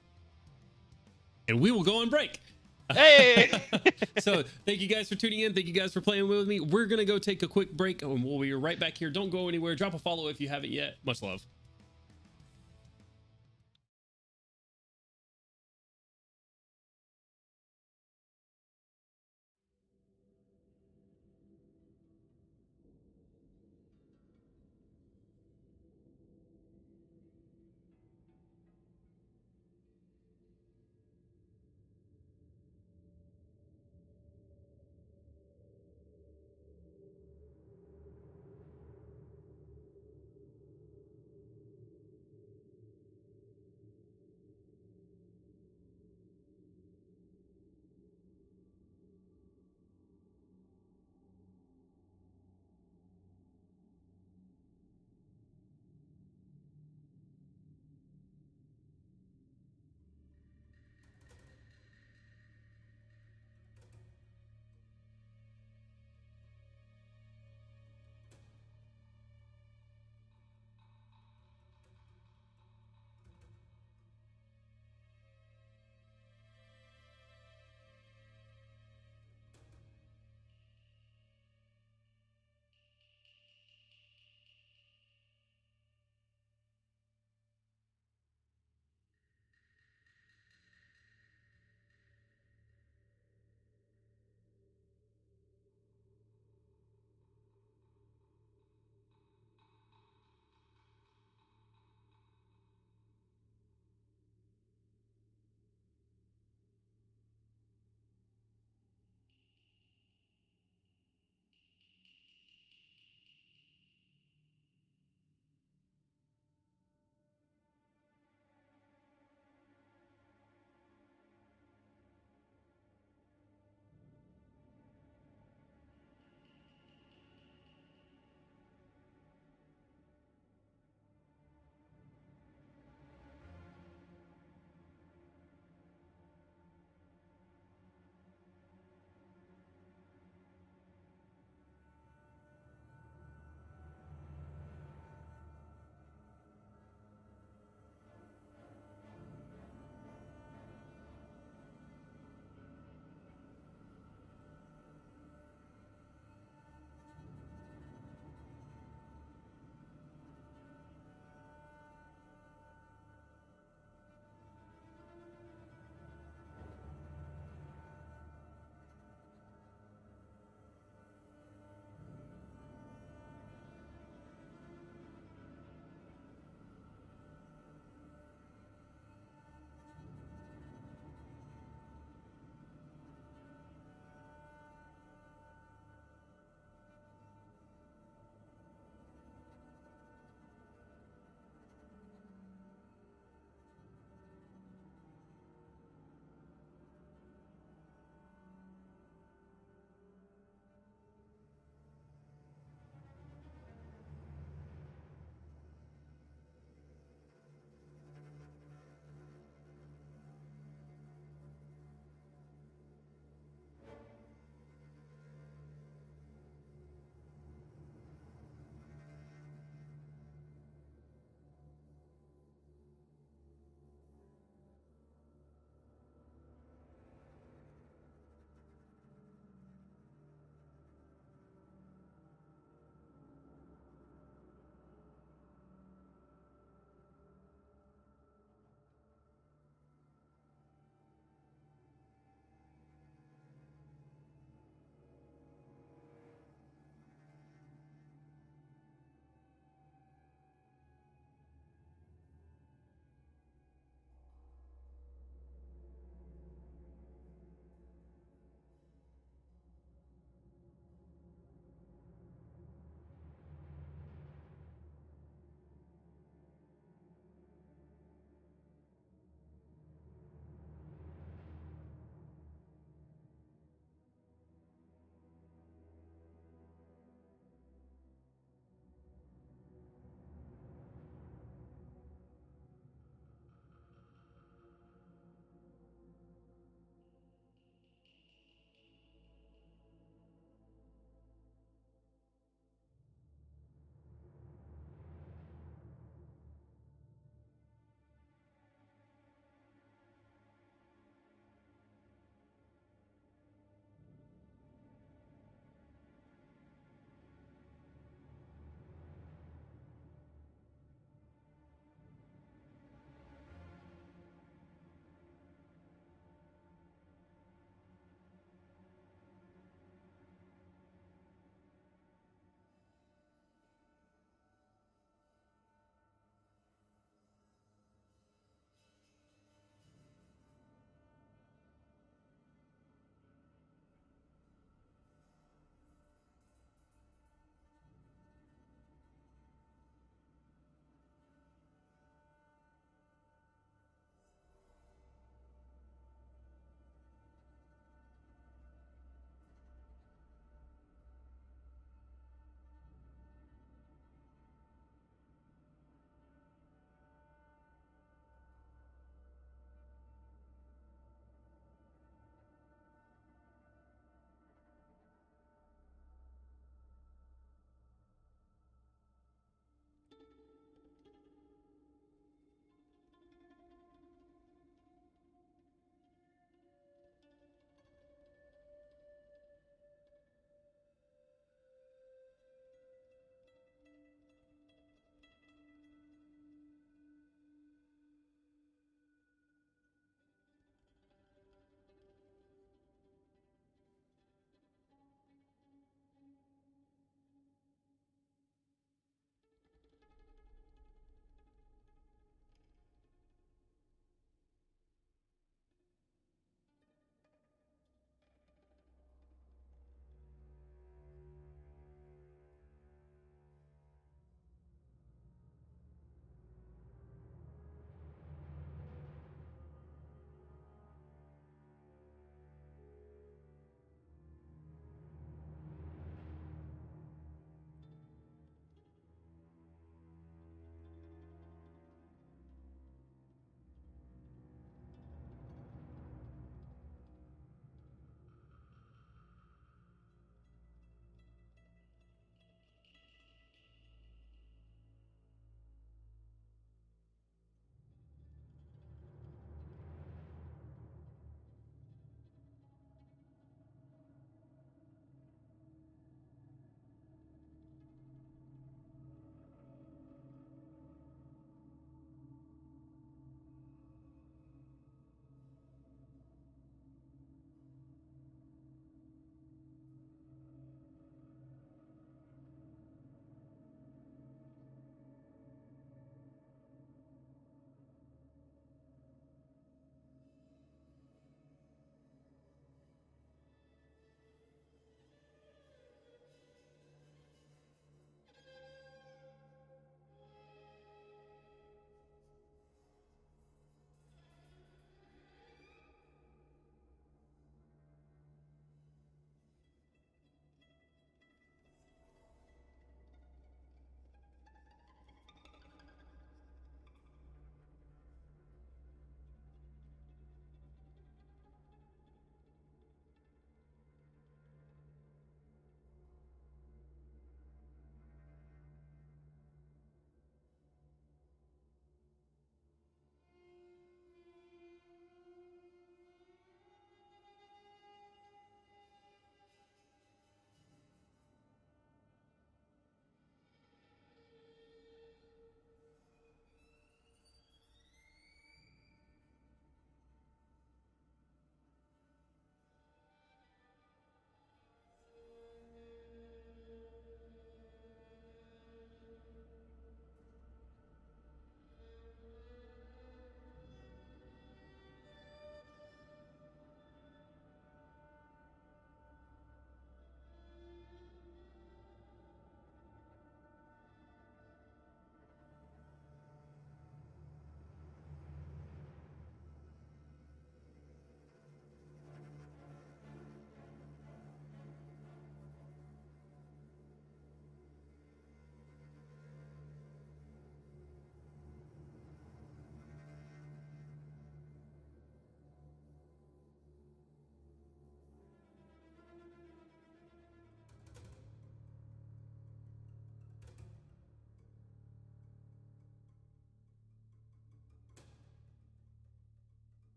And we will go on break. Hey! So thank you guys for tuning in. Thank you guys for playing with me. We're going to go take a quick break and we'll be right back here. Don't go anywhere. Drop a follow if you haven't yet. Much love.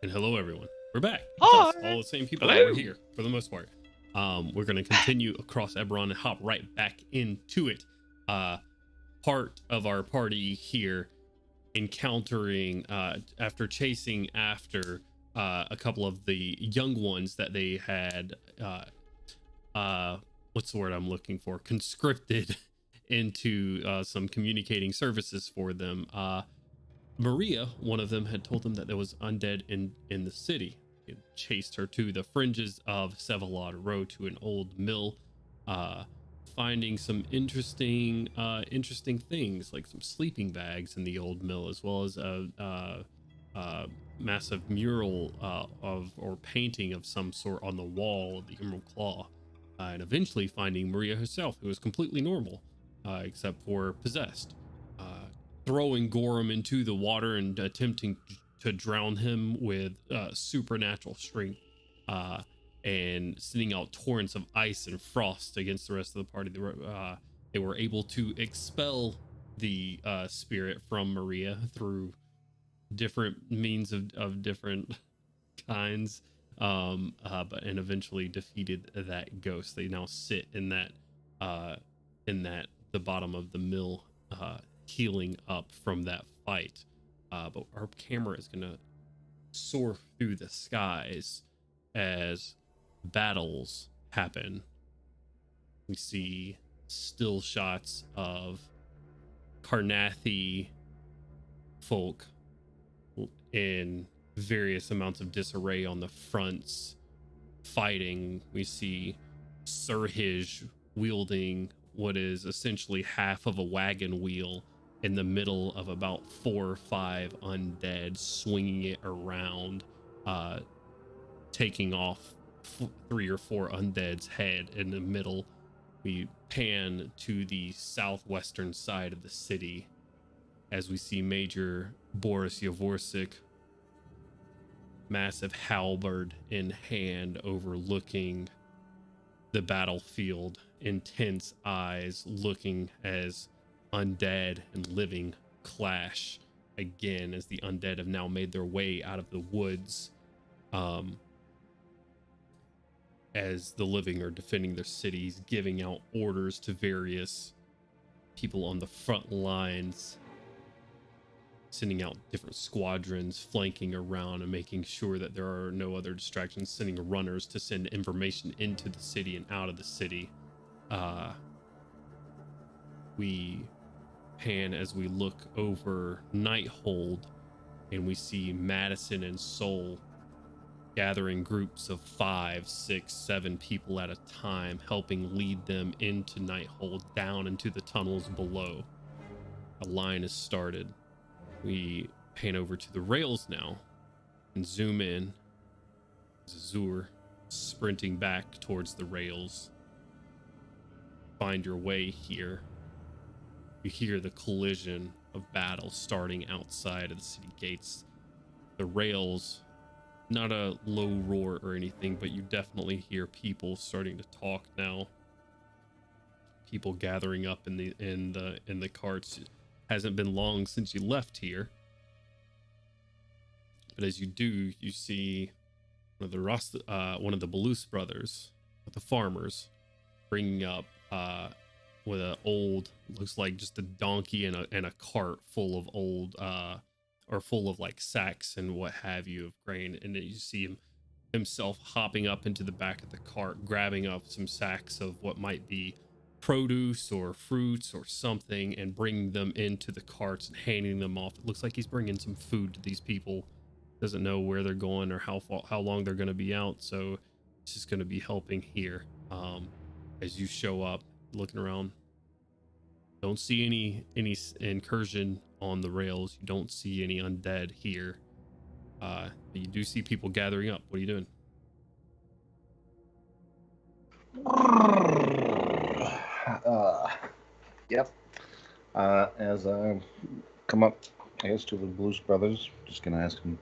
And hello, everyone. We're back. Hi. It's all the same people that Hello. were here for the most part. We're going to continue across Eberron and hop right back into it. Part of our party here encountering, after chasing after a couple of the young ones that they had, what's the word I'm looking for? Conscripted into some communicating services for them. Maria, one of them, had told them that there was undead in the city. It chased her to the fringes of Sevalod Road to an old mill, finding some interesting things like some sleeping bags in the old mill, as well as a massive mural or painting of some sort on the wall of the Emerald Claw, and eventually finding Maria herself, who was completely normal, except for possessed. Throwing Gorham into the water and attempting to drown him with supernatural strength, and sending out torrents of ice and frost against the rest of the party. They were able to expel the spirit from Maria through different means of different kinds, and eventually defeated that ghost. They now sit in the bottom of the mill, healing up from that fight. But our camera is gonna soar through the skies as battles happen. We see still shots of Karnathi folk in various amounts of disarray on the fronts fighting. We see Sirhij wielding what is essentially half of a wagon wheel in the middle of about 4 or 5 undead, swinging it around, taking off 3 or 4 undead's head in the middle. We pan to the southwestern side of the city as we see Major Boris Yavorsik, massive halberd in hand, overlooking the battlefield, intense eyes looking as undead and living clash again, as the undead have now made their way out of the woods, as the living are defending their cities, giving out orders to various people on the front lines, sending out different squadrons, flanking around and making sure that there are no other distractions, sending runners to send information into the city and out of the city. We pan as we look over Nighthold, and we see Madison and Soul gathering groups of 5, 6, 7 people at a time, helping lead them into Nighthold, down into the tunnels below. A line is started. We pan over to the rails now and zoom in. Azur sprinting back towards the rails. Find your way here. You hear the collision of battle starting outside of the city gates. The rails, not a low roar or anything, but you definitely hear people starting to talk now. People gathering up in the carts. Hasn't been long since you left here, but as you do, you see one of the Balus brothers, the farmers, bringing up with an old, looks like just a donkey and a cart full of old or full of like sacks and what have you of grain, and then you see himself hopping up into the back of the cart, grabbing up some sacks of what might be produce or fruits or something, and bringing them into the carts and handing them off. It looks like he's bringing some food to these people. Doesn't know where they're going or how long they're going to be out, so it's just going to be helping here. As you show up, looking around, don't see any incursion on the rails. You don't see any undead here, but you do see people gathering up. What are you doing? Yep. As I come up, I guess, to the Blues brothers, just gonna ask them,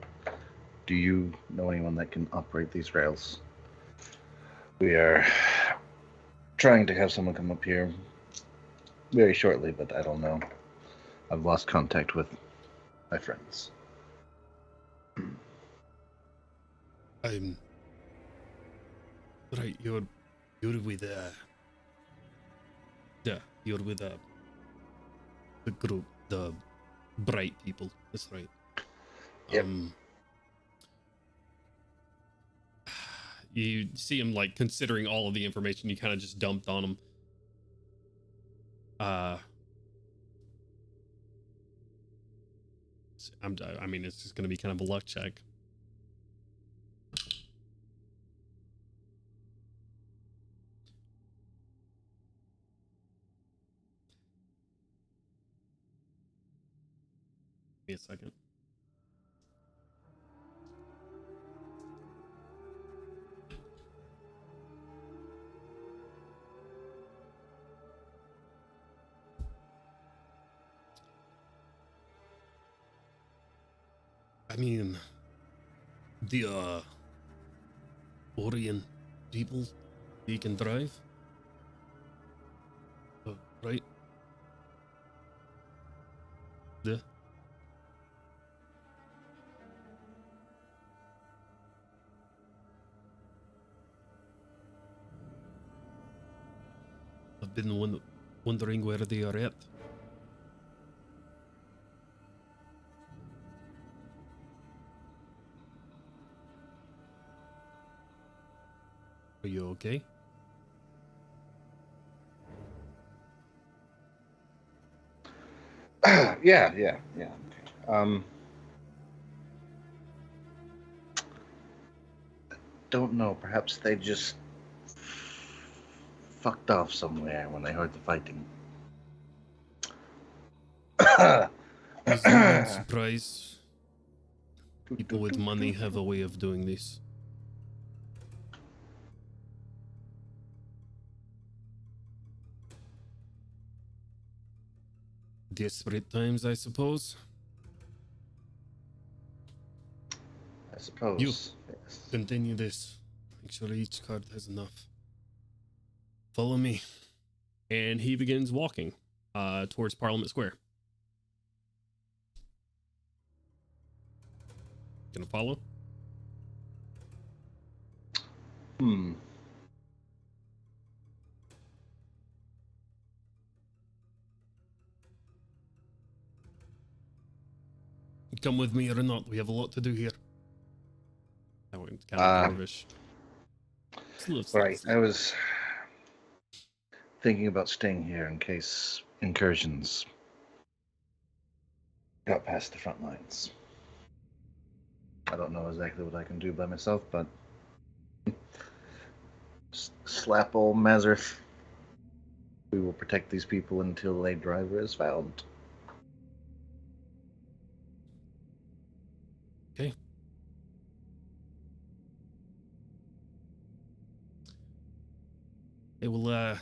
do you know anyone that can operate these rails? We are trying to have someone come up here very shortly, but I don't know. I've lost contact with my friends. I'm right. You're with yeah. You're with the group, the bright people. That's right. Yep. You see him like considering all of the information you kind of just dumped on him. I mean, it's just going to be kind of a luck check. Give me a second. I mean, the Orient people, they can drive. Right? The I've been wondering where they are at. Are you okay? Yeah. Don't know. Perhaps they just fucked off somewhere when they heard the fighting. Is no surprise. People with money have a way of doing this. Desperate times, I suppose. I suppose. You Yes. continue this. Make sure each card has enough. Follow me. And he begins walking towards Parliament Square. Gonna follow? Come with me or not, we have a lot to do here. That one's kind of dwarvish. Right, I was thinking about staying here in case incursions got past the front lines. I don't know exactly what I can do by myself, but slap old Mazareth. We will protect these people until a driver is found. Okay. It will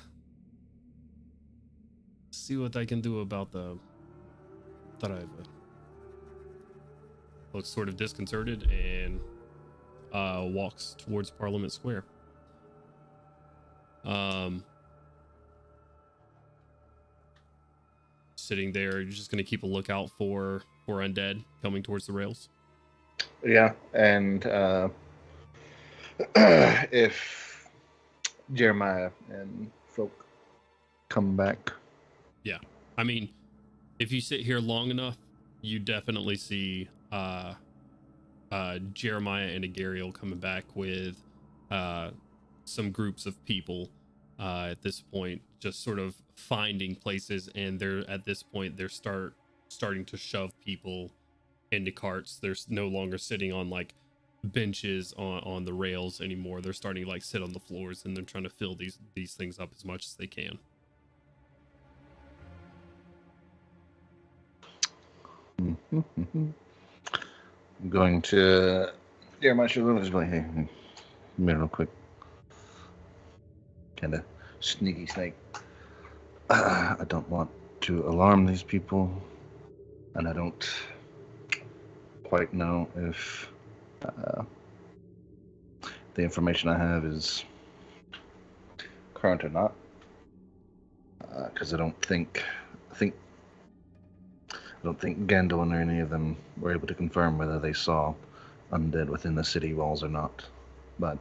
see what I can do about the driver. Looks sort of disconcerted and walks towards Parliament Square. Sitting there, you're just gonna keep a lookout for undead coming towards the rails. Yeah, and if Jeremiah and folk come back. Yeah, I mean, if you sit here long enough, you definitely see Jeremiah and Agariel coming back with some groups of people at this point, just sort of finding places, and they're starting to shove people into carts. They're no longer sitting on like benches on the rails anymore. They're starting to like sit on the floors, and they're trying to fill these things up as much as they can. I'm going to Jeremiah should like, hey, come here real quick. Kind of sneaky snake. I don't want to alarm these people, and I don't quite know if the information I have is current or not, because I don't think Gandalf or any of them were able to confirm whether they saw undead within the city walls or not, but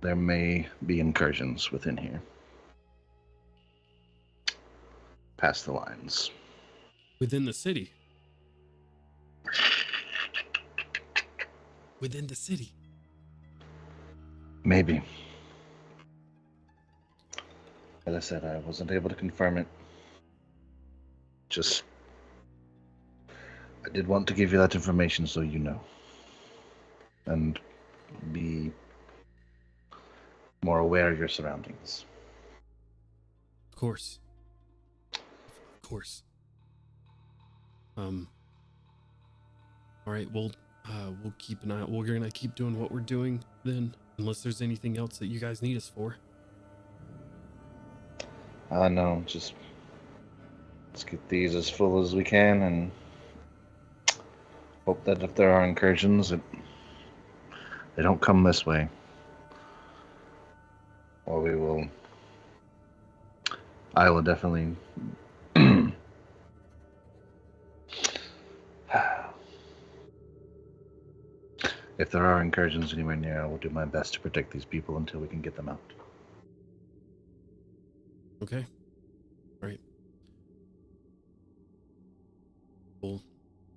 there may be incursions within here. Past the lines. Within the city. Within the city. Maybe. As I said, I wasn't able to confirm it. Just, I did want to give you that information so you know. And be more aware of your surroundings. Of course. Of course. All right, we'll keep an eye out. We're gonna keep doing what we're doing then, unless there's anything else that you guys need us for. No, just let's get these as full as we can and hope that if there are incursions, they don't come this way. Or I will definitely if there are incursions anywhere near, I will do my best to protect these people until we can get them out. Okay. All right. We'll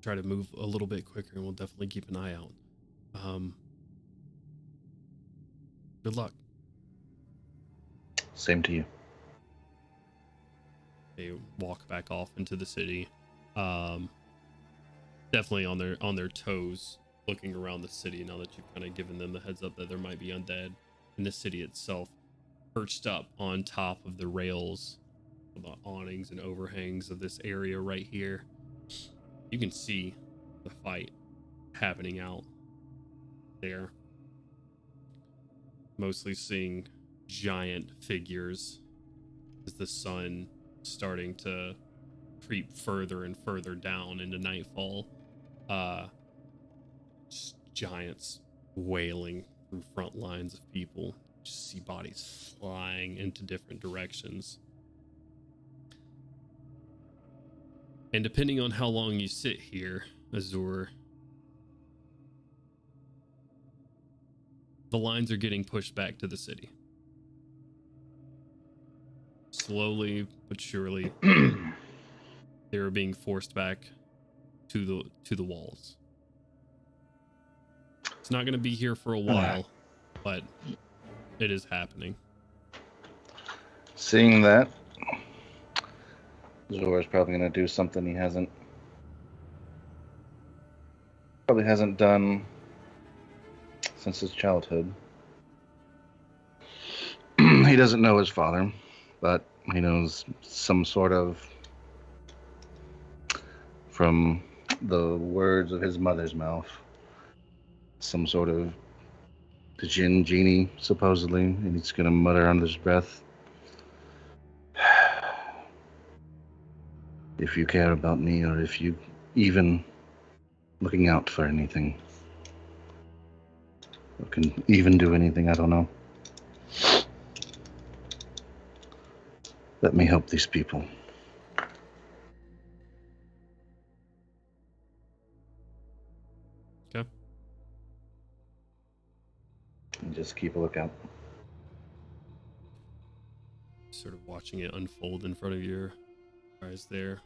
try to move a little bit quicker, and we'll definitely keep an eye out. Good luck. Same to you. They walk back off into the city. Definitely on their toes, looking around the city now that you've kind of given them the heads up that there might be undead in the city itself. Perched up on top of the rails, the awnings and overhangs of this area right here, you can see the fight happening out there. Mostly seeing giant figures as the sun starting to creep further and further down into nightfall. Just giants wailing through front lines of people. Just see bodies flying into different directions. And depending on how long you sit here, Azur, the lines are getting pushed back to the city. Slowly but surely, they are being forced back to the walls. It's not going to be here for a while, but it is happening. Seeing that, Zor's probably going to do something he probably hasn't done since his childhood. He doesn't know his father, but he knows some sort of, from the words of his mother's mouth, some sort of genie, supposedly, and he's going to mutter under his breath, if you care about me, or if you even looking out for anything, or can even do anything, I don't know. Let me help these people. Okay. And just keep a lookout. Sort of watching it unfold in front of your eyes there.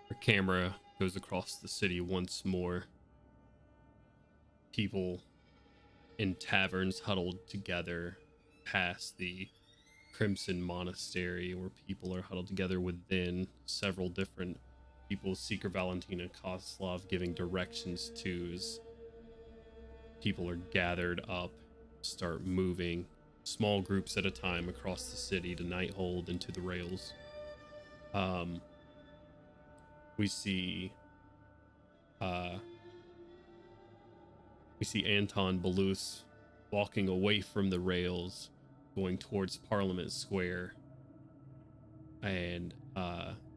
Our camera goes across the city once more. People in taverns huddled together past the Crimson Monastery, where people are huddled together within. Several different people, Seeker Valentina Koslov giving directions to as people are gathered up, start moving, small groups at a time across the city to Nighthold and to the rails. We see Anton Balus walking away from the rails, going towards Parliament Square, and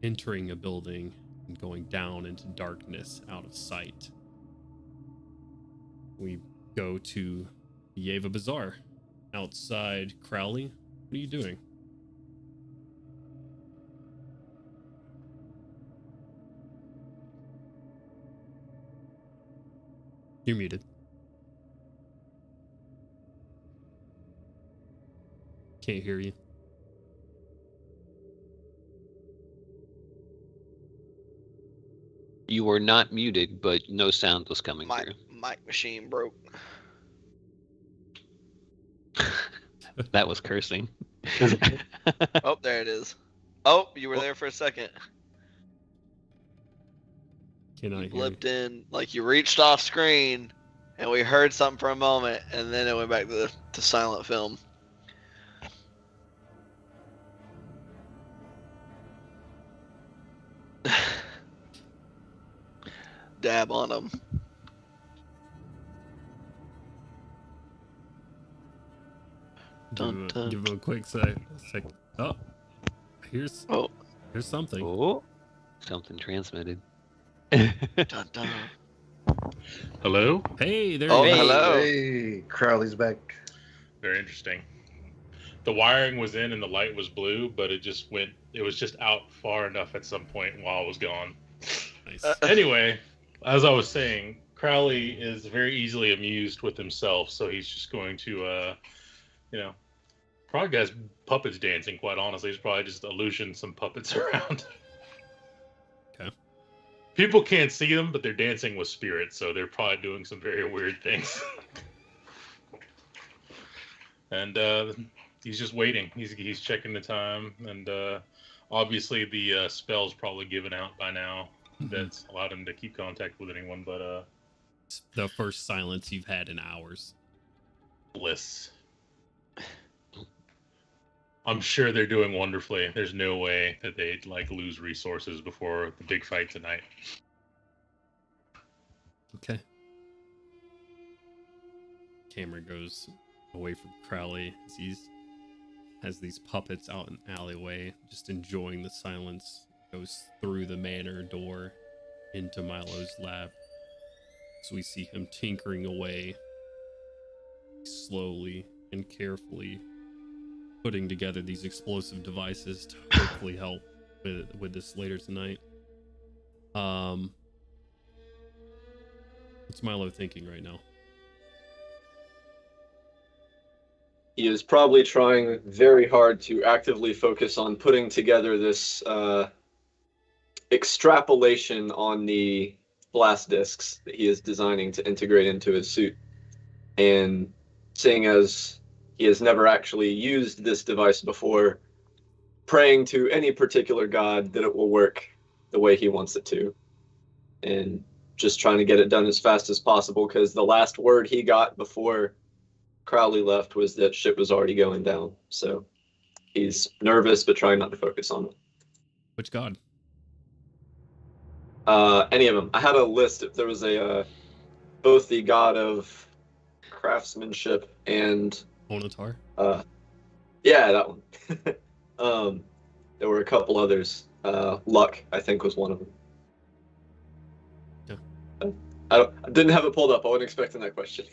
entering a building and going down into darkness out of sight. We go to Yeva Bazaar. Outside Crowley, what are you doing? You're muted. Can't hear you. You were not muted, but no sound was coming My through. mic machine broke. That was cursing. Oh, there it is. Oh, you were there for a second. Can I You hear you? blipped in, like you reached off screen, and we heard something for a moment, and then it went back to silent film. Dab on them. Dun, dun. Give him a quick sec. Oh, here's something. Oh, something transmitted. Dun, dun. Hello? Hey, there Oh, you go. hello. Hey, Crowley's back. Very interesting. The wiring was in and the light was blue, but it was just out far enough at some point while it was gone. Nice. Anyway, as I was saying, Crowley is very easily amused with himself, so he's just going to, probably has puppets dancing, quite honestly. He's probably just illusioned some puppets around. Okay. People can't see them, but they're dancing with spirits, so they're probably doing some very weird things. And he's just waiting. He's checking the time, and obviously the spell's probably given out by now. That's allowed him to keep contact with anyone, but The first silence you've had in hours. bliss. I'm sure they're doing wonderfully. There's no way that they'd lose resources before the big fight tonight. Okay. Camera goes away from Crowley as he has these puppets out in the alleyway, just enjoying the silence. Goes through the manor door into Milo's lab. So we see him tinkering away, slowly and carefully, putting together these explosive devices to hopefully help with this later tonight. What's Milo thinking right now? He is probably trying very hard to actively focus on putting together this extrapolation on the blast discs that he is designing to integrate into his suit. And seeing as he has never actually used this device before, praying to any particular god that it will work the way he wants it to. And just trying to get it done as fast as possible, because the last word he got before Crowley left was that shit was already going down. So he's nervous, but trying not to focus on it. Which god? Any of them. I had a list. If there was both the god of craftsmanship and Onatar? yeah, that one. There were a couple others. Luck, I think, was one of them. Yeah. I didn't have it pulled up. I wasn't expecting that question.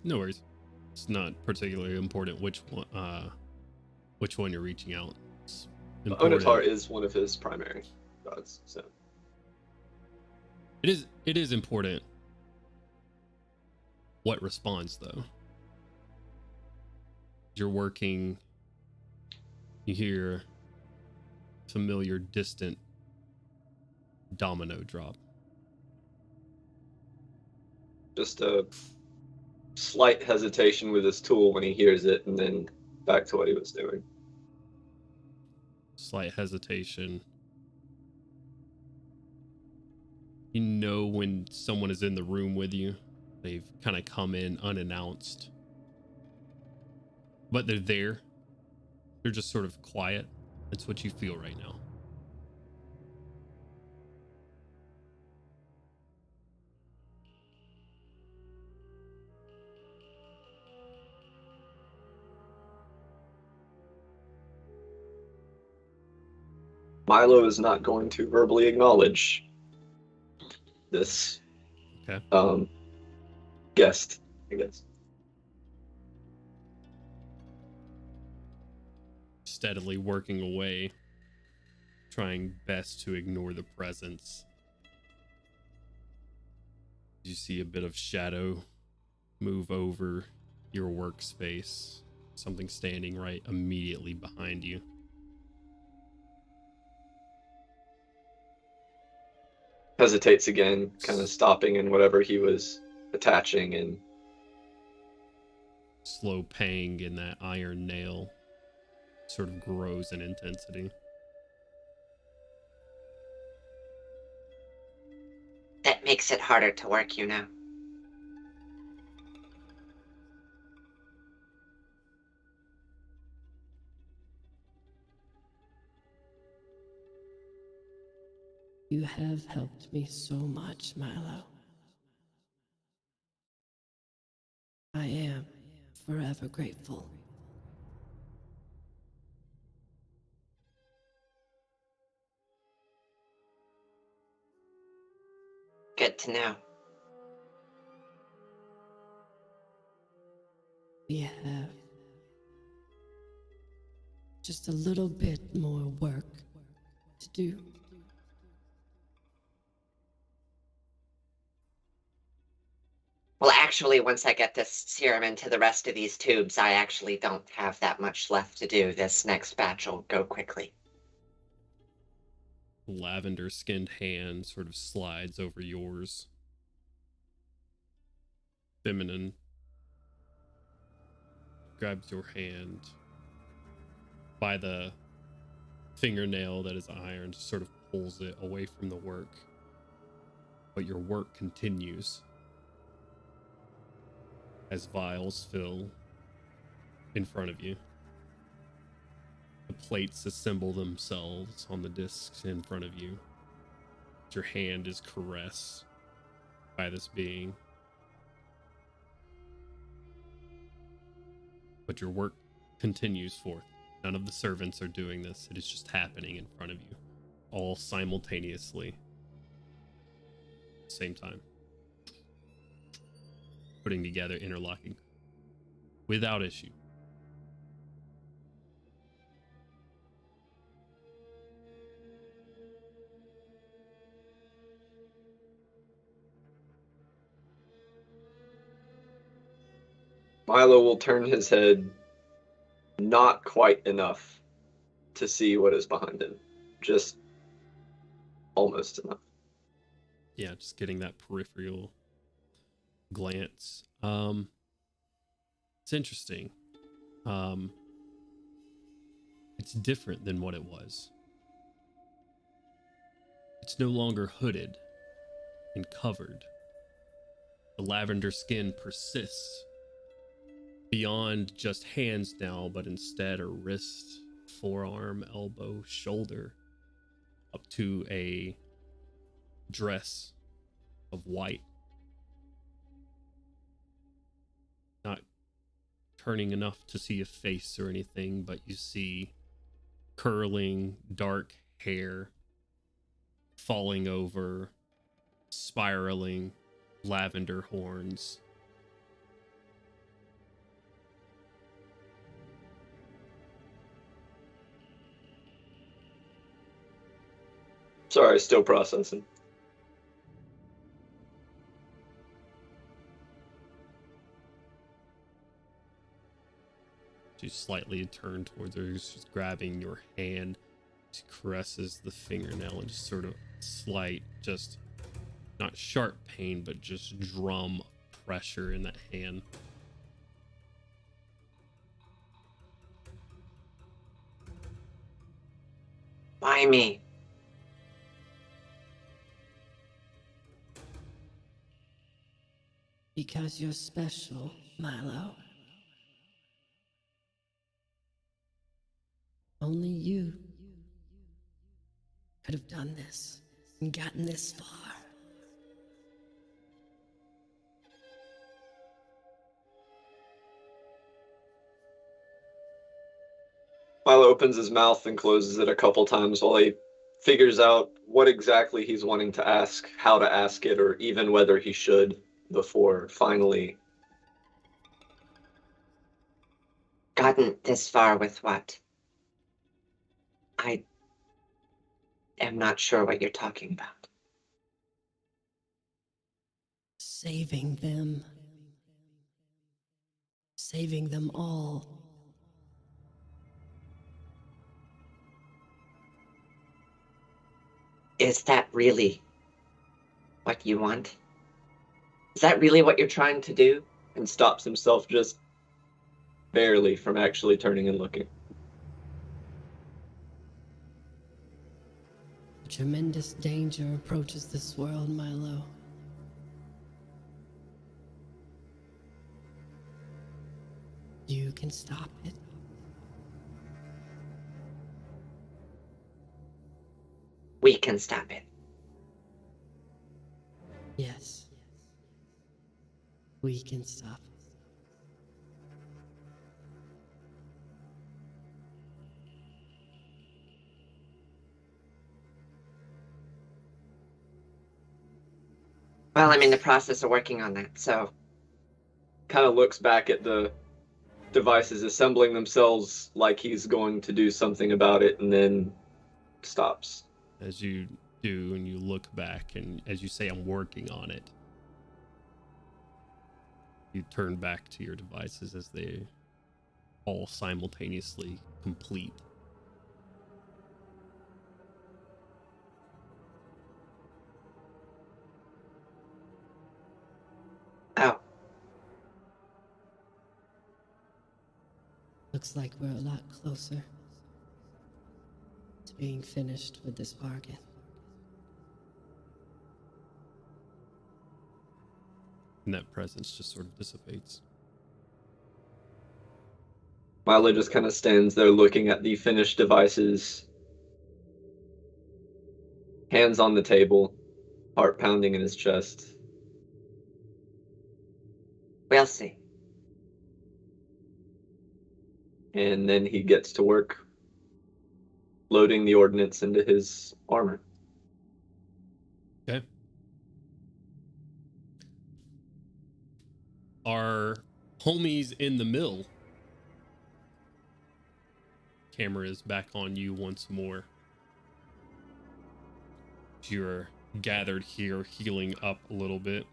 No worries. It's not particularly important which one you're reaching out. It's important. Onatar is one of his primary gods, so It is important what responds, though. You're working, you hear familiar, distant domino drop. just a slight hesitation with his tool when he hears it, and then back to what he was doing. Slight hesitation. You know when someone is in the room with you, they've kind of come in unannounced, but they're there. They're just sort of quiet. That's what you feel right now. Milo is not going to verbally acknowledge this guest, I guess. Steadily working away, trying best to ignore the presence. You see a bit of shadow move over your workspace. Something standing right immediately behind you. Hesitates again, kind of stopping in whatever he was attaching, and Slow pang in that iron nail sort of grows in intensity. That makes it harder to work, you know. You have helped me so much, Milo. I am forever grateful. Good to know. We have just a little bit more work to do. Well, actually, once I get this serum into the rest of these tubes, I actually don't have that much left to do. This next batch will go quickly. Lavender skinned hand sort of slides over yours. Feminine grabs your hand by the fingernail that is iron, just sort of pulls it away from the work. But your work continues as vials fill in front of you. The plates assemble themselves on the discs in front of you. Your hand is caressed by this being. But your work continues forth. None of the servants are doing this. It is just happening in front of you, all simultaneously. Same time. Putting together, interlocking. Without issue. Milo will turn his head not quite enough to see what is behind him. Just almost enough. Yeah, just getting that peripheral glance. It's interesting. It's different than what it was. It's no longer hooded and covered. The lavender skin persists beyond just hands now, but instead a wrist, forearm, elbow, shoulder, up to a dress of white. Not turning enough to see a face or anything, but you see curling dark hair falling over, spiraling lavender horns. Sorry, still processing. She slightly turned towards her, just grabbing your hand. She caresses the fingernail and just sort of slight, just not sharp pain, but just drum pressure in that hand. Why me? Because you're special, Milo. Only you could have done this and gotten this far. Milo opens his mouth and closes it a couple times while he figures out what exactly he's wanting to ask, how to ask it, or even whether he should, before finally. Gotten this far with what? I am not sure what you're talking about. Saving them. Saving them all. Is that really what you want? Is that really what you're trying to do? And stops himself just barely from actually turning and looking. A tremendous danger approaches this world, Milo. You can stop it. We can stop it. Yes. We can stop it. Well, I'm in the process of working on that, so... Kind of looks back at the devices assembling themselves like he's going to do something about it, and then stops. As you do, and you look back, and as you say, I'm working on it, you turn back to your devices as they all simultaneously complete. Oh. Looks like we're a lot closer to being finished with this bargain. And that presence just sort of dissipates. Milo just kind of stands there looking at the finished devices, hands on the table, heart pounding in his chest. We'll see. And then he gets to work loading the ordnance into his armor. Okay. Our homies in the mill. Camera is back on you once more. You're gathered here, healing up a little bit.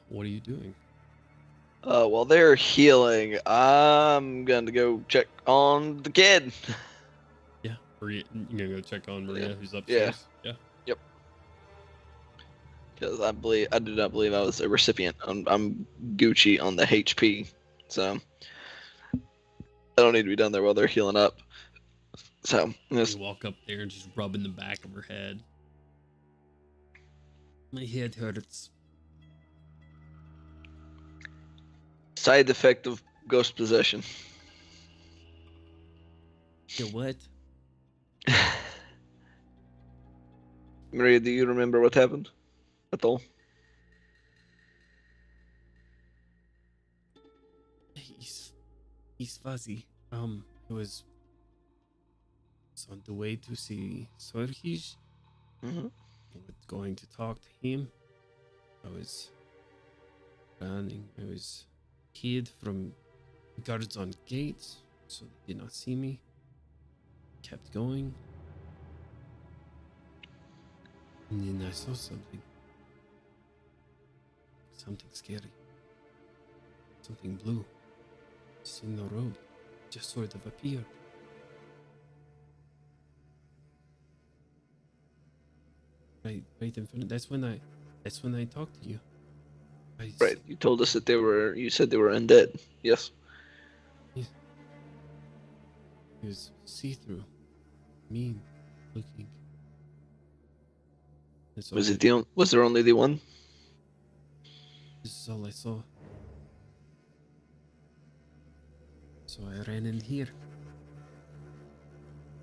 What are you doing? While they're healing, I'm gonna go check on the kid. Yeah, Maria, you're gonna go check on Maria, Yeah. who's upstairs. Yeah. Yep. Because I do not believe I was a recipient. I'm Gucci on the HP, so I don't need to be down there while they're healing up. So You walk up there and just rubbing the back of her head. My head hurts. side effect of ghost possession. You what? Maria, do you remember what happened at all? He's fuzzy. It was on the way to see Sorhish. Mm-hmm. I was going to talk to him. I was running. I was hid from guards on gates, so they did not see me. Kept going. And then I saw something. Something scary. Something blue. Just in the road. Just sort of appeared. Right in front of, that's when I talked to you. Right, you told us that you said they were undead. Yes. It was see-through. Mean looking. Was there only the one? This is all I saw. So I ran in here.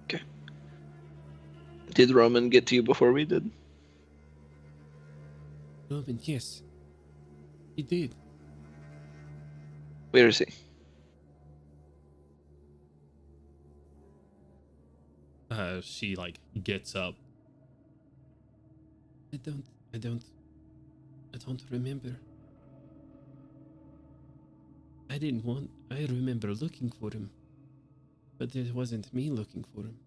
Okay. Did Roman get to you before we did? Robin, yes. He did. Where is he? She gets up. I don't remember. I remember looking for him. But it wasn't me looking for him.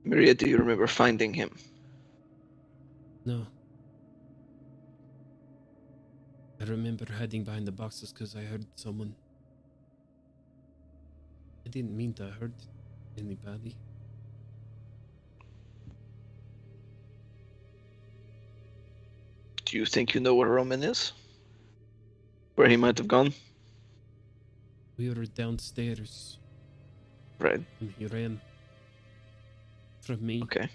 Maria, do you remember finding him? No. I remember hiding behind the boxes because I heard someone. I didn't mean to hurt anybody. Do you think you know where Roman is? Where he might have gone? We were downstairs Right. and he ran from me. Okay.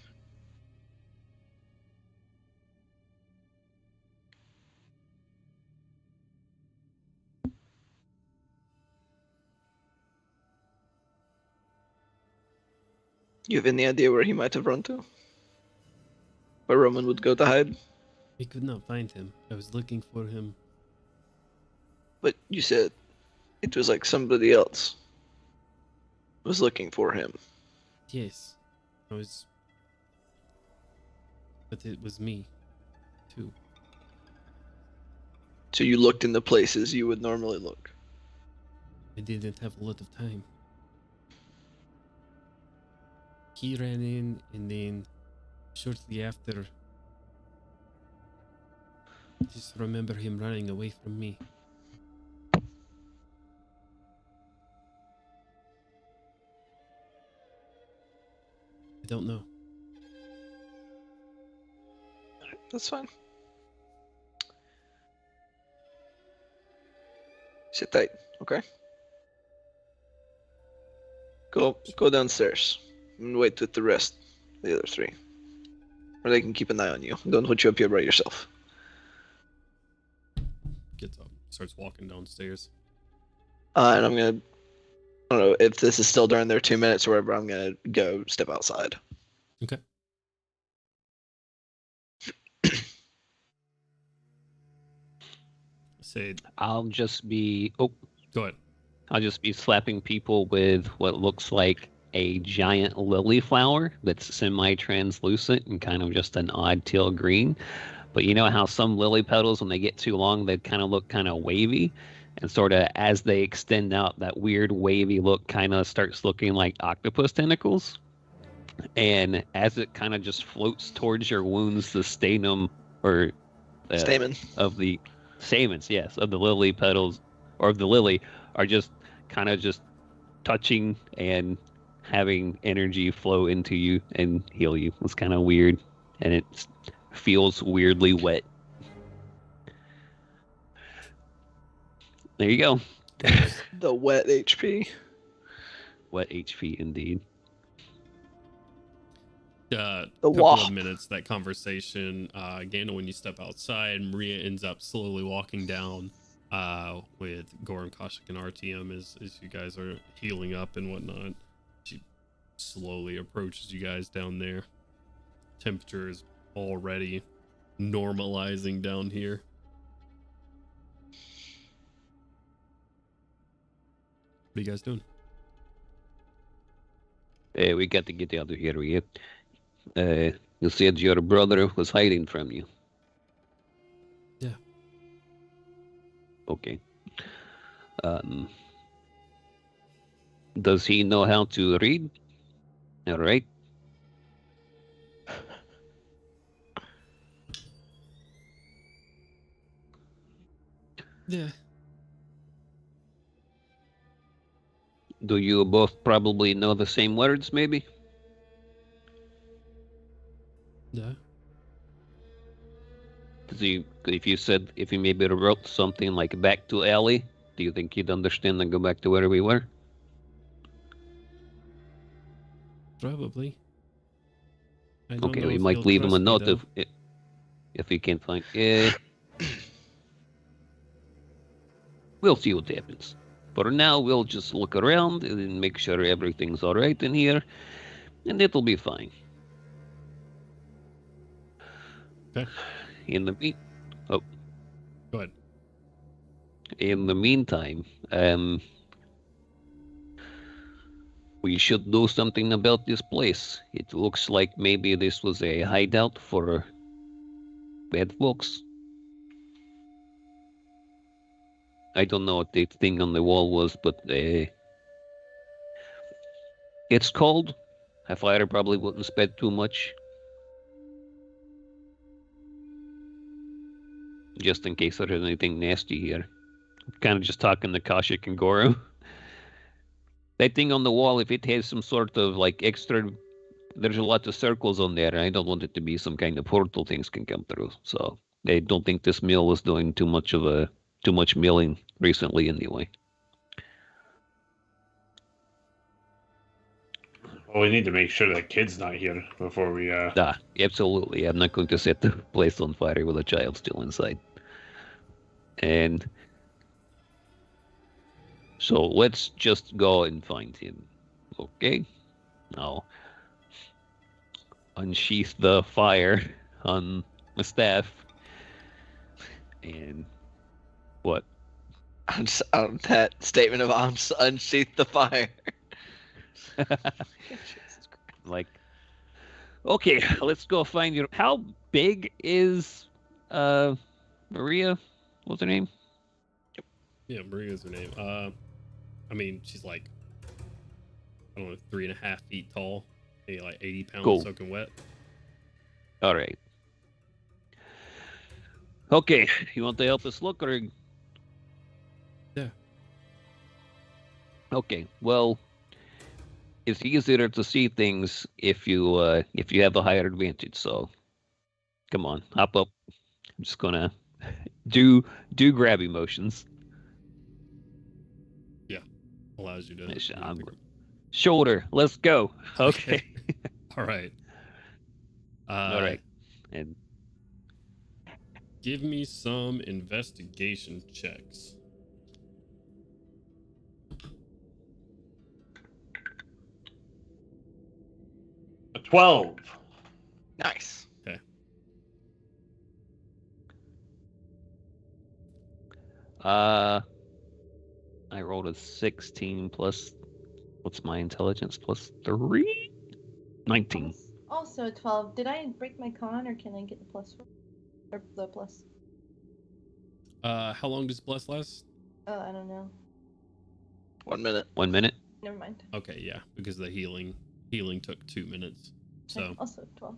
You have any idea where he might have run to? Where Roman would go to hide? I could not find him. I was looking for him. But you said it was like somebody else was looking for him. Yes. I was. But it was me, too. So you looked in the places you would normally look. I didn't have a lot of time. He ran in, and then shortly after, I just remember him running away from me. I don't know. That's fine. Sit tight, okay? Go downstairs and wait with the rest, the other three. Or they can keep an eye on you. Don't put you up here by yourself. Gets up, starts walking downstairs. And I'm gonna, I don't know if this is still during their 2 minutes or whatever, I'm gonna go step outside. Okay. Say, I'll just be go ahead. I'll just be slapping people with what looks like a giant lily flower that's semi-translucent and kind of just an odd teal green. But you know how some lily petals, when they get too long, they kind of look kind of wavy, and sort of as they extend out, that weird wavy look kind of starts looking like octopus tentacles. And as it kind of just floats towards your wounds, the stamen or Stamen. of the stamens, yes, of the lily petals or of the lily are just kind of just touching and having energy flow into you and heal you. It's kind of weird, and it feels weirdly wet. There you go. The wet HP. Wet HP indeed. Couple wah. of minutes, that conversation, again, when you step outside, Maria ends up slowly walking down with Goran, Koshik, and RTM as you guys are healing up and whatnot. She slowly approaches you guys down there. Temperature is already normalizing down here. What are you guys doing? Hey, we got to get out of here. You said your brother was hiding from you. Yeah. Okay. Does he know how to read? All right. Yeah. Do you both probably know the same words, maybe? Yeah. Does he, if he maybe wrote something like back to alley, do you think he'd understand and go back to where we were? Probably. I don't Okay, know we if might he'll leave him a trust me, note though. if he can't find. We'll see what happens. For now, we'll just look around and make sure everything's all right in here, and it'll be fine. Okay. Go ahead. In the meantime, we should do something about this place. It looks like maybe this was a hideout for bad folks. I don't know what the thing on the wall was, but it's cold. A fire probably wouldn't spread too much. just in case there's anything nasty here. Kind of just talking to Kashik and Goro. That thing on the wall, if it has some sort of like extra, there's a lot of circles on there, and I don't want it to be some kind of portal things can come through. So I don't think this mill was doing too much milling recently anyway. Well, we need to make sure that kid's not here before we. Absolutely. I'm not going to set the place on fire with a child still inside. And so let's just go and find him. Okay? Now, unsheath the fire on the staff. And what? That statement of unsheath the fire. Like, okay, let's go find your. How big is Maria? What's her name? Yeah, Maria's her name. I mean, she's like, I don't know, 3.5 feet tall, maybe like 80 pounds Cool. soaking wet. All right. Okay, you want to help us look, or? Yeah. Okay, well, it's easier to see things if you have a higher advantage. So, come on, hop up. I'm just gonna do grab emotions. Allows you to. Shoulder. Let's go. Okay. All right. All right. And give me some investigation checks. A 12. Nice. Okay. I rolled a 16 plus. What's my intelligence plus 3? 19. Also 12. Did I break my con, or can I get the plus? Or the plus? How long does bless last? Oh, I don't know. 1 minute. 1 minute. Never mind. Okay, yeah, because the healing took 2 minutes. So Also 12.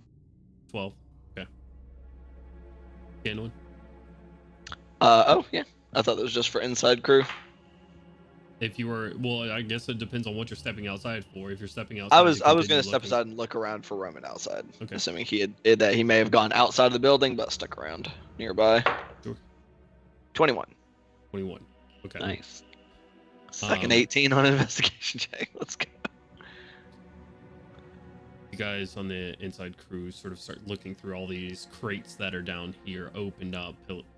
12. Okay. Ganwin? Oh yeah. I thought that was just for inside crew. If you were, well, I guess it depends on what you're stepping outside for. If you're stepping outside, I was to gonna continue step looking- aside and look around for Roman outside. Okay. Assuming he may have gone outside of the building but stuck around nearby. Sure. 21. 21. Okay. Nice. Second 18 on investigation check. Let's go. You guys on the inside crew sort of start looking through all these crates that are down here, opened up,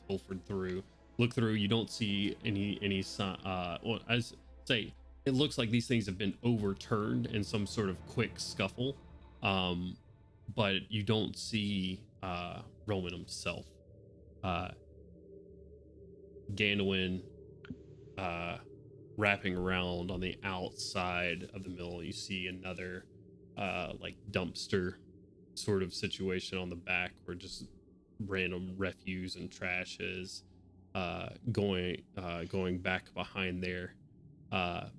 pilfered through. Look through, you don't see any well, as say, it looks like these things have been overturned in some sort of quick scuffle, but you don't see Roman himself. Ganwin wrapping around on the outside of the mill, you see another like dumpster sort of situation on the back where just random refuse and trash is. Going back behind there,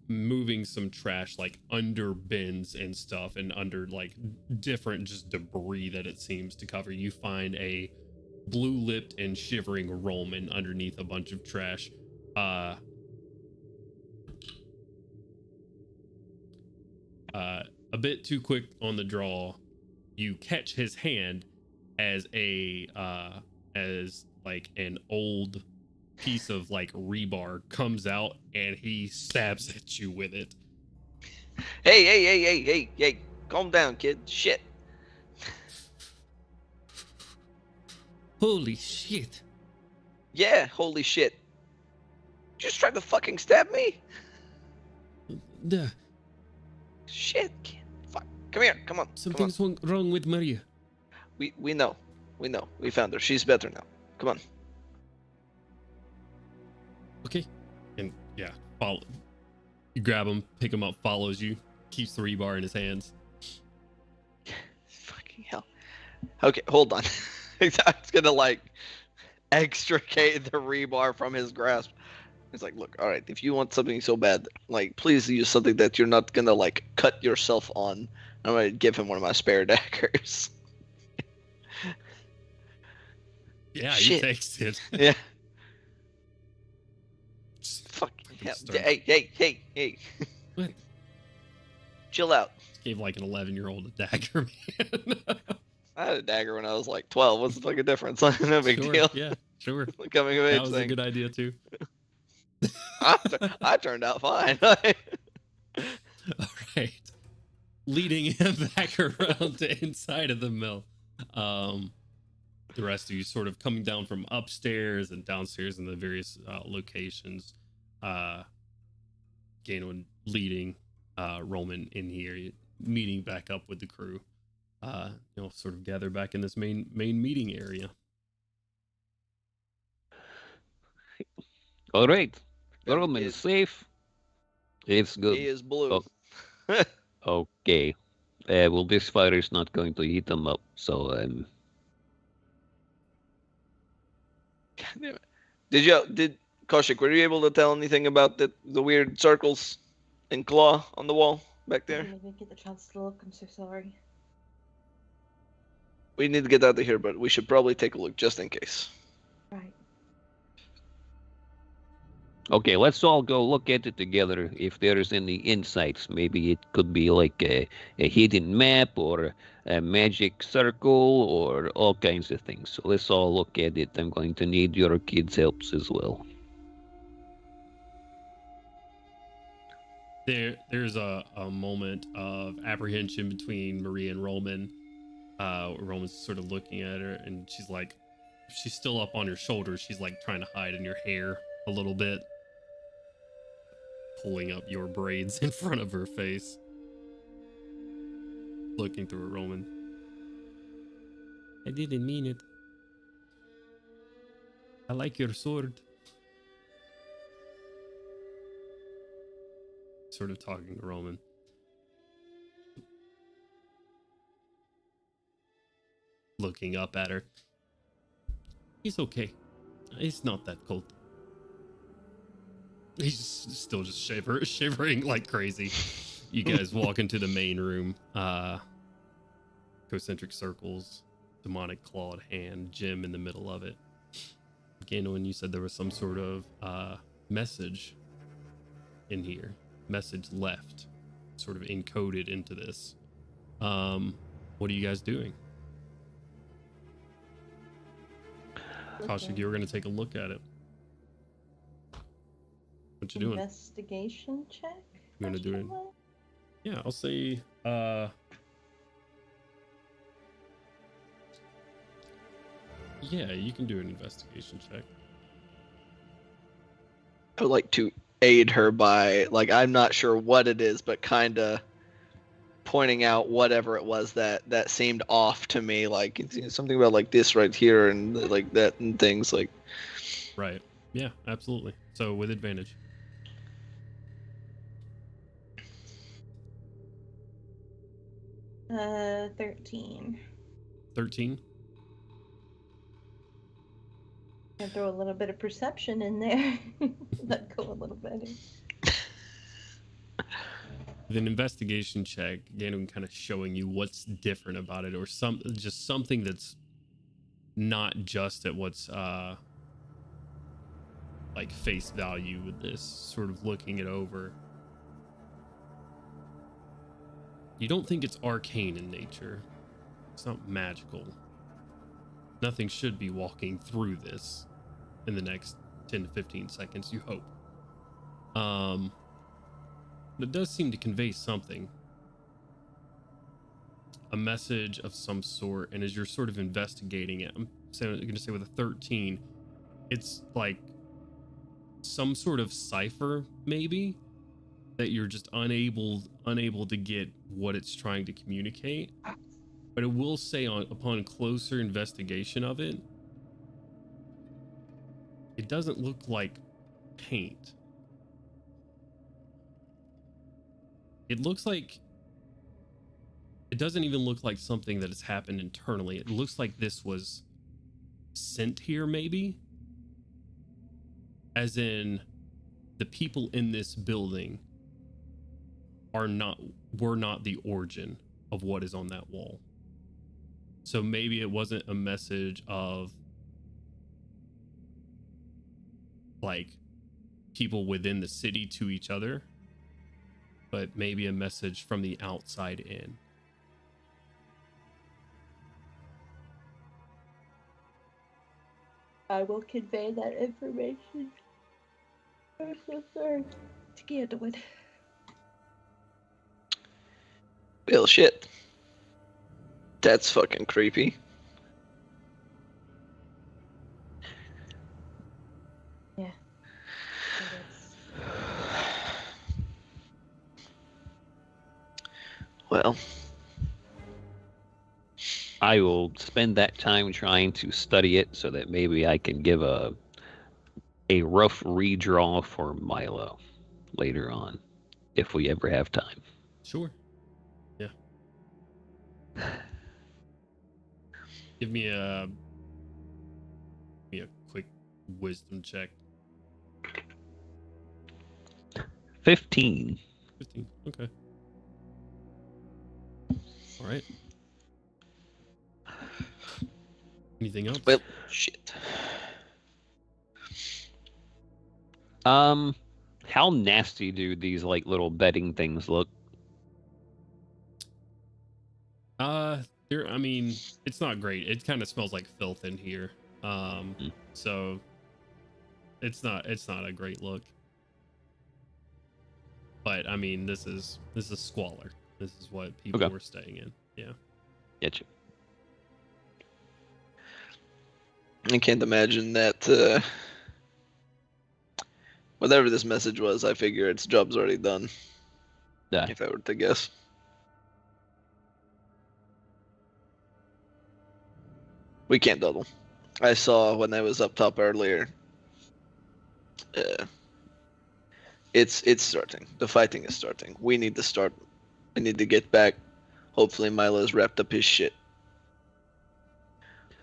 moving some trash like under bins and stuff, and under like different just debris that it seems to cover. You find a blue-lipped and shivering Roman underneath a bunch of trash. A bit too quick on the draw, you catch his hand as like an old piece of like rebar comes out, and he stabs at you with it. Hey, calm down, kid. Shit. Holy shit. Yeah, holy shit. Just tried to fucking stab me? Duh. Shit, kid. Fuck. Come here, come on. Something's wrong with Maria. We know. We know. We found her. She's better now. Come on. Okay. And yeah, follow. You grab him, pick him up, follows you, keeps the rebar in his hands. Fucking hell. Okay, hold on. He's gonna like extricate the rebar from his grasp. He's like, look, all right, if you want something so bad, like, please use something that you're not gonna like cut yourself on. I'm gonna give him one of my spare daggers. Yeah, he Shit. takes it. Yeah. Just Fucking hell. start- Hey. What? Chill out. Gave like an 11-year-old a dagger, man. I had a dagger when I was like 12. What's the fucking difference? No big Sure, deal. Yeah, sure. The coming of That age was thing. a good idea too. I turned out fine. All right. Leading him back around to inside of the mill. The rest of you sort of coming down from upstairs and downstairs in the various locations. Ganon leading Roman in here, meeting back up with the crew. Sort of gather back in this main meeting area. All right. Yep, Roman it- is safe. It's good. He is blue. Okay. Well, this fire is not going to heat them up, so Did Kaushik, were you able to tell anything about the weird circles and claw on the wall back I there? didn't even get the chance to look. I'm so sorry. We need to get out of here, but we should probably take a look just in case. Right. okay. Let's all go look at it together. If there's any insights, maybe it could be like a hidden map or a magic circle or all kinds of things. So let's all look at it. I'm going to need your kids' helps as well. There's a moment of apprehension between Maria and Roman. Roman's sort of looking at her, and she's still up on your shoulders. She's like trying to hide in your hair a little bit, pulling up your braids in front of her face. Looking through at Roman. I didn't mean it. I like your sword. Sort of talking to Roman. Looking up at her. He's okay. It's not that cold. He's still just shivering like crazy. You guys walk into the main room. Concentric circles, demonic clawed hand, Jim in the middle of it. Again, when you said there was some sort of message in here, message left, sort of encoded into this. What are you guys doing? Kaushik, you were going to take a look at it. What you doing? Investigation check? You want to do it? Question mark? Yeah, I'll say, yeah, you can do an investigation check. I would like to aid her by, like, I'm not sure what it is, but kind of pointing out whatever it was that seemed off to me, like something about like this right here and like that and things like. Right. Yeah, absolutely. So with advantage. Uh, 13. 13. And throw a little bit of perception in there. That'd go a little better. With an investigation check, again, kind of showing you what's different about it, or just something that's not just at what's like face value with this, sort of looking it over. You don't think it's arcane in nature. It's not magical. Nothing should be walking through this in the next 10 to 15 seconds, you hope. But it does seem to convey something. A message of some sort, and as you're sort of investigating it, I'm going to say with a 13, it's like some sort of cipher, maybe, that you're just unable to get what it's trying to communicate. But it will say upon closer investigation of it, it doesn't look like paint. It looks like, it doesn't even look like something that has happened internally. It looks like this was sent here, maybe. As in, the people in this building were not the origin of what is on that wall. So maybe it wasn't a message of like people within the city to each other, but maybe a message from the outside in. I will convey that information. I'm so sorry. To Gandalf. Well, shit. That's fucking creepy. Yeah. It is. Well, I will spend that time trying to study it so that maybe I can give a rough redraw for Milo later on, if we ever have time. Sure. Yeah. Give me a quick wisdom check. 15. 15. Okay. All right. Anything else? well, shit. How nasty do these like little bedding things look? I mean, it's not great. It kind of smells like filth in here. So it's not a great look. But I mean, this is squalor. This is what people Okay. were staying in. Yeah. Getcha. I can't imagine that. Whatever this message was, I figure its job's already done. Yeah. If I were to guess. We can't dawdle. I saw when I was up top earlier. It's starting. The fighting is starting. We need to start. We need to get back. Hopefully Milo's wrapped up his shit.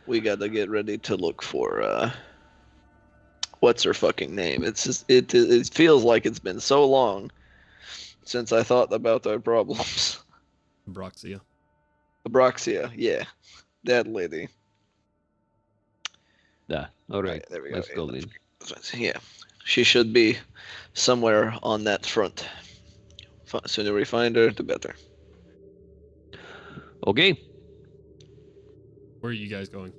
We gotta get ready to look for what's her fucking name? It's just it feels like it's been so long since I thought about our problems. Broxia. Abraxia, yeah. That lady. Yeah. All right. There we go. Let's go Yeah, then. Yeah. She should be somewhere on that front. Sooner we find her, the better. Okay. Where are you guys going?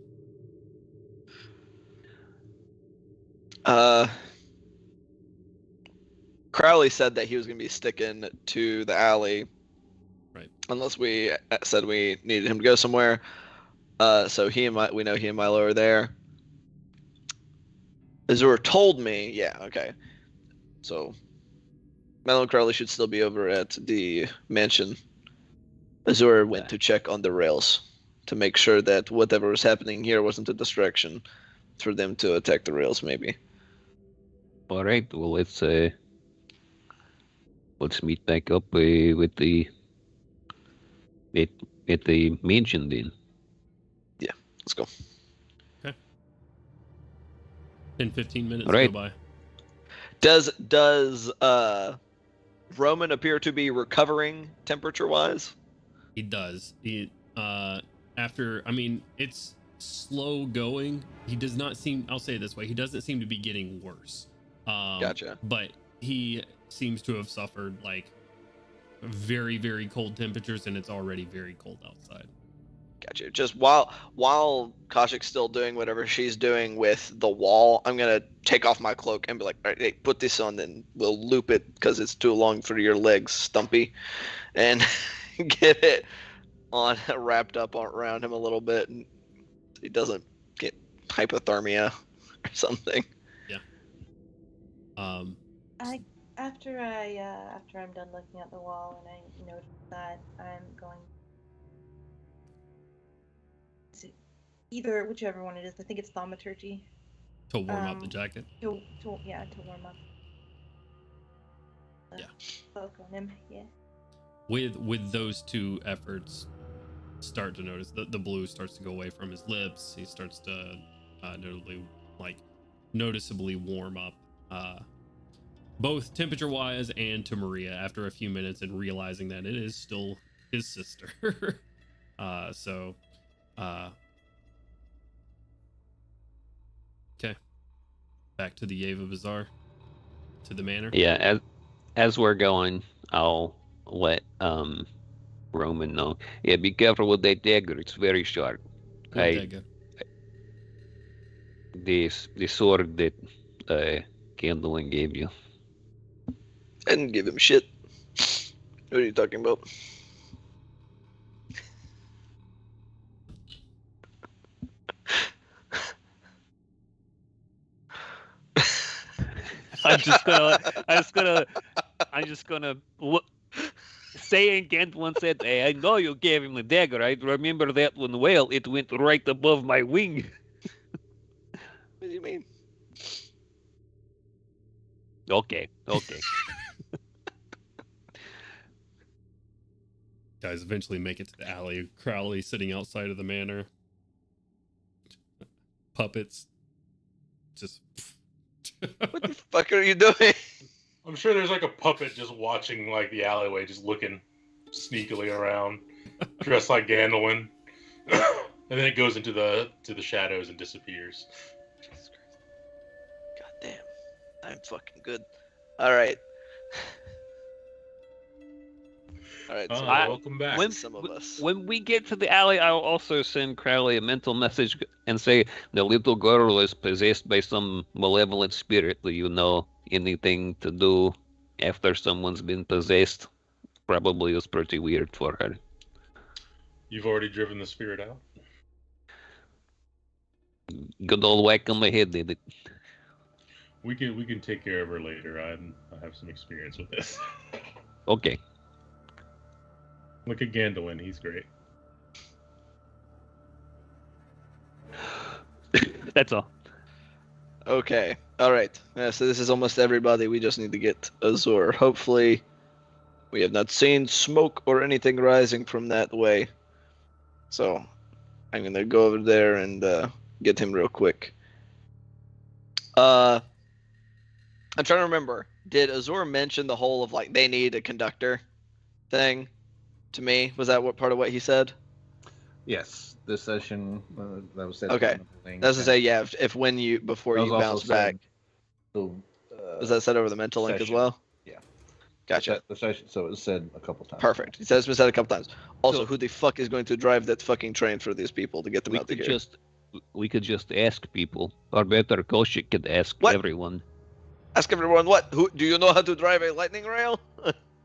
Crowley said that he was going to be sticking to the alley. Right. Unless we said we needed him to go somewhere. So we know he and Milo are there. Azur told me, yeah, okay. So Milo and Crowley should still be over at the mansion. Azur went to check on the rails to make sure that whatever was happening here wasn't a distraction for them to attack the rails, maybe. All right. Well, let's meet back up with the at the mansion then. Yeah, let's go. Okay. 10-15 minutes All right. go by. Does Roman appear to be recovering temperature-wise? He does. It's slow going. He does not seem, I'll say it this way, he doesn't seem to be getting worse. Gotcha. But he seems to have suffered like very, very cold temperatures, and it's already very cold outside. Gotcha. Just while Kashik's still doing whatever she's doing with the wall, I'm gonna take off my cloak and be like, all right, hey, put this on, and we'll loop it because it's too long for your legs, Stumpy, and get it on wrapped up around him a little bit, and he doesn't get hypothermia or something. Yeah. After I'm done looking at the wall and I notice that I'm going to either whichever one it is. I think it's thaumaturgy. To warm up the jacket. To warm up. Yeah. Cloak on him. Yeah. With those two efforts, start to notice the blue starts to go away from his lips. He starts to noticeably warm up, both temperature wise and to Maria after a few minutes, and realizing that it is still his sister. Okay. back to the Yeva Bazaar, to the manor. Yeah, as we're going, I'll let Roman know. Yeah, be careful with that dagger. It's very sharp. What dagger? The sword that Candlein gave you. I didn't give him shit. What are you talking about? I'm just gonna look. Saying Gandalf said, "Hey, I know you gave him the dagger. I remember that one well. It went right above my wing." What do you mean? Okay. Guys eventually make it to the alley. Crowley sitting outside of the manor. Puppets. Just. What the fuck are you doing? I'm sure there's like a puppet just watching like the alleyway, just looking sneakily around, dressed like Gandalf, and then it goes into the shadows and disappears. God damn, I'm fucking good. All right. All right. So Welcome back. When we get to the alley, I'll also send Crowley a mental message and say the little girl is possessed by some malevolent spirit. Do you know anything to do after someone's been possessed? Probably was pretty weird for her. You've already driven the spirit out? Good old whack on the head did it. We can take care of her later. I have some experience with this. Okay. Look at Gandalf, he's great. That's all. Okay. All right. Yeah, so this is almost everybody. We just need to get Azor. Hopefully, we have not seen smoke or anything rising from that way. So, I'm gonna go over there and get him real quick. I'm trying to remember. Did Azor mention the whole of like they need a conductor thing to me? Was that what part of what he said? Yes, this session that was said. Okay. That's to say, yeah. If when you before you bounce back. Was that said over the mental link as well? Yeah. Gotcha. The session, so it was said a couple times. Perfect. It's been said a couple times. Also, who the fuck is going to drive that fucking train for these people to get them out of here? We could just ask people, or better, Koshik could ask everyone. Ask everyone what? Who do you know how to drive a lightning rail?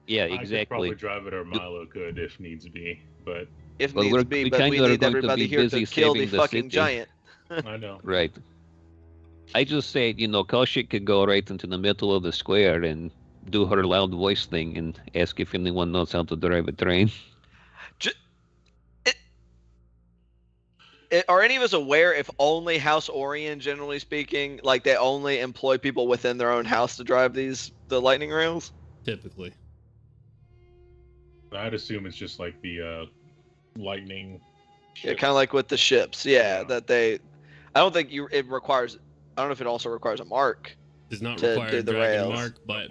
Yeah, I could exactly. probably drive it, or Milo could if needs be, but if needs be, but we need everybody here to kill the fucking giant. I know. Right. I just said, Koshik could go right into the middle of the square and do her loud voice thing and ask if anyone knows how to drive a train. Are any of us aware if only House Orion, generally speaking, like they only employ people within their own house to drive the lightning rails? Typically. I'd assume it's just like the lightning. Yeah, kind of like with the ships. Yeah, that they. I don't think it requires. I don't know if it also requires a mark. Does not to require do a the dragon rails. mark, but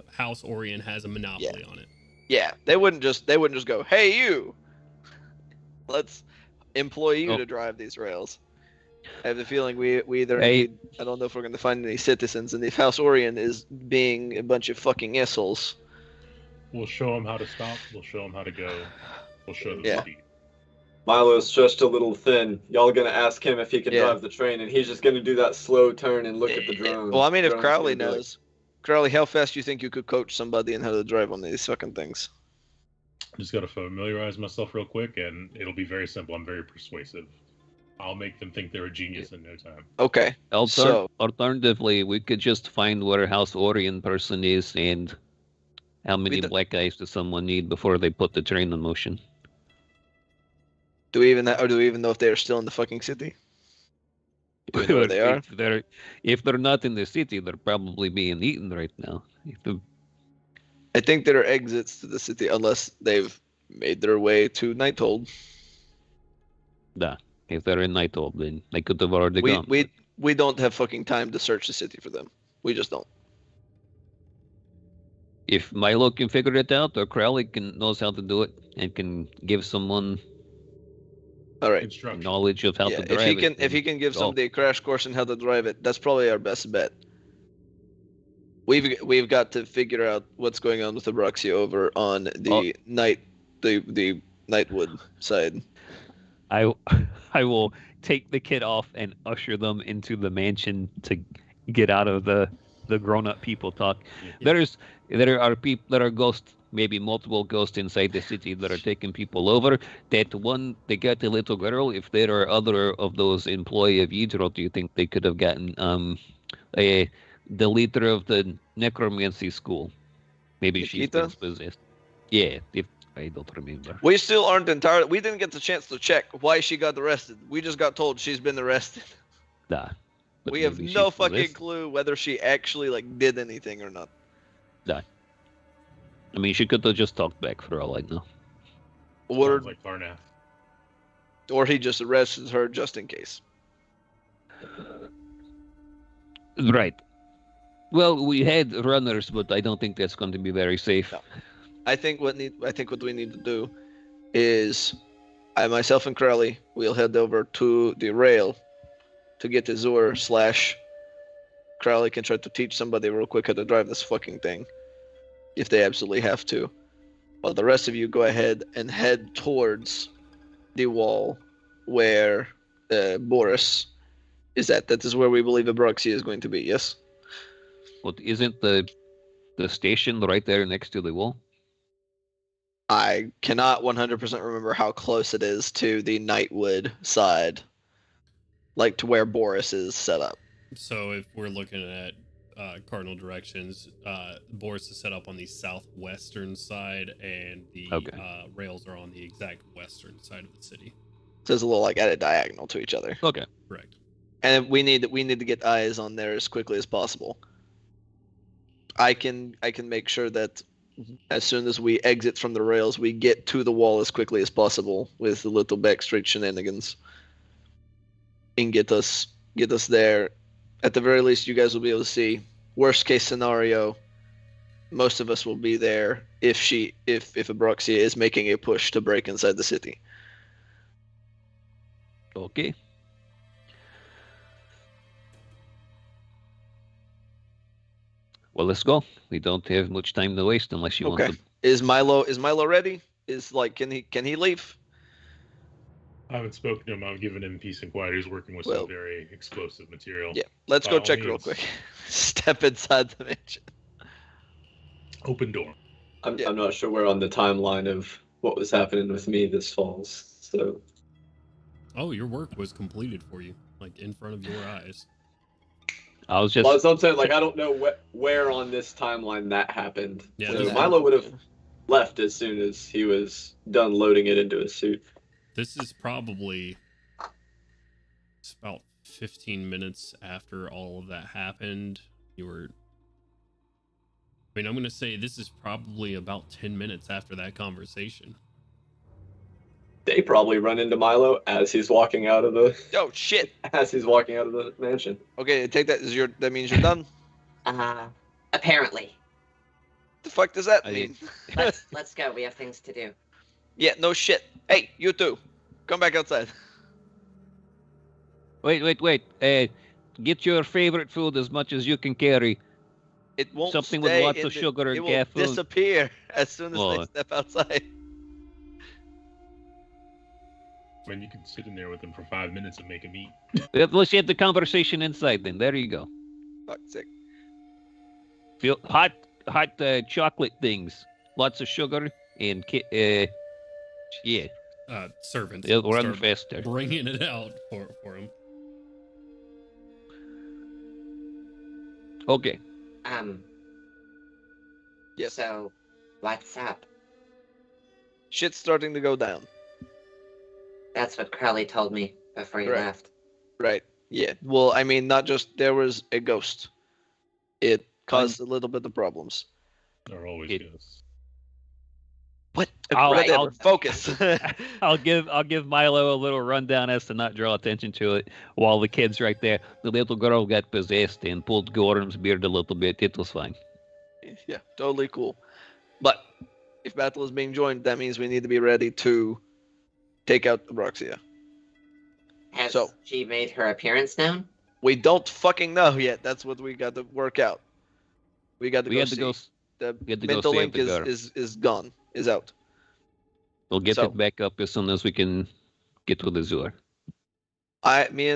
House Orion has a monopoly on it. Yeah, they wouldn't just go, "Hey you, let's employ you to drive these rails." I have the feeling we either need. I don't know if we're going to find any citizens, and if House Orion is being a bunch of fucking assholes. We'll show them how to stop. We'll show them how to go. We'll show them Yeah. speed. Milo's stretched a little thin. Y'all gonna ask him if he can drive the train, and he's just gonna do that slow turn and look at the drone. Well, I mean, if Drone's Crowley gonna be like, knows, Crowley, how fast do you think you could coach somebody in how to drive on these fucking things? Just got to familiarize myself real quick, and it'll be very simple. I'm very persuasive. I'll make them think they're a genius in no time. Okay. Alternatively, we could just find where a House Orion person is and how many black eyes does someone need before they put the train in motion. Do we even know if they are still in the fucking city? Do we know where they are? If they're not in the city, they're probably being eaten right now. I think there are exits to the city unless they've made their way to Nighthold. Nah, if they're in Nighthold, then they could have already gone. We don't have fucking time to search the city for them. We just don't. If Milo can figure it out, or Crowley knows how to do it and can give someone All right. Construction. knowledge of how Yeah, to drive if he can give go. somebody a crash course in how to drive it, that's probably our best bet. We've got to figure out what's going on with the Bruxia over on the the Nightwood side. I will take the kid off and usher them into the mansion to get out of the grown-up people talk. There are ghosts, maybe multiple ghosts inside the city that are taking people over. That one, they got the little girl. If there are other of those employee of Yidro, do you think they could have gotten the leader of the necromancy school? Maybe she's been Nikita? possessed. Yeah, if I don't remember. We still aren't entirely. We didn't get the chance to check why she got arrested. We just got told she's been arrested. Nah. But We have maybe no she's fucking possessed. clue whether she actually did anything or not. Nah. I mean, she could have just talked back for all I know. Or Sounds like Karnath. or he just arrested her just in case. Right. Well, we had runners, but I don't think that's going to be very safe. No. I think what we need to do is I myself and Crowley will head over to the rail to get the Zur / Crowley can try to teach somebody real quick how to drive this fucking thing if they absolutely have to. While the rest of you go ahead and head towards the wall where Boris is at. That is where we believe Abraxia is going to be, yes? But isn't the station right there next to the wall? I cannot 100% remember how close it is to the Nightwood side, like to where Boris is set up. So if we're looking at cardinal directions, Boris is set up on the southwestern side, and the rails are on the exact western side of the city. So it's a little at a diagonal to each other. Okay. Correct. And we need to get eyes on there as quickly as possible. I can make sure that as soon as we exit from the rails, we get to the wall as quickly as possible with the little backstreet shenanigans, and get us there. At the very least, you guys will be able to see. Worst case scenario, most of us will be there if Abraxia is making a push to break inside the city. Okay. Well, let's go. We don't have much time to waste unless you want Okay. to. Is Milo ready? Can he leave? I haven't spoken to him. I'm giving him peace and quiet. He's working with Well, some very explosive material. Yeah. Let's By go all check real means. quick. Step inside the mansion. Open door. I'm not sure where on the timeline of what was happening with me this falls. So Oh, your work was completed for you, in front of your eyes. I was just. well, so I'm saying I don't know where on this timeline that happened. Yeah, so this- Milo would have left as soon as he was done loading it into his suit. This is probably about 15 minutes after all of that happened. I'm going to say this is probably about 10 minutes after that conversation. They probably run into Milo as he's walking out of the Oh shit! mansion. Okay, take that. That means you're done. Apparently. The fuck does that I mean? Let's go. We have things to do. Yeah, no shit. Hey, you two, come back outside. Wait. Get your favorite food as much as you can carry. It won't Something with stay lots in of the- sugar and It will caffeine. disappear as soon as they Well, step outside. I mean, you can sit in there with him for 5 minutes and make him eat. Let's have the conversation inside then. There you go. Fuck's sake. Feel hot chocolate things. Lots of sugar and yeah. Servants They'll run start faster. bringing it out for him. Okay. Yes. So, what's up? Shit's starting to go down. That's what Crowley told me before he Right. left. Right. Yeah. Well, I mean, not just there was a ghost. It caused a little bit of problems. There are always It- ghosts. What? I'll- Whatever. I'll- Focus. I'll give Milo a little rundown as to not draw attention to it while the kid's right there. The little girl got possessed and pulled Gorham's beard a little bit. It was fine. Yeah, totally cool. But if battle is being joined, that means we need to be ready to take out Abraxia. Has So- she made her appearance known? We don't fucking know yet. That's what we got to work out. We got to We go had to see. go. The we had to go mental save link the girl. is gone. Is out. We'll get So- it back up as soon as we can get to the zoo. Me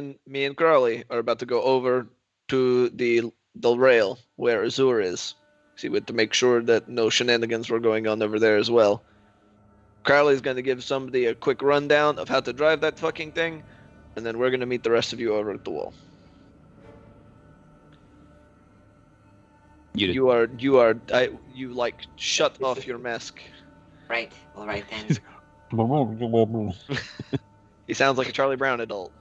and Crowley are about to go over to the rail where Azur is. See, we have to make sure that no shenanigans were going on over there as well. Crowley's going to give somebody a quick rundown of how to drive that fucking thing, and then we're going to meet the rest of you over at the wall. You like shut off your mask. Right. All right then. He sounds like a Charlie Brown adult.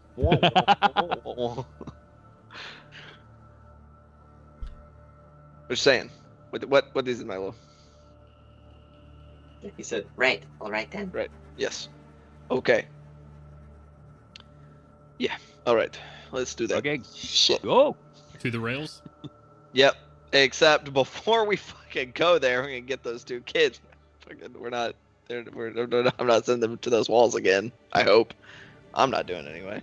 Just saying. What is it, Milo? He said, Right. All right then. Yes. Okay. Yeah. All right. Let's do that. Okay, Shit. go. To the rails. Yep. Except before we fucking go there, we're gonna get those two kids. Fucking, we're not. I'm not sending them to those walls again. I hope. I'm not doing it anyway.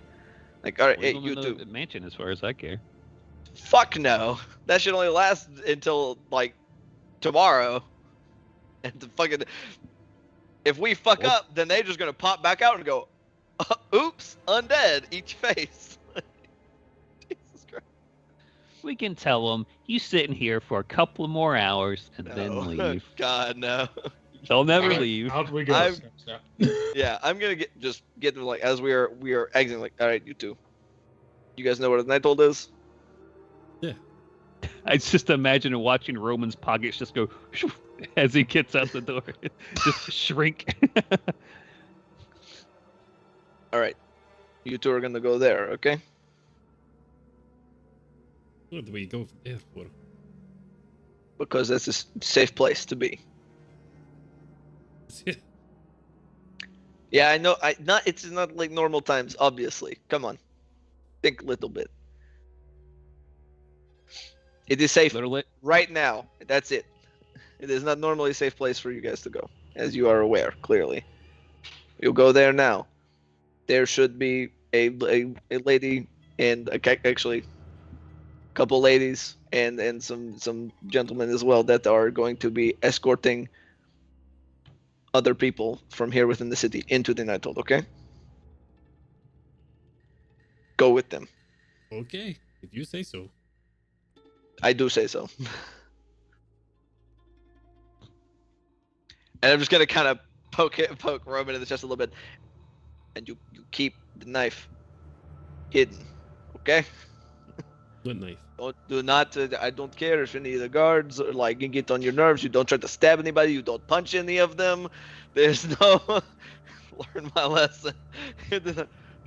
Like, all right, hey, Leave them you in two. the mansion, as far as I care. Fuck no. That should only last until like tomorrow. And the fucking. If we fuck Well- up, then they're just gonna pop back out and go, "Oops, undead, eat your face." Jesus Christ. We can tell them you sit in here for a couple of more hours and No. then leave. God no. They'll never Alright, leave. Out we go. I'm- Snap, snap. Yeah, I'm gonna get to like as we are exiting. Like, all right, you two. You guys know what a Nighthold is? I just imagine watching Roman's pockets just go shoo, as he gets out the door, just shrink. All right, you two are gonna go there, okay? What do we go there for? Because that's a safe place to be. Yeah, I know. It's not like normal times, obviously. Come on, think a little bit. It is safe Little lit. right now. That's it. It is not normally a safe place for you guys to go, as you are aware, clearly. You'll go there now. There should be a lady and actually a couple ladies and some gentlemen as well that are going to be escorting other people from here within the city into the Nighthold, okay? Go with them. Okay, if you say so. I do say so. And I'm just gonna kind of poke Roman in the chest a little bit, and you keep the knife hidden, okay? What knife? Do not. I don't care if any of the guards are like get on your nerves. You don't try to stab anybody. You don't punch any of them. There's no. Learn my lesson.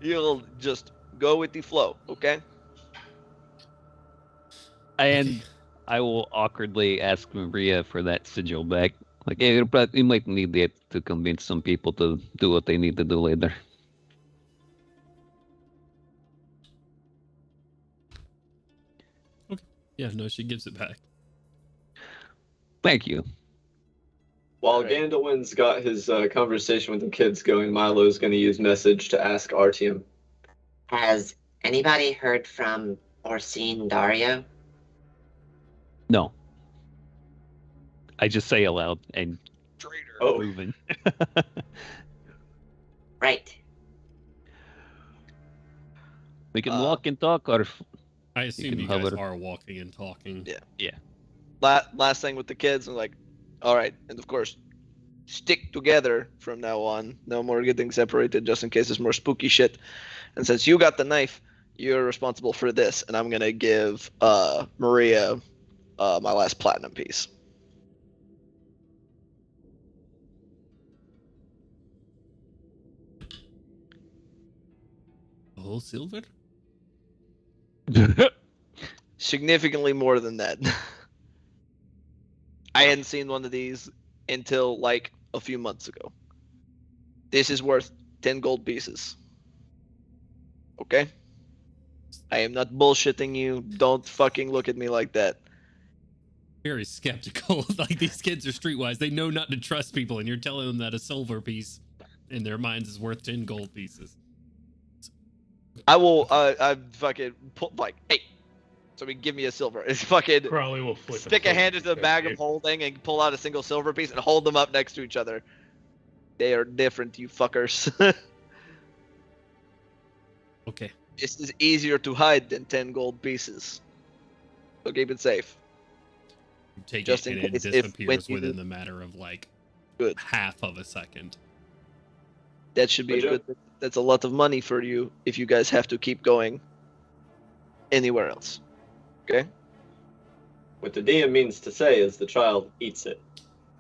You'll just go with the flow, okay? And I will awkwardly ask Maria for that sigil back. Like, yeah, you might need that to convince some people to do what they need to do later. Yeah, no, she gives it back. Thank you. While Alright. Gandalwin's got his conversation with the kids going, Milo's going to use message to ask Artyom. Has anybody heard from or seen Dario? No. I just say aloud and Oh, moving. Right. We can Uh, walk and talk, or I assume can you guys hover. are walking and talking. Yeah. Last thing with the kids, I'm like, all right, and of course, stick together from now on. No more getting separated, just in case there's more spooky shit. And since you got the knife, you're responsible for this, and I'm gonna give Maria my last platinum piece. A whole silver? Significantly more than that. I hadn't seen one of these until like a few months ago. This is worth 10 gold pieces. Okay? I am not bullshitting you. Don't fucking look at me like that. Very skeptical. Like, these kids are streetwise. They know not to trust people, and you're telling them that a silver piece in their minds is worth 10 gold pieces. I will. I fucking pull like, hey, somebody give me a silver. It's fucking Crowley will flick stick a hand into the bag of holding and pull out a single silver piece and hold them up next to each other. They are different, you fuckers. Okay. This is easier to hide than 10 gold pieces. So keep it safe. You take Just it in and it case if disappears when you- within the matter of like Good. half of a second. That should be a But good. That's a lot of money for you if you guys have to keep going anywhere else. Okay? What the DM means to say is the child eats it.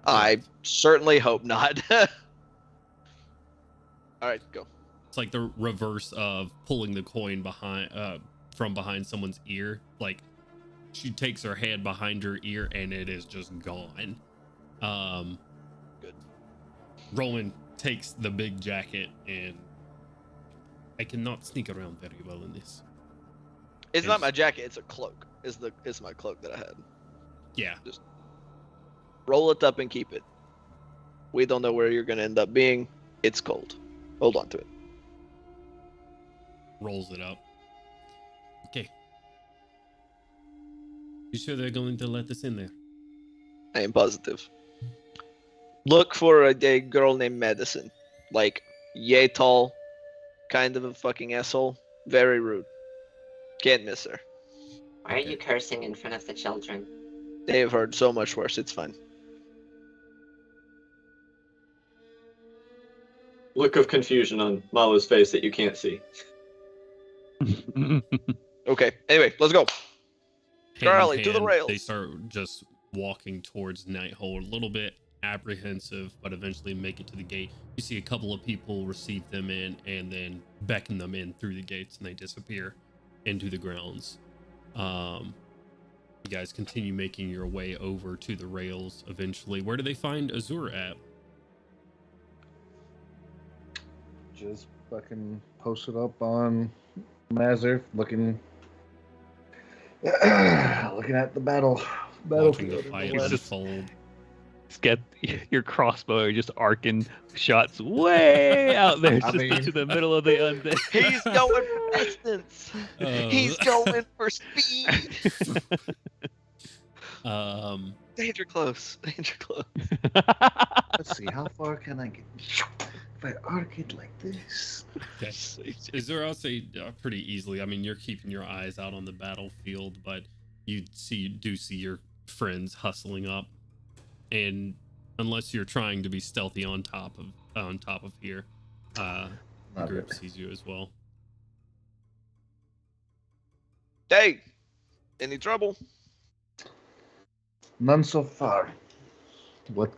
I certainly hope not. Alright, go. It's like the reverse of pulling the coin behind from behind someone's ear. Like she takes her hand behind her ear and it is just gone. Good. Roman takes the big jacket and I cannot sneak around very well in this. It's not my jacket, it's a cloak. It's my cloak that I had. Yeah. Just roll it up and keep it. We don't know where you're gonna end up being. It's cold. Hold on to it. Rolls it up. Okay. You sure they're going to let us in there? I am positive. Look for a girl named Madison. Like, yay tall, kind of a fucking asshole. Very rude. Can't miss her. Why are you cursing in front of the children? They have heard so much worse. It's fine. Look of confusion on Malu's face that you can't see. Okay. Anyway, let's go. Hand in Charlie, to the hand, rails. They start just walking towards Nighthold, a little bit apprehensive, but eventually make it to the gate. You see a couple of people receive them in and then beckon them in through the gates, and they disappear into the grounds. You guys continue making your way over to the rails. Eventually, where do they find Azur at? Just fucking posted up on Mazur, looking at the Watching battlefield. the fight in the west. unfold. Just get your crossbow just arcing shots way out there, I just mean- into the middle of the undead. He's going for distance. He's going for speed. Danger close. Danger close. Let's see, how far can I get? If I arc it like this. Okay. Is there, I'll say, pretty easily. I mean, you're keeping your eyes out on the battlefield, but you do see your friends hustling up, and unless you're trying to be stealthy on top of here, the Not group really. sees you as well. Hey, any trouble? None so far. What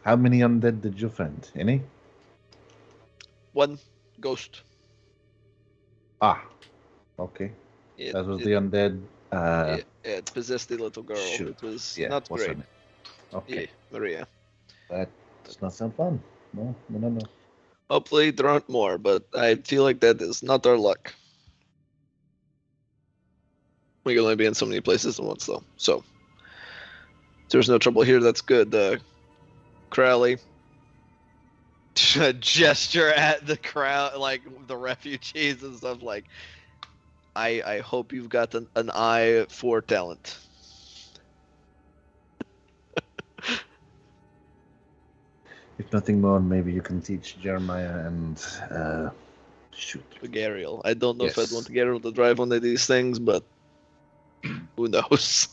how many undead did you find? Any? One ghost. Ah. Okay. It, That was it, the undead. it possessed the little girl. Shoot. It was Yeah, not what's her great. name? Okay. Yeah, Maria. That does not sound fun. No. Hopefully there aren't more, but I feel like that is not our luck. We can only be in so many places at once, though. So, if there's no trouble here. That's good. Crowley, gesture at the crowd, like the refugees and stuff. Like, I hope you've got an eye for talent. If nothing more, maybe you can teach Jeremiah and shoot. Gariel. I don't know if I'd Yes. want Gariel to drive one of these things, but who knows?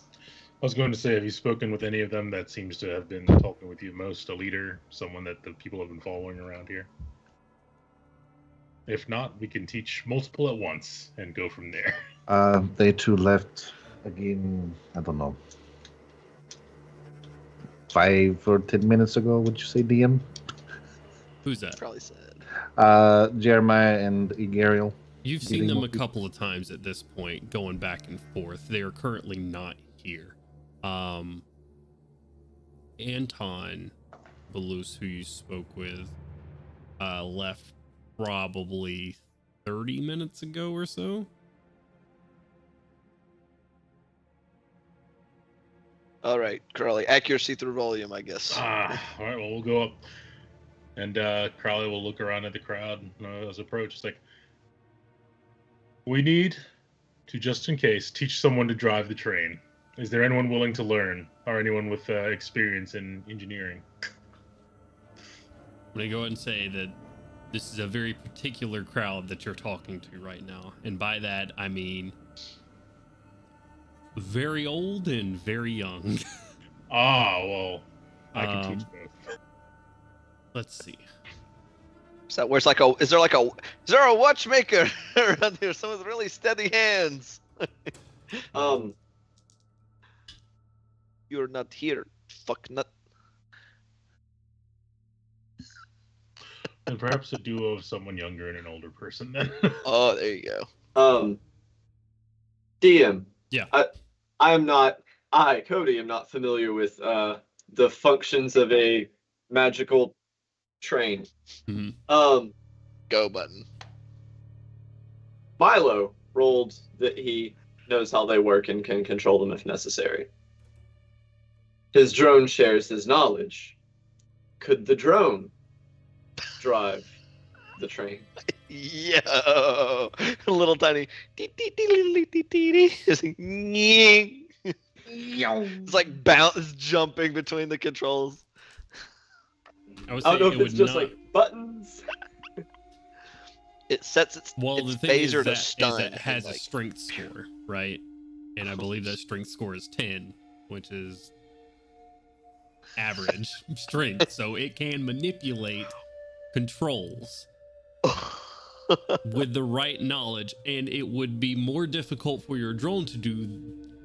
I was going to say, have you spoken with any of them? That seems to have been talking with you most. A leader, someone that the people have been following around here. If not, we can teach multiple at once and go from there. They too left again. I don't know. 5 or 10 minutes ago. Would you say, DM? Who's that? Probably said. Jeremiah and Igariel. You've seen Getting them more a couple of times at this point, going back and forth. They are currently not here. Anton Balus, who you spoke with, left probably 30 minutes ago or so. All right, Crowley. Accuracy through volume, I guess. All right, well, we'll go up. And Crowley will look around at the crowd as approach. It's like, we need to, just in case, teach someone to drive the train. Is there anyone willing to learn, or anyone with experience in engineering? I'm going to go ahead and say that this is a very particular crowd that you're talking to right now. And by that, I mean very old and very young. Well, I can teach both. Let's see. So where's like is there a watchmaker around here? Someone with really steady hands. You're not here. Fuck nut. And perhaps a duo of someone younger and an older person then. Oh, there you go. DM. Yeah. Cody, am not familiar with the functions of a magical train. Mm-hmm. Go button. Milo rolled that he knows how they work and can control them if necessary. His drone shares his knowledge. Could the drone drive the train? Yo, a little tiny. It's like bounce jumping between the controls. I don't know if it's just like buttons. It sets its the its thing phaser is to that, stun. is that it has like, a strength score, right? And I believe that strength score is 10, which is average strength. So it can manipulate controls with the right knowledge, and it would be more difficult for your drone to do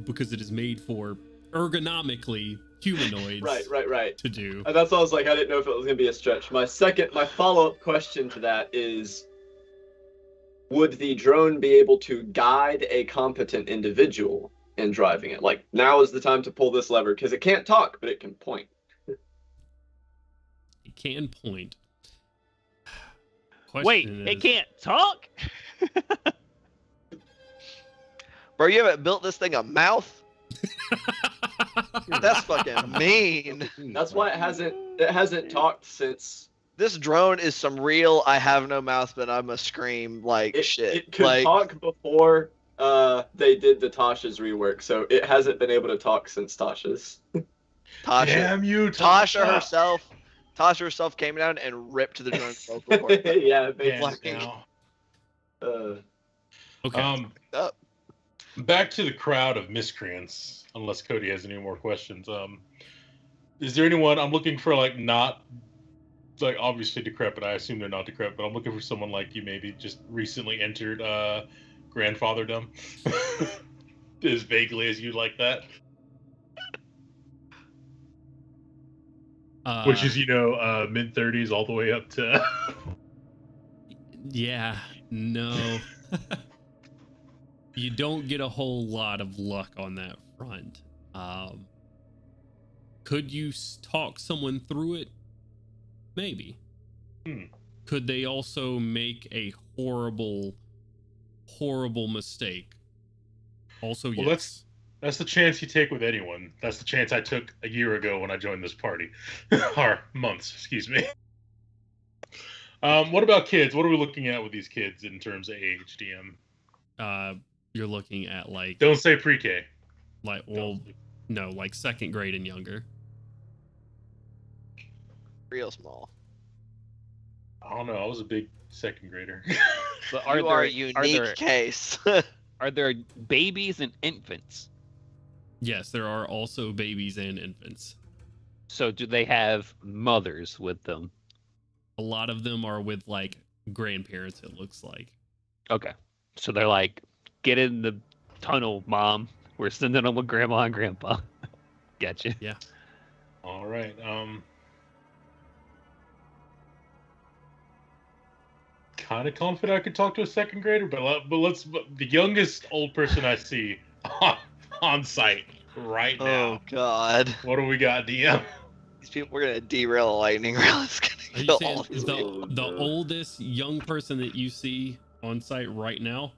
because it is made for ergonomically humanoids. Right. to do. And that's why I was like, I didn't know if it was going to be a stretch. My follow-up question to that is, would the drone be able to guide a competent individual in driving it? Like, now is the time to pull this lever, because it can't talk, but it can point. It can point. Wait, it can't talk? Bro, you haven't built this thing a mouth? That's fucking mean. That's why it hasn't talked since. This drone is some real I have no mouth but I'm a scream shit. It could talk before they did the Tasha's rework, so it hasn't been able to talk since Tasha's. Tasha. Damn you, Tasha herself came down and ripped the drone's vocal cord. Yeah, now. Okay. Back to the crowd of miscreants, unless Cody has any more questions. Is there anyone, I'm looking for not obviously decrepit, I assume they're not decrepit, but I'm looking for someone like you, maybe just recently entered grandfatherdom. As vaguely as you like that. Which is, mid-30s all the way up to... Yeah, no. You don't get a whole lot of luck on that front. Could you talk someone through it? Maybe. Could they also make a horrible mistake? Also, well, yes. That's the chance you take with anyone. That's the chance I took a year ago when I joined this party. Or months, excuse me. What about kids? What are we looking at with these kids in terms of age, DM? You're looking at Don't say pre-K. No, second grade and younger. Real small. I don't know. I was a big second grader. But You are a unique case. Are there babies and infants? Yes, there are also babies and infants. So do they have mothers with them? A lot of them are with grandparents, it looks like. Okay. So they're like, get in the tunnel, Mom. We're sending them with Grandma and Grandpa. Gotcha. Yeah. All right. Kind of confident I could talk to a second grader, but the youngest old person I see on site right now. Oh God. What do we got, DM? These people, we're gonna derail a lightning round. It's Are gonna you kill saying all is these people. the oldest young person that you see on site right now?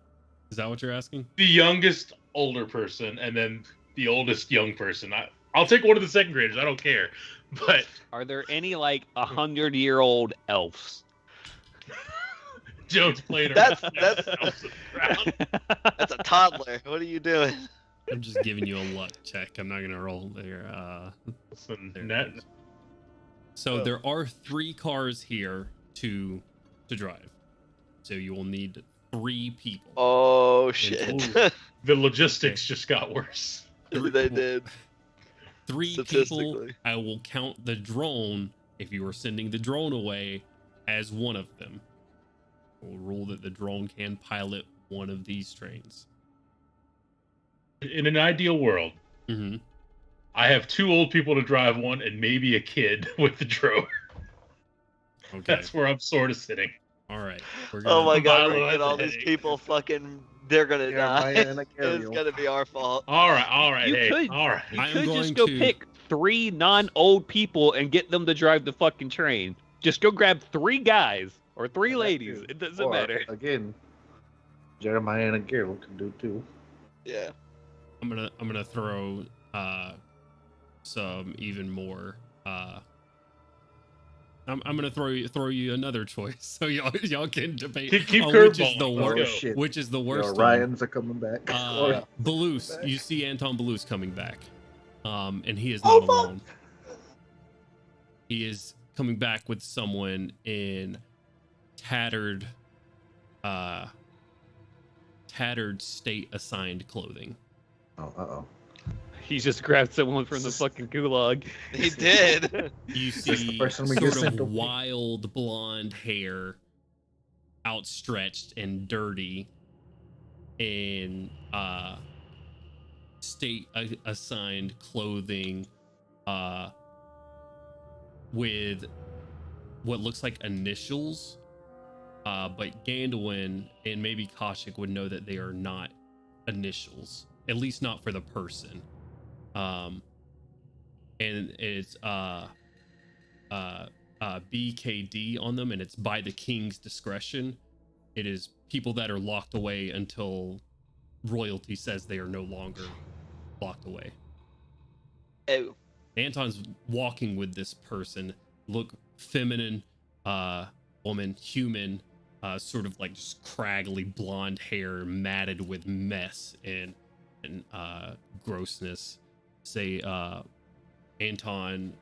Is that what you're asking? The youngest older person, and then the oldest young person. I'll take one of the second graders. I don't care. But Are there any like 100-year-old elves? Joe's playing That's around. that's a toddler. What are you doing? I'm just giving you a luck check. I'm not gonna roll there. There. So there are 3 cars here to drive. So you will need 3 people. Oh shit! The logistics just got worse. They did. 3 people. I will count the drone if you are sending the drone away as one of them. We'll rule that the drone can pilot one of these trains. In an ideal world, I have 2 old people to drive one and maybe a kid with the drone. Okay. That's where I'm sort of sitting. All right. Oh my god, we're gonna all these people fucking. They're gonna die. and a It's gonna be our fault. All right. You Hey, could, all right. you I am could going just go to- pick 3 non-old people and get them to drive the fucking train. Just go grab 3 guys or 3 ladies. It doesn't matter. Again, Jeremiah and a Geralt can do too. Yeah. I'm gonna throw some even more. I'm gonna throw you another choice, so y'all can debate Keep on which is curveball. the Let's worst. go. Shit. Which is the worst? Your one. Ryans are coming back. Balus, you see Anton Balus coming back, and he is Oh, not fuck. alone. He is coming back with someone in tattered state assigned clothing. Oh. He just grabbed someone from the fucking gulag. He did. You Is this the see person we get sort sent of over? wild blonde hair, outstretched and dirty, in state assigned clothing, with what looks like initials, but Gandalin and maybe Koshik would know that they are not initials, at least not for the person. And it's BKD on them, and it's by the king's discretion. It is people that are locked away until royalty says they are no longer locked away. Oh. Anton's walking with this person, look feminine, woman, human, sort of like just craggly blonde hair matted with mess and grossness. Say Anton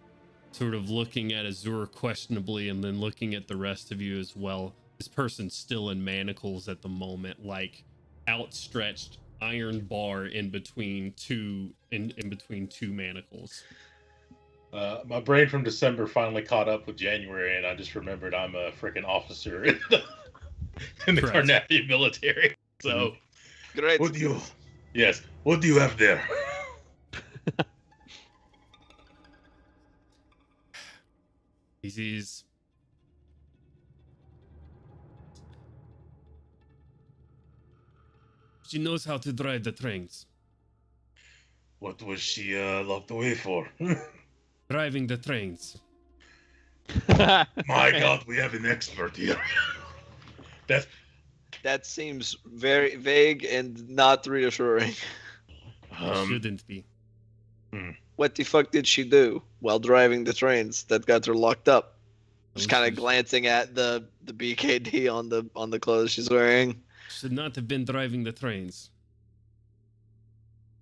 sort of looking at Azur questionably and then looking at the rest of you as well. This person's still in manacles at the moment, like outstretched iron bar in between two manacles. My brain from December finally caught up with January, and I just remembered I'm a freaking officer in the Correct. Carnathian military. So, Great. what do you have there? She knows how to drive the trains. What was she locked away for? Driving the trains. My God, we have an expert here. That seems very vague and not reassuring. Shouldn't be. What the fuck did she do while driving the trains that got her locked up? Just kind of glancing at the BKD on the clothes she's wearing. Should not have been driving the trains.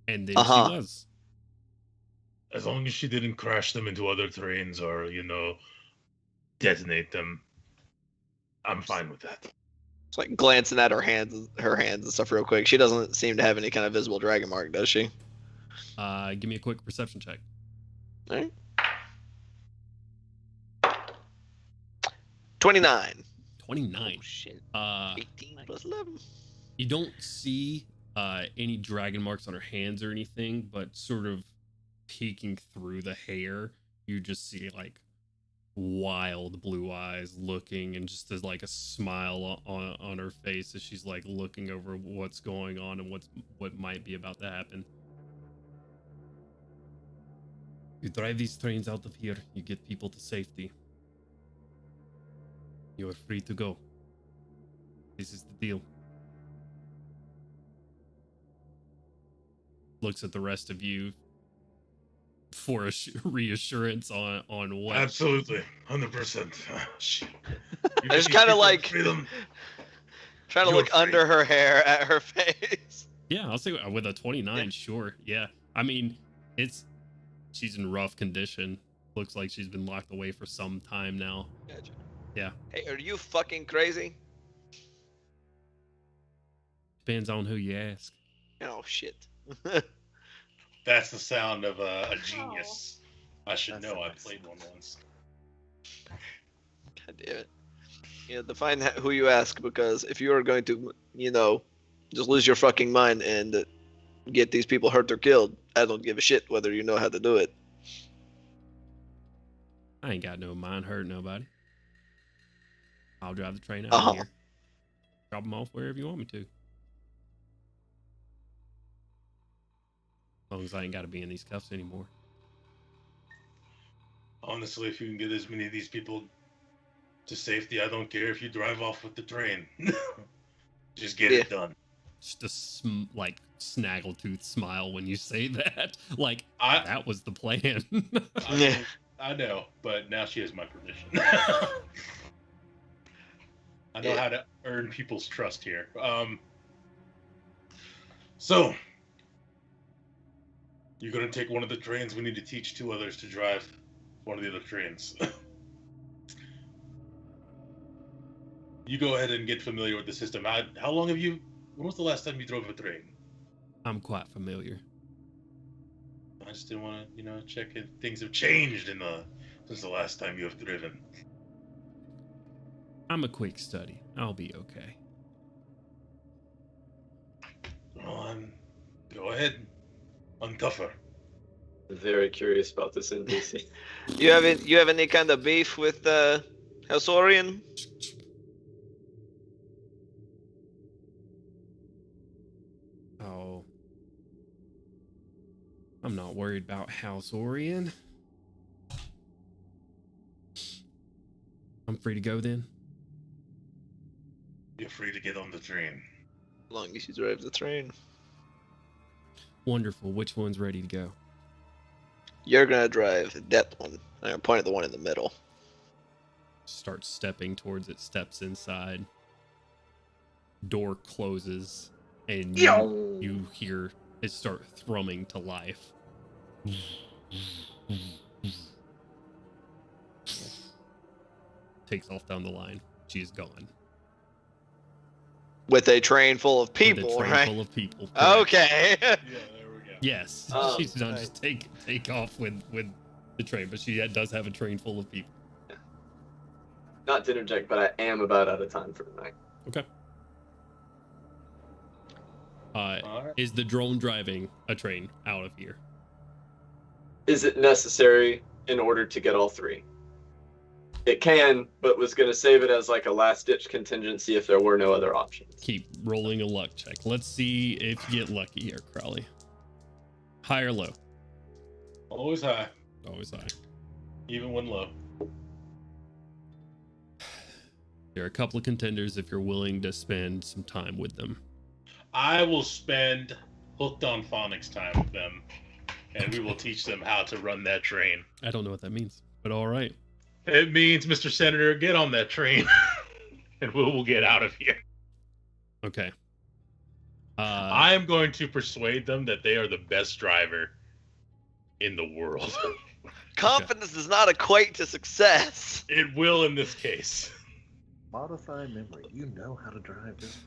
And then Uh-huh. she was. As long as she didn't crash them into other trains or, detonate them, I'm fine with that. It's like glancing at her hands and stuff real quick. She doesn't seem to have any kind of visible dragon mark, does she? Give me a quick perception check. All right. 29. 29. Oh, shit. 18 plus 11. You don't see any dragon marks on her hands or anything, but sort of peeking through the hair, you just see like wild blue eyes looking, and just as like a smile on her face as she's like looking over what's going on and what might be about to happen. You drive these trains out of here, you get people to safety. You are free to go. This is the deal. Looks at the rest of you, for reassurance on what? Absolutely, 100%. Shit. You I just think kind of people like freedom? trying to You're look free. under her hair at her face. Yeah, I'll say with a 29, sure. Yeah, I mean, she's in rough condition. Looks like she's been locked away for some time now. Gotcha. Yeah. Hey, are you fucking crazy? Depends on who you ask. Oh shit. That's the sound of a genius. I should That's know. I nice. played one once. God damn it. Yeah, define who you ask, because if you are going to, just lose your fucking mind and get these people hurt or killed, I don't give a shit whether you know how to do it. I ain't got no mind hurt nobody. I'll drive the train out Uh-huh. of here. Drop them off wherever you want me to. As long as I ain't got to be in these cuffs anymore. Honestly, if you can get as many of these people to safety, I don't care if you drive off with the train. Just get it done. Just a snaggletooth smile when you say that. Like, I that was the plan. I know, but now she has my permission. I know how to earn people's trust here. So, you're gonna take one of the trains. We need to teach 2 others to drive one of the other trains. You go ahead and get familiar with the system. How long have you? When was the last time you drove a train? I'm quite familiar. I just didn't want to, check if things have changed since the last time you have driven. I'm a quick study. I'll be okay. Go ahead, uncuff her. Very curious about this NPC. You have any kind of beef with House Orion? Oh. I'm not worried about House Orion. I'm free to go then. You're free to get on the train. As long as you drive the train. Wonderful. Which one's ready to go? You're gonna drive that one. I'm gonna point at the one in the middle. Starts stepping towards it, steps inside. Door closes, and you hear it start thrumming to life. Takes off down the line. She's gone. With a train full of people, With a train right? full of people. Correct. Okay. Yeah, there we go. Yes. She's not just take off with the train, but she does have a train full of people. Not to interject, but I am about out of time for tonight. Okay. Alright. Is the drone driving a train out of here? Is it necessary in order to get all 3? It can, but was going to save it as like a last-ditch contingency if there were no other options. Keep rolling a luck check. Let's see if you get lucky here, Crowley. High or low? Always high, Always high. even when low. There are a couple of contenders if you're willing to spend some time with them. I will spend hooked on phonics time with them, and we will teach them how to run that train. I don't know what that means, but all right. It means, Mr. Senator, get on that train, and we will get out of here. Okay. I am going to persuade them that they are the best driver in the world. Confidence does not equate to success. It will in this case. Modify memory. You know how to drive this.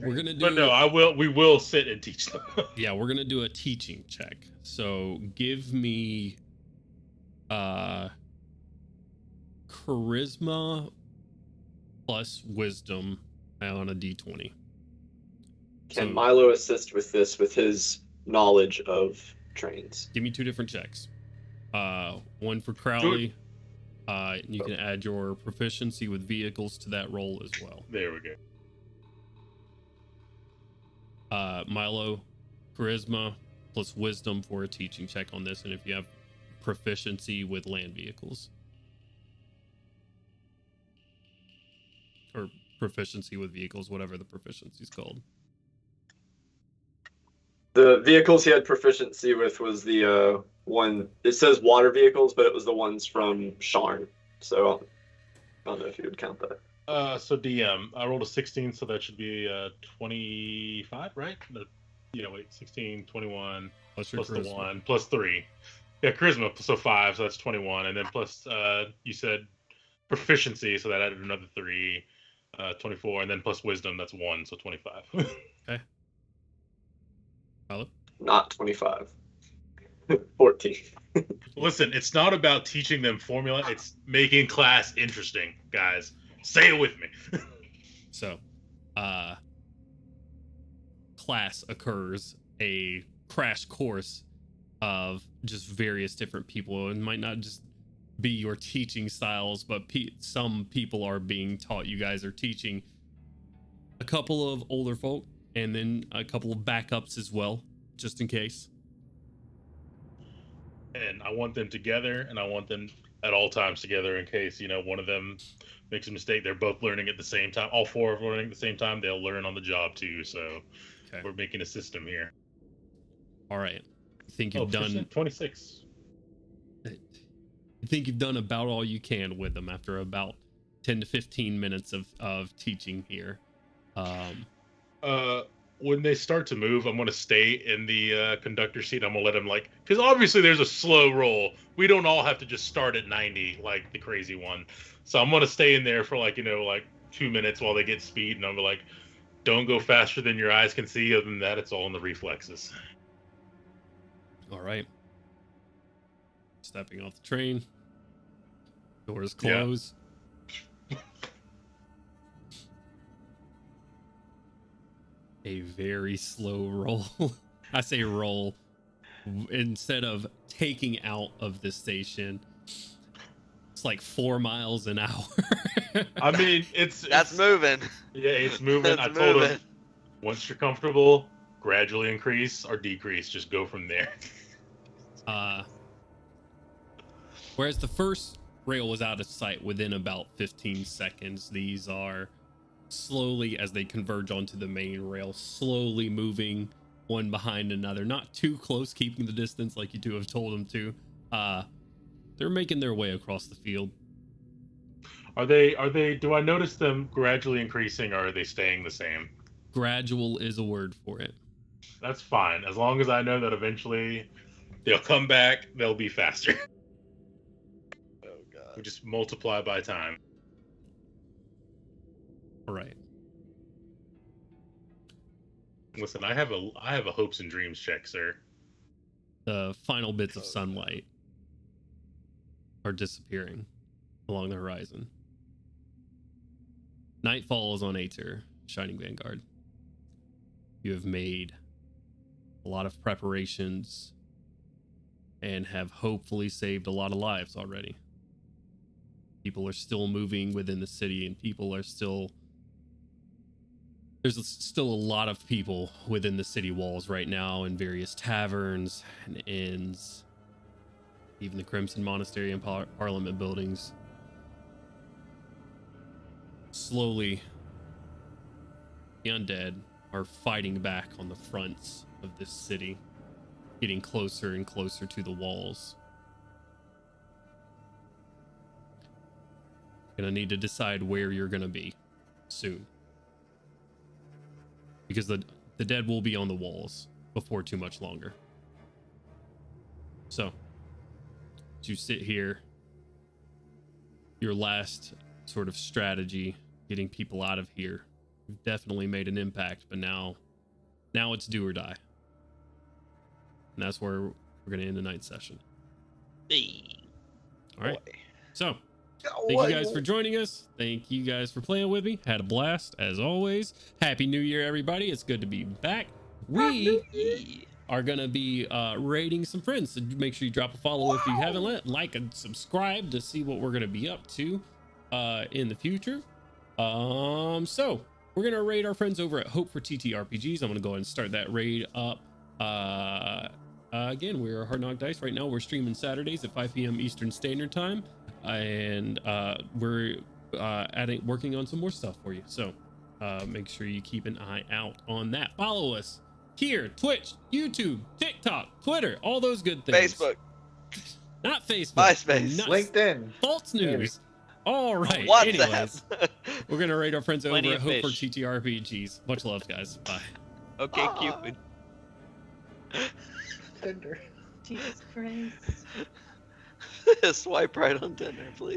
We're gonna do. But no, we will sit and teach them. Yeah, we're gonna do a teaching check. So give me, charisma plus wisdom on a d20. Can So- Milo assist with this with his knowledge of trains? Give me 2 different checks. One for Crowley. You can add your proficiency with vehicles to that roll as well. There we go. Milo, charisma plus wisdom for a teaching check on this, and if you have proficiency with land vehicles. Or proficiency with vehicles, whatever the proficiency is called. The vehicles he had proficiency with was the one. It says water vehicles, but it was the ones from Sharn. So I don't know if you would count that. So DM, I rolled a 16, so that should be 25, right? 16, 21, Plus your plus the charisma. 1, plus 3. Yeah, charisma, so 5, so that's 21. And then plus, you said proficiency, so that added another 3, 24. And then plus wisdom, that's 1, so 25. Okay. Follow? Not 25. 14. Listen, it's not about teaching them formula, it's making class interesting, guys. Say it with me. So, class occurs, a crash course of just various different people. It might not just be your teaching styles, but some people are being taught. You guys are teaching a couple of older folk and then a couple of backups as well, just in case. And I want them together, and I want them at all times together in case, one of them makes a mistake. They're both learning at the same time. All 4 of them learning at the same time. They'll learn on the job too. So we're making a system here. All right. I think you've done 26. I think you've done about all you can with them after about 10 to 15 minutes of teaching here. When they start to move, I'm going to stay in the conductor seat. I'm going to let them because obviously there's a slow roll. We don't all have to just start at 90 like the crazy one. So I'm going to stay in there for 2 minutes while they get speed. And I'm like, don't go faster than your eyes can see. Other than that, it's all in the reflexes. All right. Stepping off the train. Doors close. Yeah. A very slow roll. I say roll. Instead of taking out of the station, it's like 4 miles an hour. I mean, that's moving. Yeah, it's moving. I told him, once you're comfortable, gradually increase or decrease. Just go from there. Whereas the first rail was out of sight within about 15 seconds, these are slowly, as they converge onto the main rail, slowly moving one behind another, not too close, keeping the distance like you two have told them to. They're making their way across the field. Are they do I notice them gradually increasing, or are they staying the same? Gradual is a word for it. That's fine, as long as I know that eventually they'll come back, they'll be faster. Oh god. We just multiply by time. All right. Listen, I have a hopes and dreams check, sir. The final bits of sunlight are disappearing along the horizon. Night falls on Aether, Shining Vanguard. You have made a lot of preparations and have hopefully saved a lot of lives already. People are still moving within the city, and there's still a lot of people within the city walls right now in various taverns and inns, even the Crimson Monastery and Parliament buildings. Slowly, the undead are fighting back on the fronts of this city, getting closer and closer to the walls. Gonna need to decide where you're gonna be soon, because the dead will be on the walls before too much longer. So, as you sit here, your last sort of strategy, getting people out of here, you've definitely made an impact, but now it's do or die. And that's where we're going to end the night session. All right. So, thank you guys for joining us. Thank you guys for playing with me. Had a blast, as always. Happy New Year, everybody. It's good to be back. We are going to be raiding some friends, so make sure you drop a follow if you haven't. Like and subscribe to see what we're going to be up to in the future. So we're going to raid our friends over at Hope for TTRPGs. I'm going to go ahead and start that raid up. Again, we're Hard Knock Dice. Right now, we're streaming Saturdays at 5 p.m. Eastern Standard Time. And we're working on some more stuff for you. So make sure you keep an eye out on that. Follow us here, Twitch, YouTube, TikTok, Twitter, all those good things. Facebook, Not Facebook. MySpace, Not LinkedIn. False news. All right. WhatsApp. Anyways, we're gonna rate our friends over Plenty at of Hope for fish. TTRPGs. Much love, guys. Bye. Okay, Ah. Cupid. Tinder. Jesus Christ. Swipe right on Tinder, please.